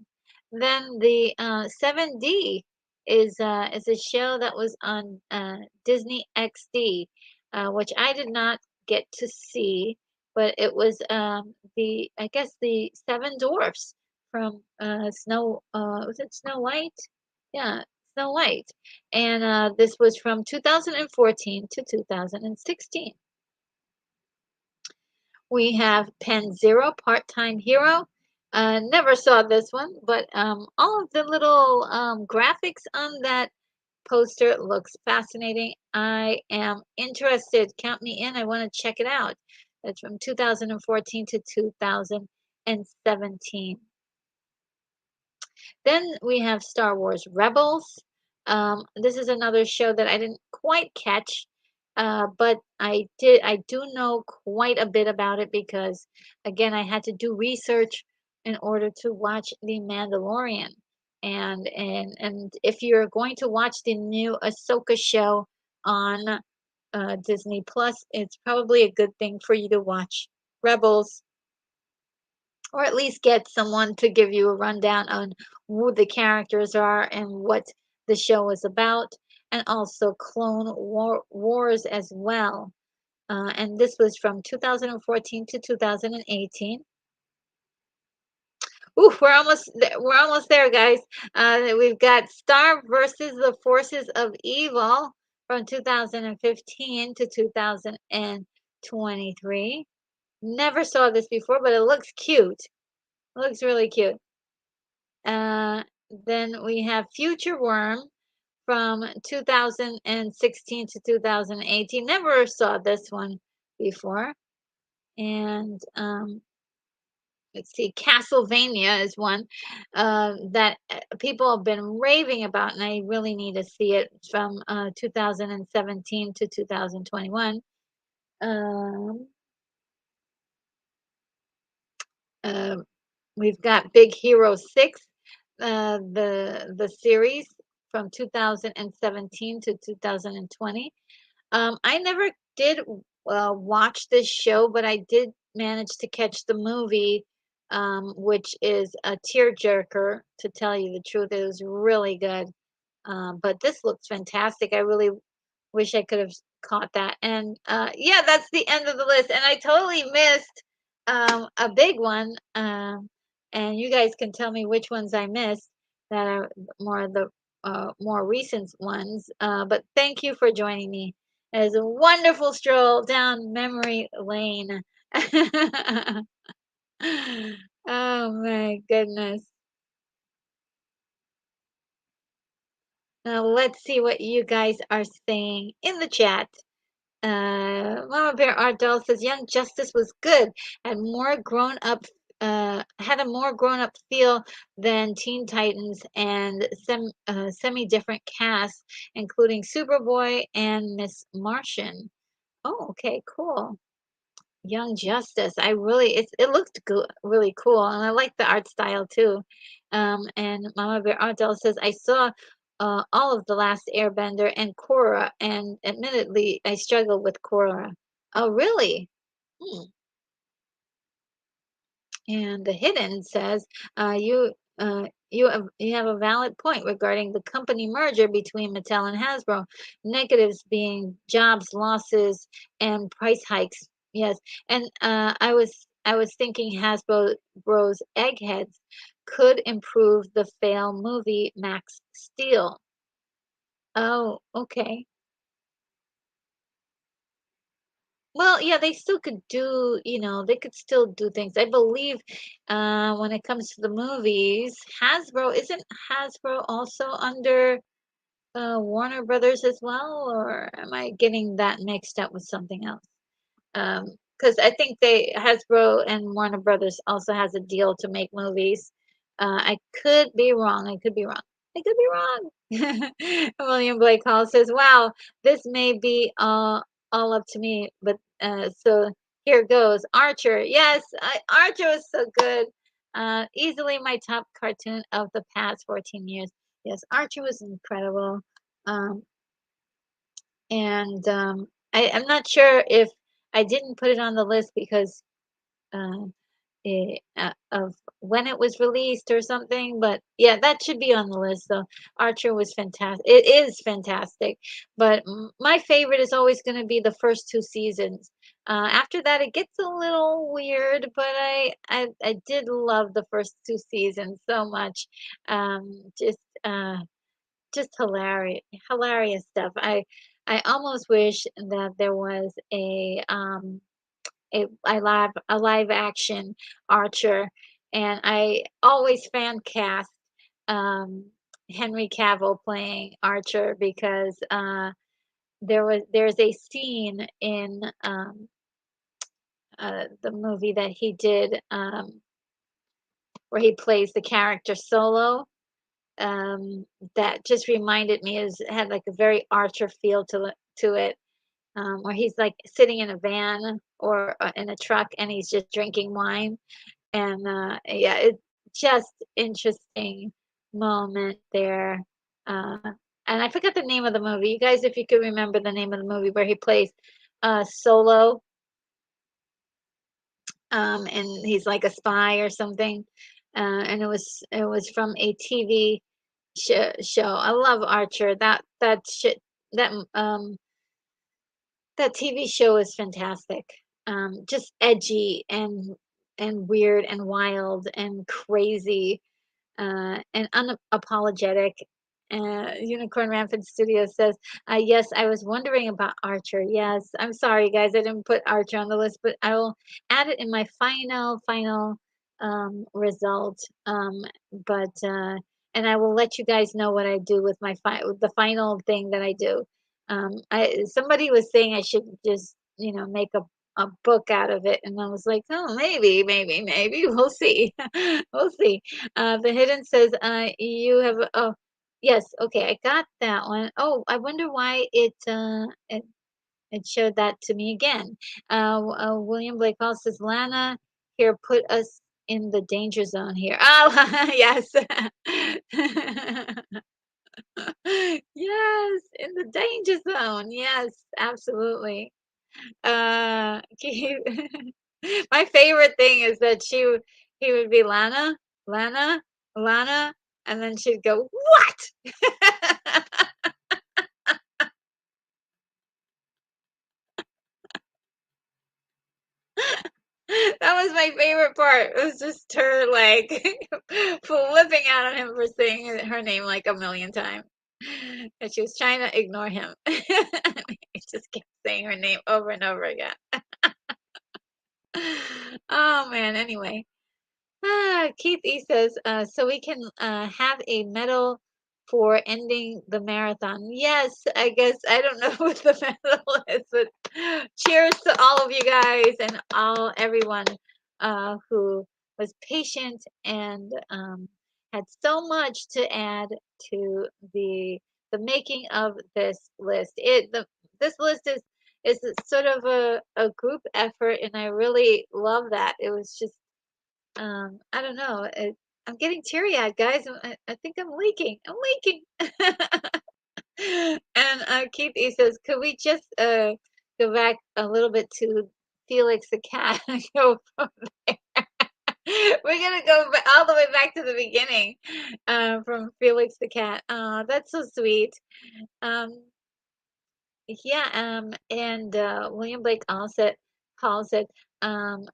Then the 7D is a show that was on Disney XD, which I did not get to see, but it was the I guess the Seven Dwarfs from Snow was it Snow White? Yeah, Snow White. And this was from 2014 to 2016. We have Pen Zero, Part-Time Hero. Never saw this one, but all of the little graphics on that poster looks fascinating. I am interested. Count me in. I want to check it out. It's from 2014 to 2017. Then we have Star Wars Rebels. This is another show that I didn't quite catch, but I do know quite a bit about it because, again, I had to do research in order to watch The Mandalorian. And if you're going to watch the new Ahsoka show on Disney Plus, it's probably a good thing for you to watch Rebels or at least get someone to give you a rundown on who the characters are and what the show is about, and also Wars as well. And this was from 2014 to 2018. Ooh, we're almost there, guys. We've got Star versus the Forces of Evil from 2015 to 2023. Never saw this before, but it looks cute. It looks really cute. Uh, then we have Future Worm from 2016 to 2018. Never saw this one before. And let's see, Castlevania is one that people have been raving about, and I really need to see it from 2017 to 2021. Um, uh, we've got Big Hero 6, the series from 2017 to 2020. I never did watch this show, but I did manage to catch the movie, which is a tearjerker, to tell you the truth. It was really good. But this looks fantastic. I really wish I could have caught that. And yeah, that's the end of the list. And I totally missed a big one. And you guys can tell me which ones I missed that are more the more recent ones. But thank you for joining me. It is a wonderful stroll down memory lane. Oh my goodness. Now let's see what you guys are saying in the chat. Mama Bear Art Doll says Young Justice was good, had more grown up, had a more grown up feel than Teen Titans, and semi different cast, including Superboy and Miss Martian. Oh, okay, cool. Young Justice. It looked good, really cool, and I like the art style too. And Mama Bear Art Doll says I saw all of the Last Airbender and Korra, and admittedly I struggle with Korra. Oh, really? Hmm. And the Hidden says, you have a valid point regarding the company merger between Mattel and Hasbro. Negatives being jobs losses and price hikes. Yes, and I was thinking Hasbro's Eggheads could improve the fail movie Max Steel. Oh, okay. Well, yeah, they still could do, they could still do things. I believe when it comes to the movies, isn't Hasbro also under Warner Brothers as well, or am I getting that mixed up with something else? Because I think Hasbro and Warner Brothers also has a deal to make movies. I could be wrong. I could be wrong. I could be wrong. William Blake Hall says, "Wow, this may be all up to me, but so here goes. Archer, yes, Archer was so good. Easily my top cartoon of the past 14 years. Yes, Archer was incredible. Um, and I'm not sure if I didn't put it on the list because um, of when it was released or something, but yeah, that should be on the list. So Archer was fantastic. It is fantastic, but my favorite is always going to be the first two seasons. After that, it gets a little weird, but I did love the first two seasons so much. Just just hilarious stuff. I almost wish that there was a live action Archer, and I always fan cast um Henry Cavill playing Archer because there's a scene in the movie that he did where he plays the character Solo, that just reminded me is had like a very Archer feel to it, where he's like sitting in a van or in a truck and he's just drinking wine, and yeah, it's just interesting moment there. Uh, and I forgot the name of the movie. You guys, if you could remember the name of the movie where he plays Solo, and he's like a spy or something, and it was from a TV show. I love Archer. That TV show is fantastic. Just edgy and weird and wild and crazy, and unapologetic. Unicorn Rampant Studio says, yes, I was wondering about Archer. Yes, I'm sorry, guys, I didn't put Archer on the list, but I will add it in my final result. But and I will let you guys know what I do with the final thing that I do. Somebody was saying I should just make a book out of it, and I was like, oh, maybe we'll see. We'll see. The Hidden says, you have, oh, yes, okay, I got that one. Oh, I wonder why it showed that to me again. William Blake Hall says, Lana, here, put us in the danger zone here. Oh, yes. Yes, in the danger zone. Yes, absolutely. He my favorite thing is that he would be Lana, Lana, Lana, and then she'd go, "What?" That was my favorite part. It was just her like flipping out on him for saying her name like a million times. And she was trying to ignore him. He just kept saying her name over and over again. Oh man, anyway. Keith E says, so we can have a metal for ending the marathon. Yes, I guess I don't know what the medal is, but cheers to all of you guys and all everyone who was patient and had so much to add to the making of this list. This list is sort of a group effort, and I really love that. It was just I don't know. I'm getting teary-eyed, guys. I think I'm leaking. I'm leaking. And Keith E says, could we just go back a little bit to Felix the cat and go from there? We're gonna go all the way back to the beginning from Felix the cat. That's so sweet. Um, yeah, and William Blake also calls it an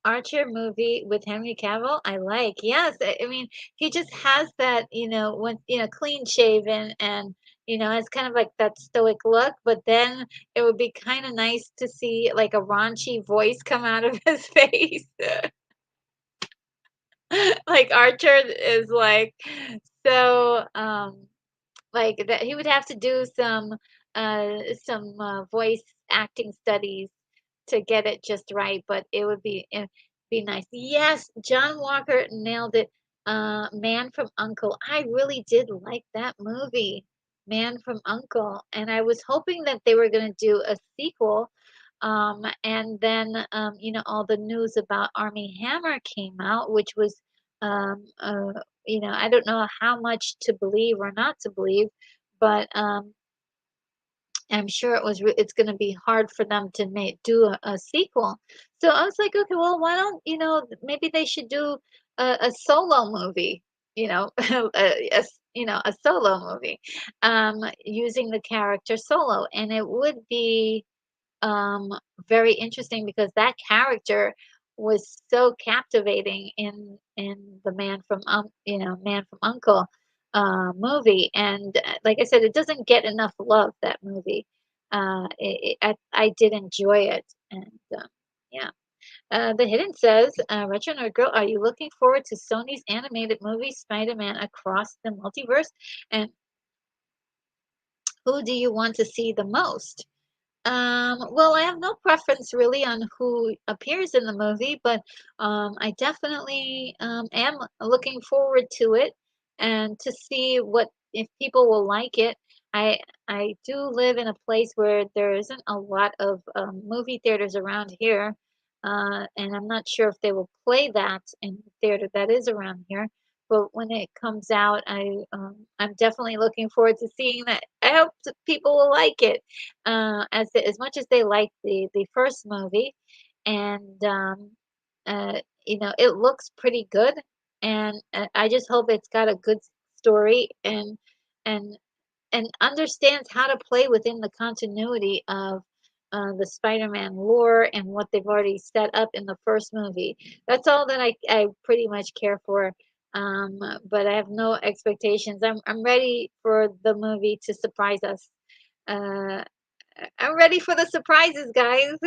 Archer movie with Henry Cavill. I like. Yes, I mean he just has that, when clean shaven and has kind of like that stoic look, but then it would be kind of nice to see like a raunchy voice come out of his face. Like Archer is like so like that he would have to do some voice acting studies to get it just right, but it would be nice. Yes, John Walker nailed it. Man from Uncle. I really did like that movie, Man from Uncle, and I was hoping that they were going to do a sequel. And then all the news about Army Hammer came out, which was um, uh, I don't know how much to believe or not to believe, but I'm sure it's going to be hard for them to do a sequel. So I was like, okay, well, why don't maybe they should do a solo movie, a solo movie, using the character Solo, and it would be um, very interesting because that character was so captivating in the Man from Uncle movie, and like I said, it doesn't get enough love, that movie. I did enjoy it, and yeah. The Hidden says, Retro Nerd Girl, are you looking forward to Sony's animated movie Spider-Man Across the Multiverse? And who do you want to see the most? Well, I have no preference really on who appears in the movie, but I definitely am looking forward to it and to see what if people will like it. I I do live in a place where there isn't a lot of movie theaters around here, and I'm not sure if they will play that in the theater that is around here. But when it comes out, I'm definitely looking forward to seeing that. I hope that people will like it as much as they like the first movie, and it looks pretty good, and I just hope it's got a good story and understands how to play within the continuity of the Spider-Man lore and what they've already set up in the first movie. That's all that I pretty much care for. But I have no expectations. I'm ready for the movie to surprise us. Uh, I'm ready for the surprises, guys.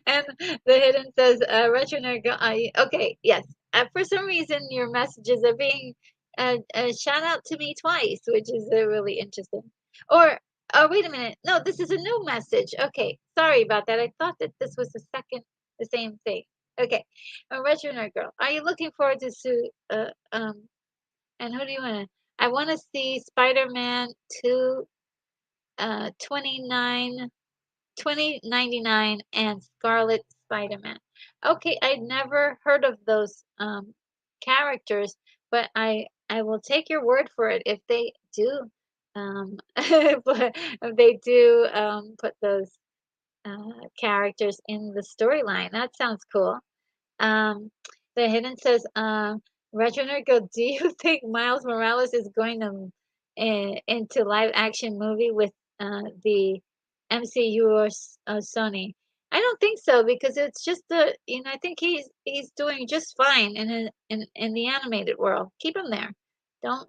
And the hidden says, Retro Nerd Girl, okay, yes. For some reason, your messages are being shout out to me twice, which is really interesting. Or, oh, wait a minute. No, this is a new message. Okay, sorry about that. I thought that this was the same thing. Okay, Retro Nerd Girl, are you looking forward to and who do you want to? I want to see Spider-Man 2 29 2099 and Scarlet Spider-Man. Okay, I'd never heard of those characters, but I will take your word for it if they do if they do put those characters in the storyline. That sounds cool. Um, the Hidden says, Reginald, do you think Miles Morales is going to into live action movie with the MCU or Sony? I don't think so because it's just I think he's doing just fine in the animated world. Keep him there.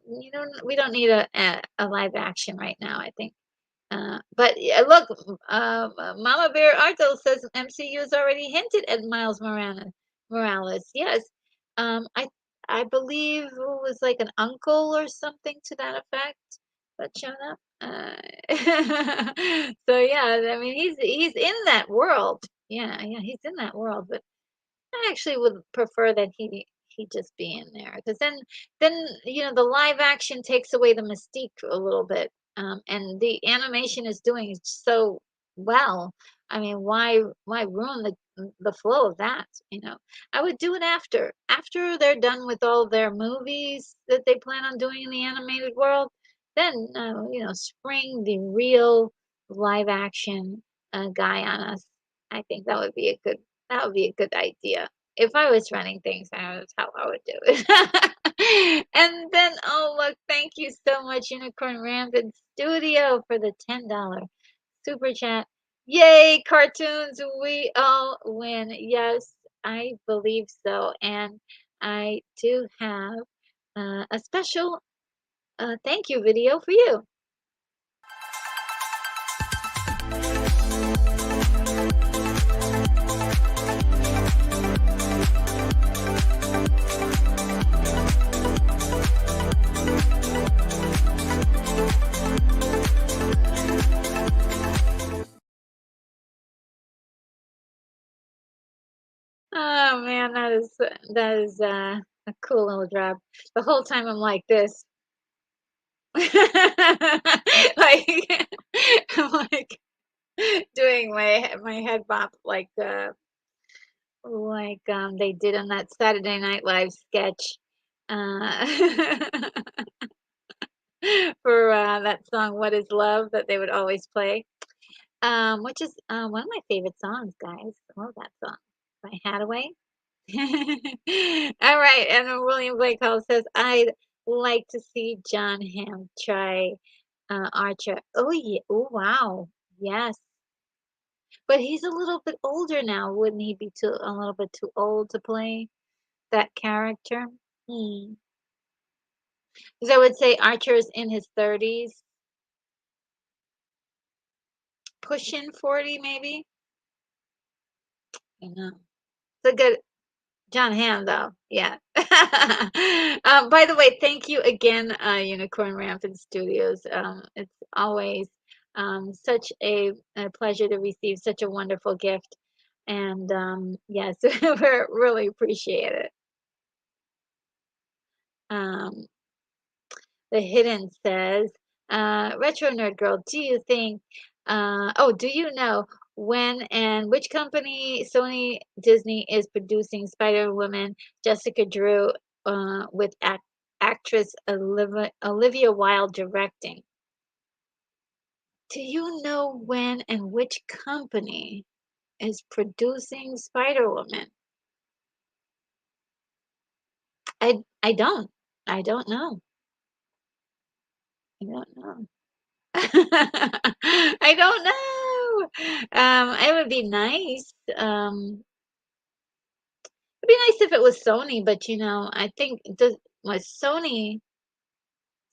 We don't need a live action right now, I think. But yeah, look, Mama Bear Arto says MCU has already hinted at Miles Morales. Yes, I I believe it was like an uncle or something to that effect that showed up. So yeah, I mean he's in that world. Yeah, yeah, he's in that world, but I actually would prefer that he just be in there because then the live action takes away the mystique a little bit, and the animation is doing so well. I mean, why ruin the flow of that? I would do it after they're done with all their movies that they plan on doing in the animated world. Then spring the real live action guy on us. I think that would be a good idea. If I was running things, that's how I would do it. And then, oh, look, thank you so much, Unicorn Rampant Studio, for the $10 super chat. Yay, cartoons, we all win. Yes, I believe so. And I do have a special thank you video for you. Oh man, that is a cool little drop. The whole time I'm like this. Like I'm like doing my head bop like they did on that Saturday Night Live sketch uh for that song What Is Love that they would always play. Which is one of my favorite songs, guys. I love that song by Hadaway. All right, and then William Blake Hall says, I'd like to see John Hamm try Archer. Oh yeah. Oh wow. Yes. But he's a little bit older now, wouldn't he be a little bit too old to play that character? Hmm. Because I would say Archer's in his 30s, pushing 40 maybe. I know. It's a good John Hamm, though. Yeah. By the way, thank you again, Unicorn Rampant Studios. It's always such a pleasure to receive such a wonderful gift. And yes, we really appreciate it. Um, the Hidden says, Retro Nerd Girl, do you know when and which company Sony Disney is producing Spider-Woman Jessica Drew with actress Olivia Wilde directing? Do you know when and which company is producing Spider-Woman? I don't. I don't know. I don't know. I don't know. It would be nice. It'd be nice if it was Sony, but I think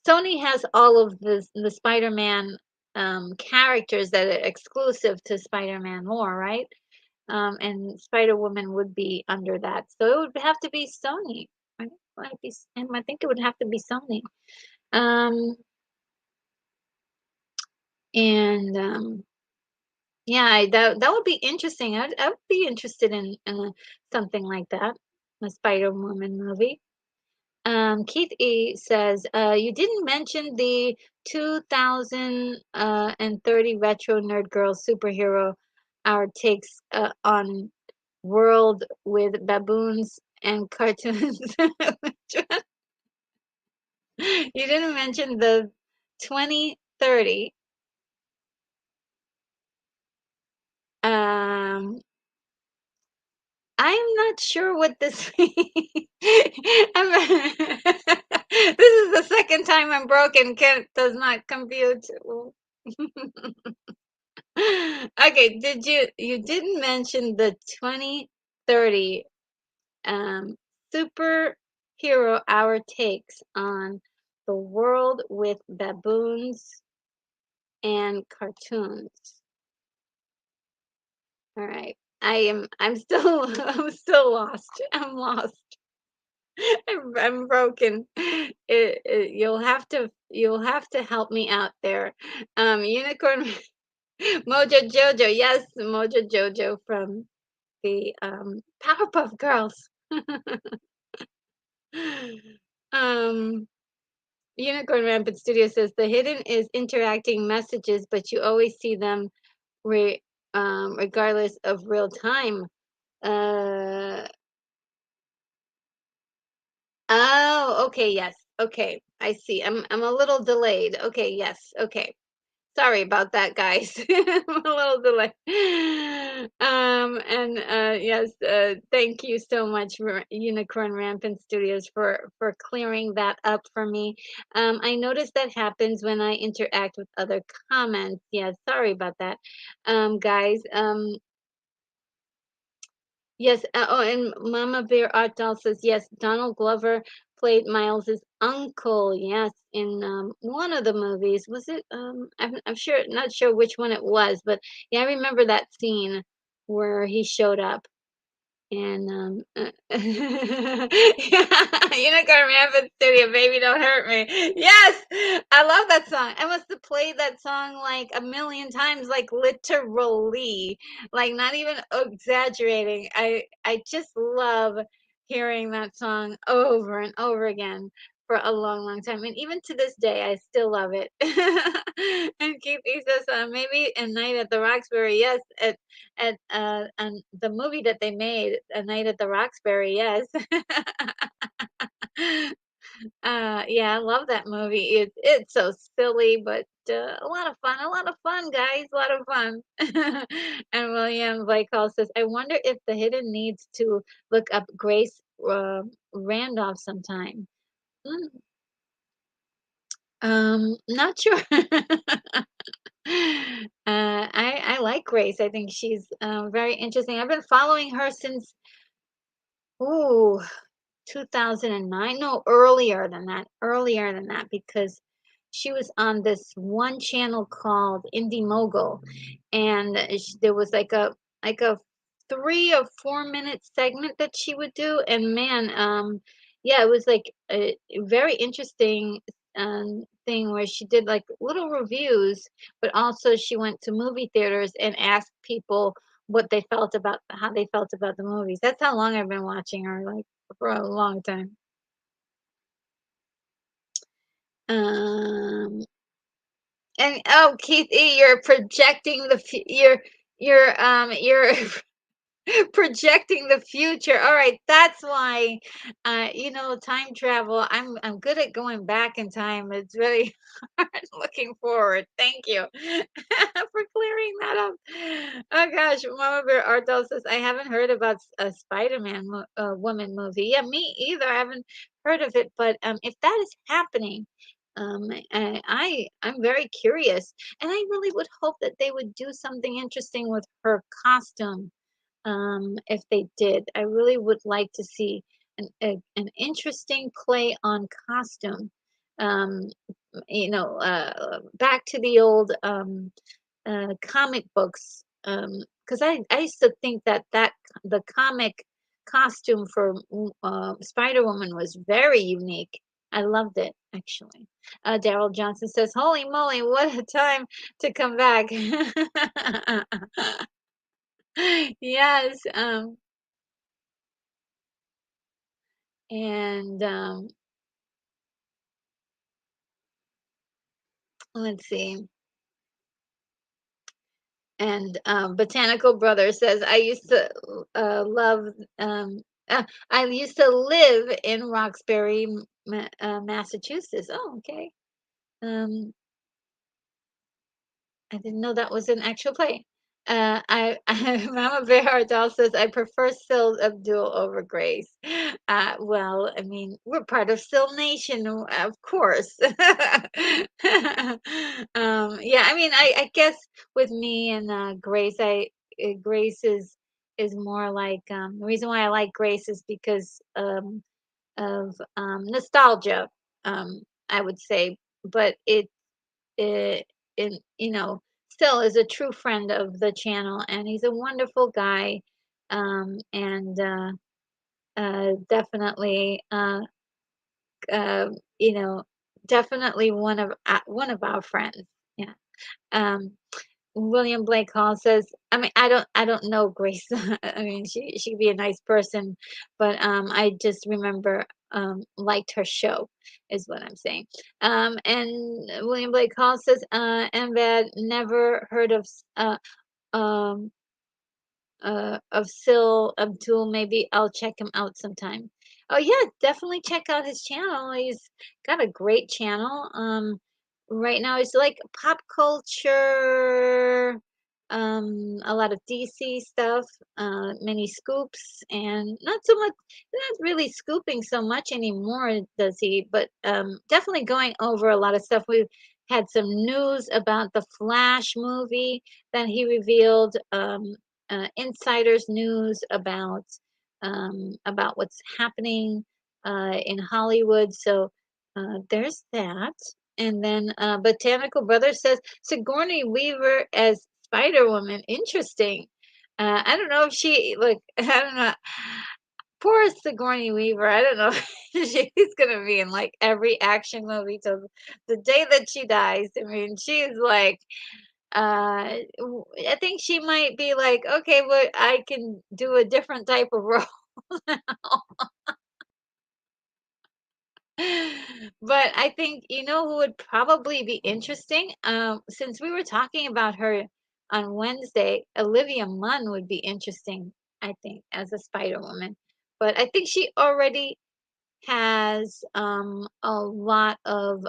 Sony has all of the Spider-Man characters that are exclusive to Spider-Man more, right? And Spider-Woman would be under that, so it would have to be Sony. I think I think it would have to be Sony. Um, and Yeah, that would be interesting. I would be interested in something like that, a Spider-Woman movie. Keith E says, you didn't mention the 2030 retro nerd girl superhero, our takes on world with baboons and cartoons. You didn't mention the 2030. Um, I'm not sure what this means. This is the second time I'm broken. Does not compute. Okay, you didn't mention the 2030 um superhero hour takes on the world with baboons and cartoons. All right. I'm still I'm still lost. I'm lost. I'm broken. You'll have to help me out there. Unicorn Mojo Jojo, yes, Mojo Jojo from the Powerpuff Girls. um, Unicorn Rampant Studio says the hidden is interacting messages, but you always see them re- regardless of real time. Uh, oh, okay, yes, okay, I see. I'm a little delayed. Okay, yes, okay. Sorry about that, guys. I'm a little delayed. And yes, thank you so much, Unicorn Rampant Studios, for clearing that up for me. I noticed that happens when I interact with other comments. Yeah, sorry about that, guys. Yes, oh, and Mama Bear Art Doll says, yes, Donald Glover played Miles's uncle, yes, in one of the movies. Was it? I'm sure, not sure which one it was, but yeah, I remember that scene where he showed up. And, yeah, Unicorn Rampant Studio, Baby Don't Hurt Me. Yes! I love that song. I must have played that song like a million times, like literally, like not even exaggerating. I just love hearing that song over and over again for a long, long time. And even to this day, I still love it. And Keith E says, maybe a night at the Roxbury. Yes, and the movie that they made, A Night at the Roxbury, yes. Yeah, I love that movie. It's so silly, but a lot of fun. A lot of fun, guys. A lot of fun. And William Vaikal says, I wonder if the hidden needs to look up Grace Randolph sometime. Mm, not sure. I like Grace. I think she's very interesting. I've been following her since, ooh, 2009. No, earlier than that, because she was on this one channel called Indie Mogul, and there was like a 3 or 4 minute segment that she would do, and man, yeah, it was like a very interesting thing where she did like little reviews, but also she went to movie theaters and asked people what they felt about how they felt about the movies. That's how long I've been watching her, like for a long time. Um, and oh, Keith E, you're projecting you're projecting the future. All right, that's why, time travel. I'm good at going back in time. It's really hard looking forward. Thank you for clearing that up. Oh gosh, Mama Bear Ardell says I haven't heard about a Spider-Man woman movie. Yeah, me either. I haven't heard of it, but if that is happening. I'm very curious, and I really would hope that they would do something interesting with her costume, if they did. I really would like to see an interesting play on costume. Um, back to the old comic books. Because I used to think that the comic costume for Spider Woman was very unique. I loved it actually. Daryl Johnson says, "Holy moly, what a time to come back!" Yes. And let's see. And Botanical Brother says, love, I used to live in Roxbury, Massachusetts. Oh, okay. Um, I didn't know that was an actual play. Mama Bear Doll says, I prefer Syl Abdul over Grace. Well, I mean, we're part of Syl Nation, of course. Yeah, I mean, I guess with me and Grace, Grace is more like, the reason why I like Grace is because of nostalgia, I would say, but it, still is a true friend of the channel, and he's a wonderful guy. And definitely, you know, definitely one of our friends. Yeah. Um, William Blake Hall says, I mean, I don't know Grace. I mean, she could be a nice person, but I just remember liked her show, is what I'm saying. And William Blake Hall says, and never heard um of Sil Abdul. Maybe I'll check him out sometime. Oh yeah, definitely check out his channel. He's got a great channel. Right now it's like pop culture, a lot of DC stuff, mini scoops, and not so much, not really scooping so much anymore, does he? But definitely going over a lot of stuff. We've had some news about the Flash movie that he revealed. Insiders news about what's happening in Hollywood. So there's that. And then Botanical Brother says Sigourney Weaver as Spider Woman. Interesting. I don't know if she like. I don't know. Poor Sigourney Weaver. I don't know. She's gonna be in like every action movie till the day that she dies. I mean, she's like I think she might be like, okay, well, I can do a different type of role now. But I think you know who would probably be interesting. Since we were talking about her on Wednesday, Olivia Munn would be interesting. I think as a Spider Woman, but I think she already has a lot of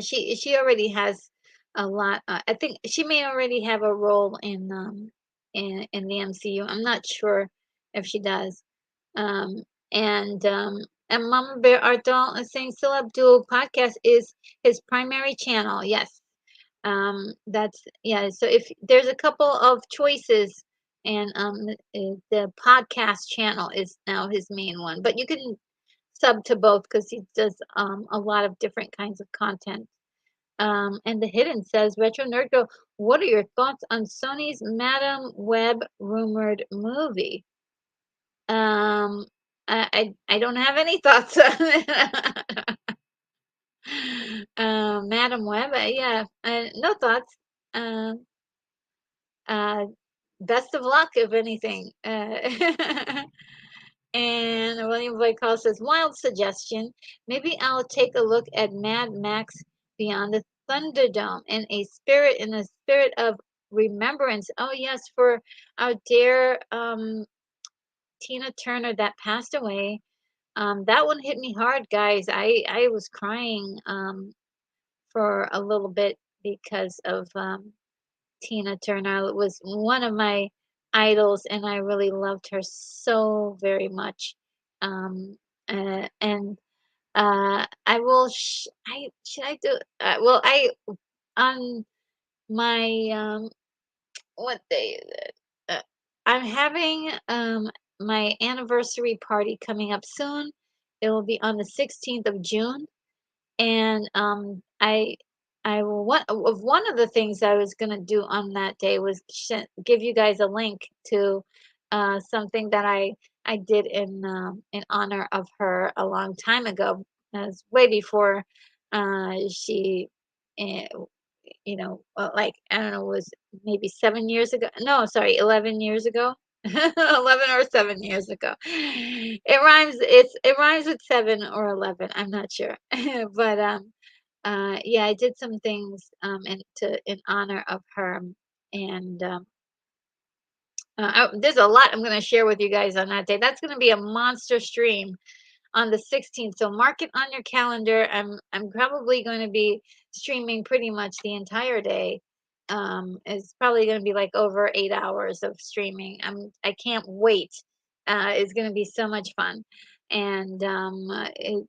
she already has a lot. I think she may already have a role in the MCU. I'm not sure if she does. Um, and Mama Bear Ardal is saying Sil Abdul podcast is his primary channel. Yes. That's yeah. So if there's a couple of choices, and the podcast channel is now his main one, but you can sub to both because he does a lot of different kinds of content. And the Hidden says, Retro Nerd Girl, what are your thoughts on Sony's Madam Web rumored movie? Um, I don't have any thoughts on it. Madam Web, yeah, no thoughts. Uh, uh, Best of luck, if anything. And William Blake Hall says, wild suggestion. Maybe I'll take a look at Mad Max Beyond the Thunderdome in a spirit of remembrance. Oh yes, for our dear Tina Turner that passed away. That one hit me hard, guys. I was crying for a little bit because of Tina Turner was one of my idols, and I really loved her so very much. Um, and I will. I should I do? Well, I on my what day is it? I'm having my anniversary party coming up soon. It will be on the 16th of June, and I will one of the things I was gonna do on that day was give you guys a link to something that I did in honor of her a long time ago. As way before she uh, like I don't know, was maybe 7 years ago. No, sorry, 11 years ago. 11 or 7 years ago. It rhymes with 7 or 11. I'm not sure, but yeah, I did some things in honor of her, and there's a lot I'm going to share with you guys on that day. That's going to be a monster stream on the 16th. So mark it on your calendar. I'm probably going to be streaming pretty much the entire day. It's probably going to be like over 8 hours of streaming. I can't wait. It's going to be so much fun, and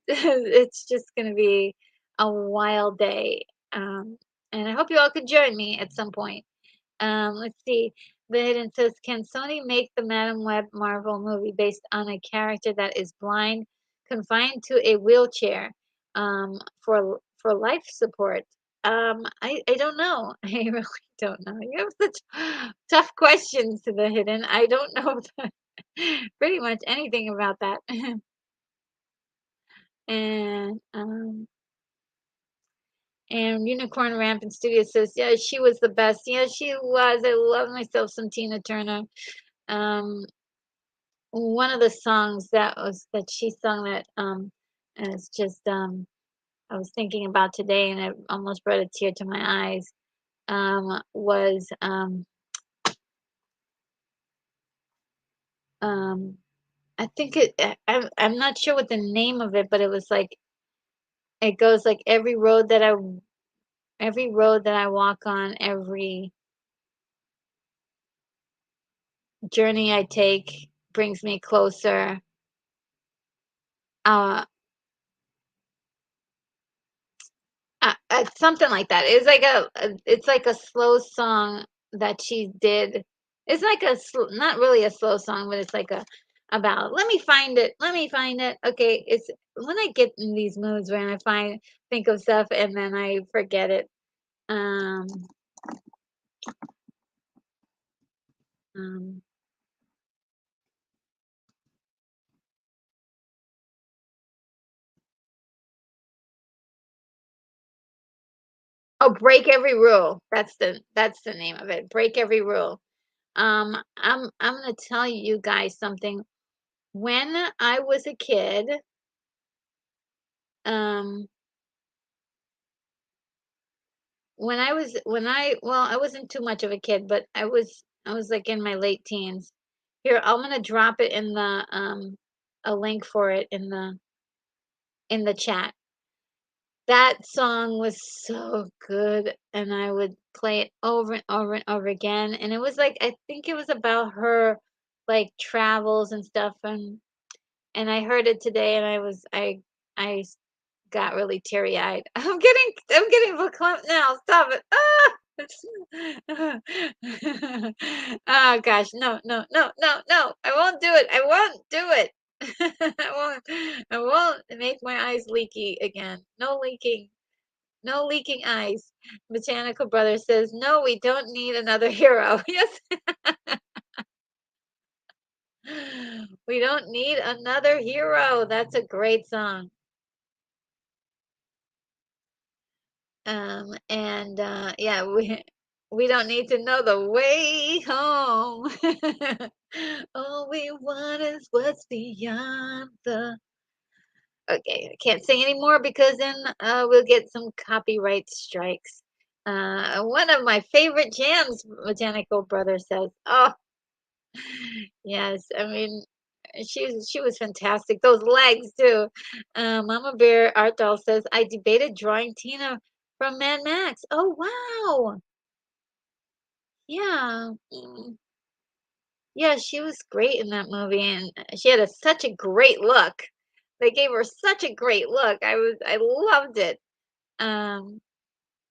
it's just going to be a wild day. And I hope you all could join me at some point. Let's see. The Hidden says, can Sony make the Madam Web Marvel movie based on a character that is blind, confined to a wheelchair, for life support? I don't know. I really don't know. You have such tough questions to the Hidden. I don't know. Pretty much anything about that. And Unicorn Rampant Studio says, yeah, she was the best. Yeah, she was. I love myself some Tina Turner. Um, One of the songs that she sung that is just I was thinking about today and it almost brought a tear to my eyes. Was um I think I'm not sure what the name of it, but it was like it goes like every road that I walk on, every journey I take brings me closer. Uh, Something like that. It's like a slow song that she did. It's like not really a slow song, but it's like a about. Let me find it. Let me find it. Okay, it's when I get in these moods when I think of stuff and then I forget it. Um, um, oh, Break Every Rule. That's the name of it. Break Every Rule. I'm gonna tell you guys something. When I was a kid, um, well, I wasn't too much of a kid, but I was like in my late teens. Here, I'm gonna drop it in the a link for it in the chat. That song was so good, and I would play it over and over and over again. And it was like I think it was about her like travels and stuff, and I heard it today, and I got really teary-eyed. I'm getting verklempt now. Stop it. Oh gosh, no, no, no, no, no. I won't do it. I won't do it. I won't make my eyes leaky again. No leaking. No leaking eyes. Botanical Brother says, no, we don't need another hero. Yes. We don't need another hero. That's a great song. And yeah, we don't need to know the way home. All we want is what's beyond the. Okay, I can't sing anymore because then we'll get some copyright strikes. One of my favorite jams, Botanical Brother says. Oh, yes, I mean, she was fantastic. Those legs too. Mama Bear Art Doll says, I debated drawing Tina from Mad Max. Oh wow. Yeah. Yeah, she was great in that movie and she had such a great look. They gave her such a great look. I loved it. Um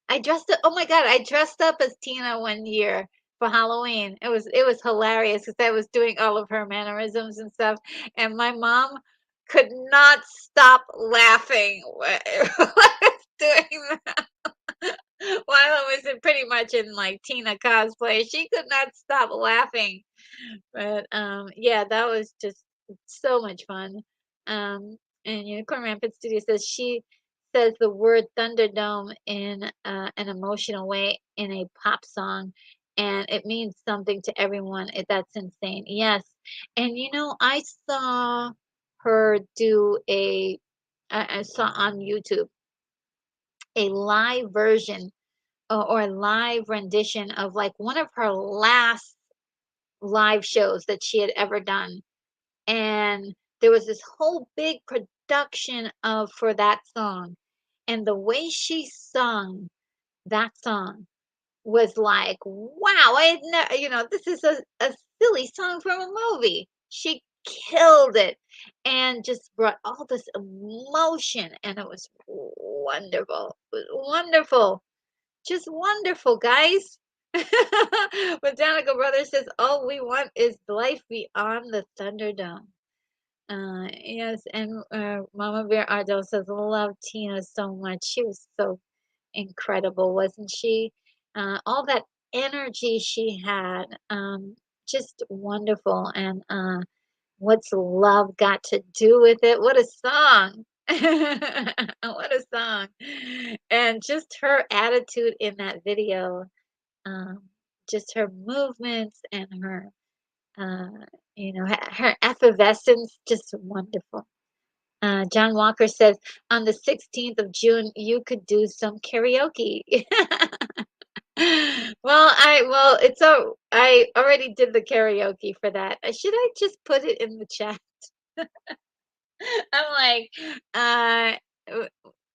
oh my God, I dressed up as Tina one year for Halloween. It was hilarious because I was doing all of her mannerisms and stuff, and my mom could not stop laughing while I was doing that. While I was pretty much in like Tina cosplay, she could not stop laughing. But yeah, that was just so much fun. And Unicorn Rampant Studio says she says the word Thunderdome in an emotional way in a pop song, and it means something to everyone. That's insane. Yes, and I saw her do I saw on YouTube a live version or a live rendition of like one of her last live shows that she had ever done, and there was this whole big production of for that song, and the way she sung that song was like, wow, I had never, this is a silly song from a movie. She killed it and just brought all this emotion, and it was wonderful. It was wonderful. Just wonderful, guys. Botanical Brother says, all we want is life beyond the Thunderdome. Yes, and Mama Bear Ardell says, love Tina so much. She was so incredible, wasn't she? All that energy she had. just wonderful. And what's love got to do with it? What a song! What a song! And just her attitude in that video, um, just her movements and her, uh, her effervescence, just wonderful. John Walker says, on the 16th of June, you could do some karaoke. I already did the karaoke for that. Should I just put it in the chat? I'm like, uh, w-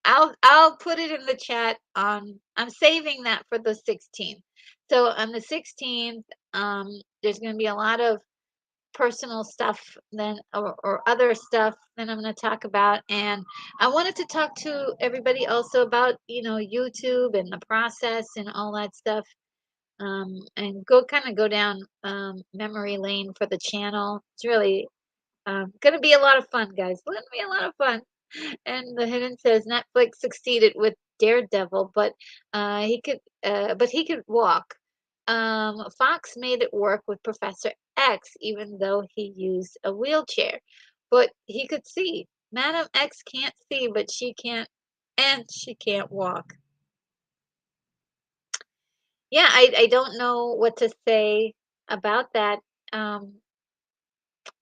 I'll put it in the chat on. I'm saving that for the 16th. So on the 16th, there's going to be a lot of personal stuff then or other stuff that I'm going to talk about. And I wanted to talk to everybody also about, YouTube and the process and all that stuff. And go down memory lane for the channel. It's really gonna be a lot of fun, guys. Gonna be a lot of fun. And the hidden says Netflix succeeded with Daredevil, but he could walk. Fox made it work with Professor X, even though he used a wheelchair. But he could see. Madam X can't see, but she can't, and she can't walk. Yeah, I don't know what to say about that. Um,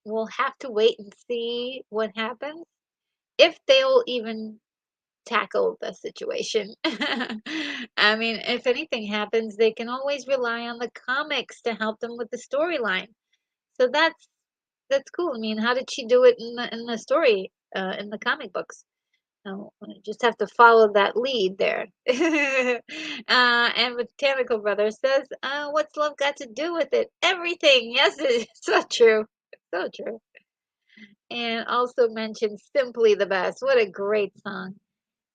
we'll have to wait and see what happens if they'll even tackle the situation. I mean, if anything happens, they can always rely on the comics to help them with the storyline. So that's cool. I mean, how did she do it in the story in the comic books? No, I just have to follow that lead there. And Botanical Brother says, "What's love got to do with it? Everything." Yes, it's so true. So true. And also mentioned "Simply the Best." What a great song.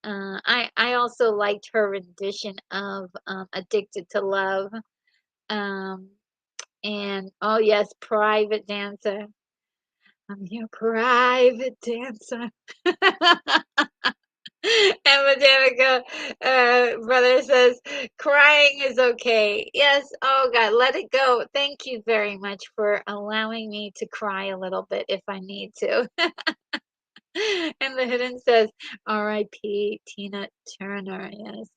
I also liked her rendition of "Addicted to Love." Um, and oh yes, "Private Dancer." I'm your private dancer. And Botanica brother says, crying is okay. Yes, oh God, let it go. Thank you very much for allowing me to cry a little bit if I need to. And the hidden says, R.I.P. Tina Turner. Yes.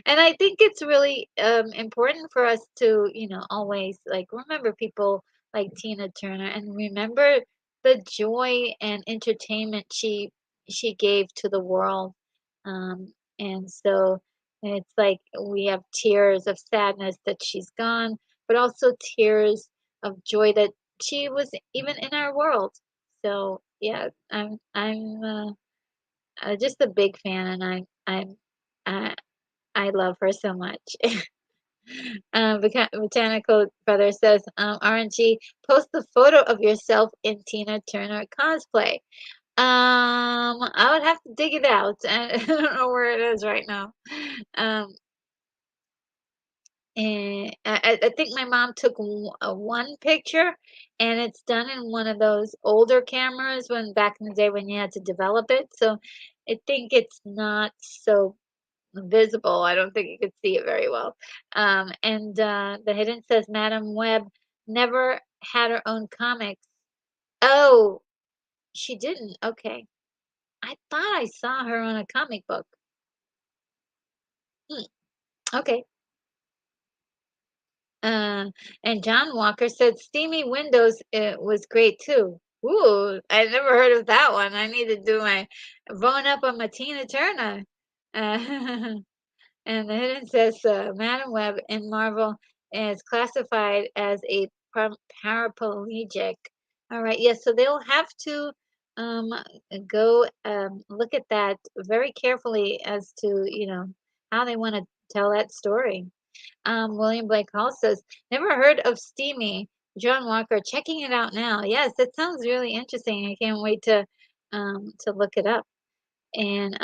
And I think it's really important for us to, always like remember people like Tina Turner and remember the joy and entertainment she gave to the world. And so it's like we have tears of sadness that she's gone, but also tears of joy that she was even in our world. So yeah, I'm just a big fan, and I I love her so much. Botanical Brother says, RNG, post the photo of yourself in Tina Turner cosplay. I would have to dig it out. I don't know where it is right now. Um, and I think my mom took one picture, and it's done in one of those older cameras when back in the day when you had to develop it. So I think it's not so visible. I don't think you could see it very well. And the hidden says Madam Web never had her own comics. Oh, she didn't. Okay. I thought I saw her on a comic book. Hmm. Okay. Uh, and John Walker said Steamy Windows was great too. Ooh, I never heard of that one. I need to do my bone up on my Tina Turner. Uh, and the hidden says Madam Web in Marvel is classified as a paraplegic. All right, yes, so they'll have to um, go look at that very carefully as to, how they want to tell that story. William Blake Hall says, never heard of Steamy. John Walker, checking it out now. Yes, that sounds really interesting. I can't wait to look it up. And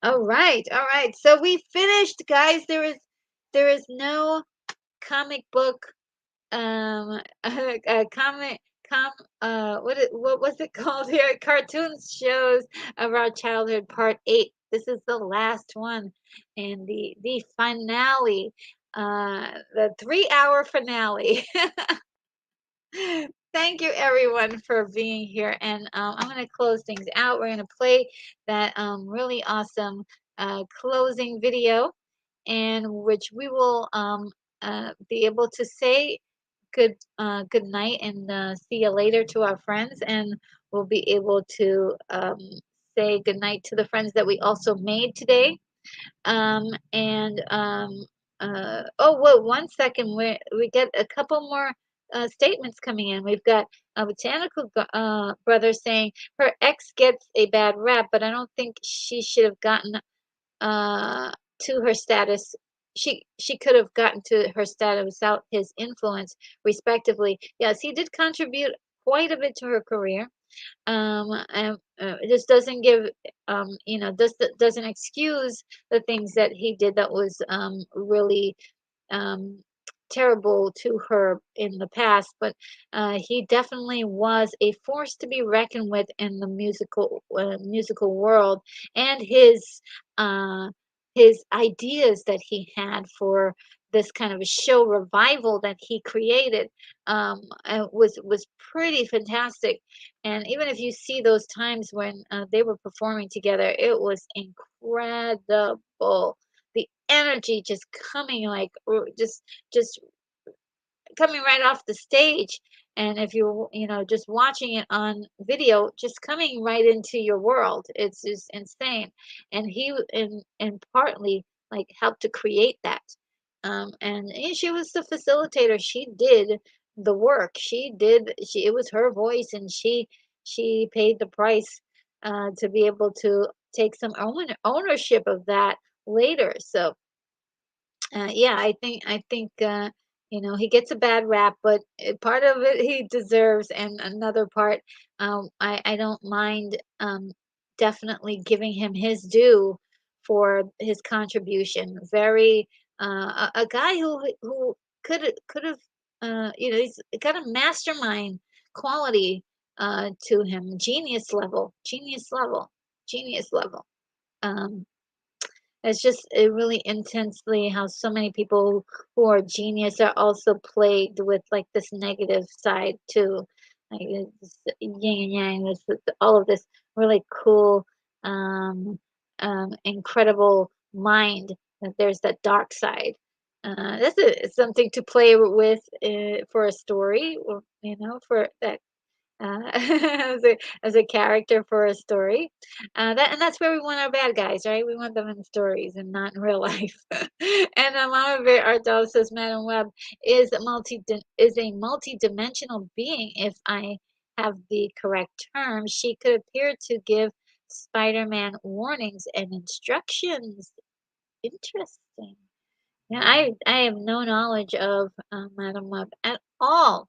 all right, all right. So we finished, guys. There is no comic book comic what was it called here? Cartoons shows of our childhood part 8. This is the last one and the finale, the 3-hour finale. Thank you, everyone, for being here. And I'm going to close things out. We're going to play that really awesome closing video, in which we will be able to say good night and see you later to our friends, and we'll be able to say good night to the friends that we also made today. And oh, wait, 1 second. We get a couple more statements coming in. We've got a brother saying her ex gets a bad rap, but I don't think she should have gotten uh, to her status. She could have gotten to her status without his influence, respectively. Yes, he did contribute quite a bit to her career. And it just doesn't give, doesn't excuse the things that he did that was really um, terrible to her in the past, but he definitely was a force to be reckoned with in the musical world, and uh, his ideas that he had for this kind of a show revival that he created was pretty fantastic. And even if you see those times when they were performing together, it was incredible, the energy just coming like just coming right off the stage. And if you just watching it on video, just coming right into your world, it's just insane. And and partly like helped to create that. And she was the facilitator. She did the work. She it was her voice, and she paid the price to be able to take some ownership of that later. So yeah, I think he gets a bad rap, but part of it he deserves, and another part, I don't mind definitely giving him his due for his contribution. Very a guy who could have he's got a mastermind quality to him, genius level, genius level, genius level. Um, it's just really intensely how so many people who are genius are also plagued with like this negative side too. Like it's yin and yang, this all of this really cool, um, incredible mind. That there's that dark side. Something to play with for a story, or for that as a character for a story. That's where we want our bad guys, right? We want them in stories and not in real life. And Mama Bear Art Doll says Madam Web is a multi-dimensional being. If I have the correct term, she could appear to give Spider-Man warnings and instructions. Interesting. Yeah, I have no knowledge of Madam Web at all.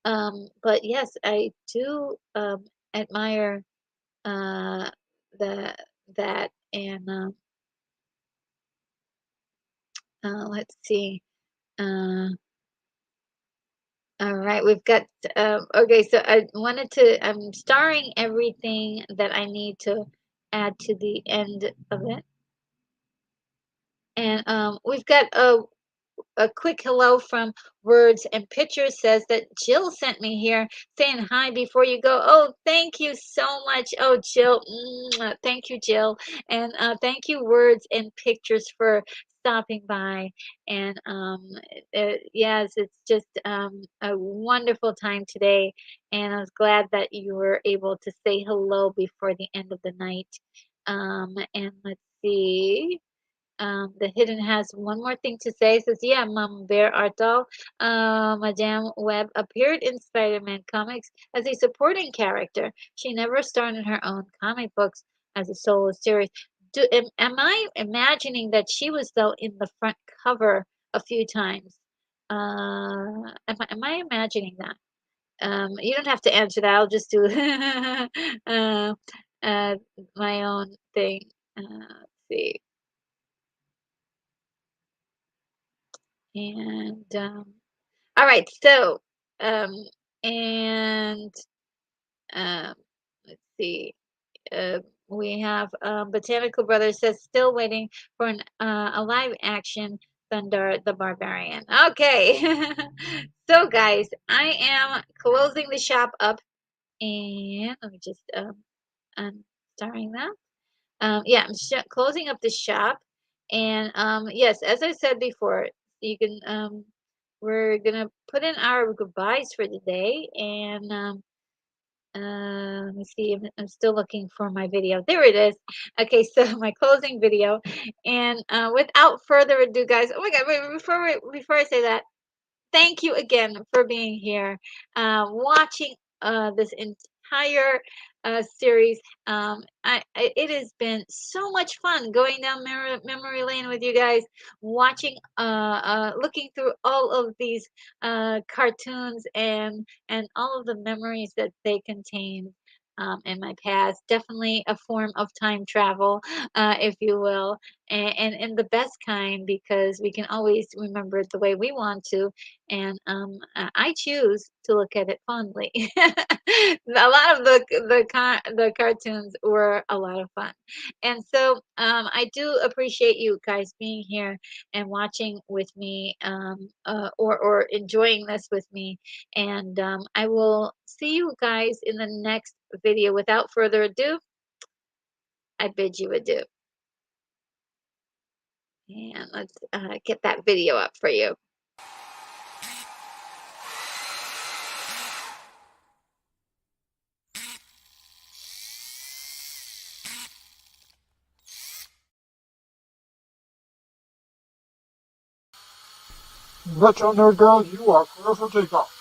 But yes, I do admire uh, the that, and let's see. Uh, all right, we've got okay. So I'm starring everything that I need to add to the end of it, and we've got a quick hello from Words and Pictures says that Jill sent me here saying hi before you go. Oh, thank you so much. Oh, Jill. Thank you, Jill. And thank you, Words and Pictures, for stopping by. And yes, it's just a wonderful time today. And I was glad that you were able to say hello before the end of the night. And let's see. The Hidden has one more thing to say. It says, yeah, Mom Bear Art Doll, Madame Web appeared in Spider-Man comics as a supporting character. She never starred in her own comic books as a solo series. Am I imagining that she was, though, in the front cover a few times? Am I imagining that? You don't have to answer that. I'll just do uh, uh, my own thing. Let's see. And all right, so um, and um, let's see. Uh, we have Botanical Brothers says still waiting for a live action Thunder the Barbarian. Okay. So, guys, I am closing the shop up, and let me just I'm starting that. Yeah, I'm closing up the shop, and yes, as I said before, you can we're gonna put in our goodbyes for the day, and let me see. I'm still looking for my video. There it is. Okay, so my closing video, and without further ado, guys. Oh my God! Wait, before I say that, thank you again for being here, watching this entire series. It has been so much fun going down memory lane with you guys, watching, looking through all of these cartoons and all of the memories that they contain. In my past, definitely a form of time travel, if you will, and the best kind, because we can always remember it the way we want to, and I choose to look at it fondly. A lot of the cartoons were a lot of fun, and so I do appreciate you guys being here and watching with me, or enjoying this with me. And I will see you guys in the next video. Without further ado, I bid you adieu, and let's get that video up for you. Retro Nerd Girl, you are clear for takeoff.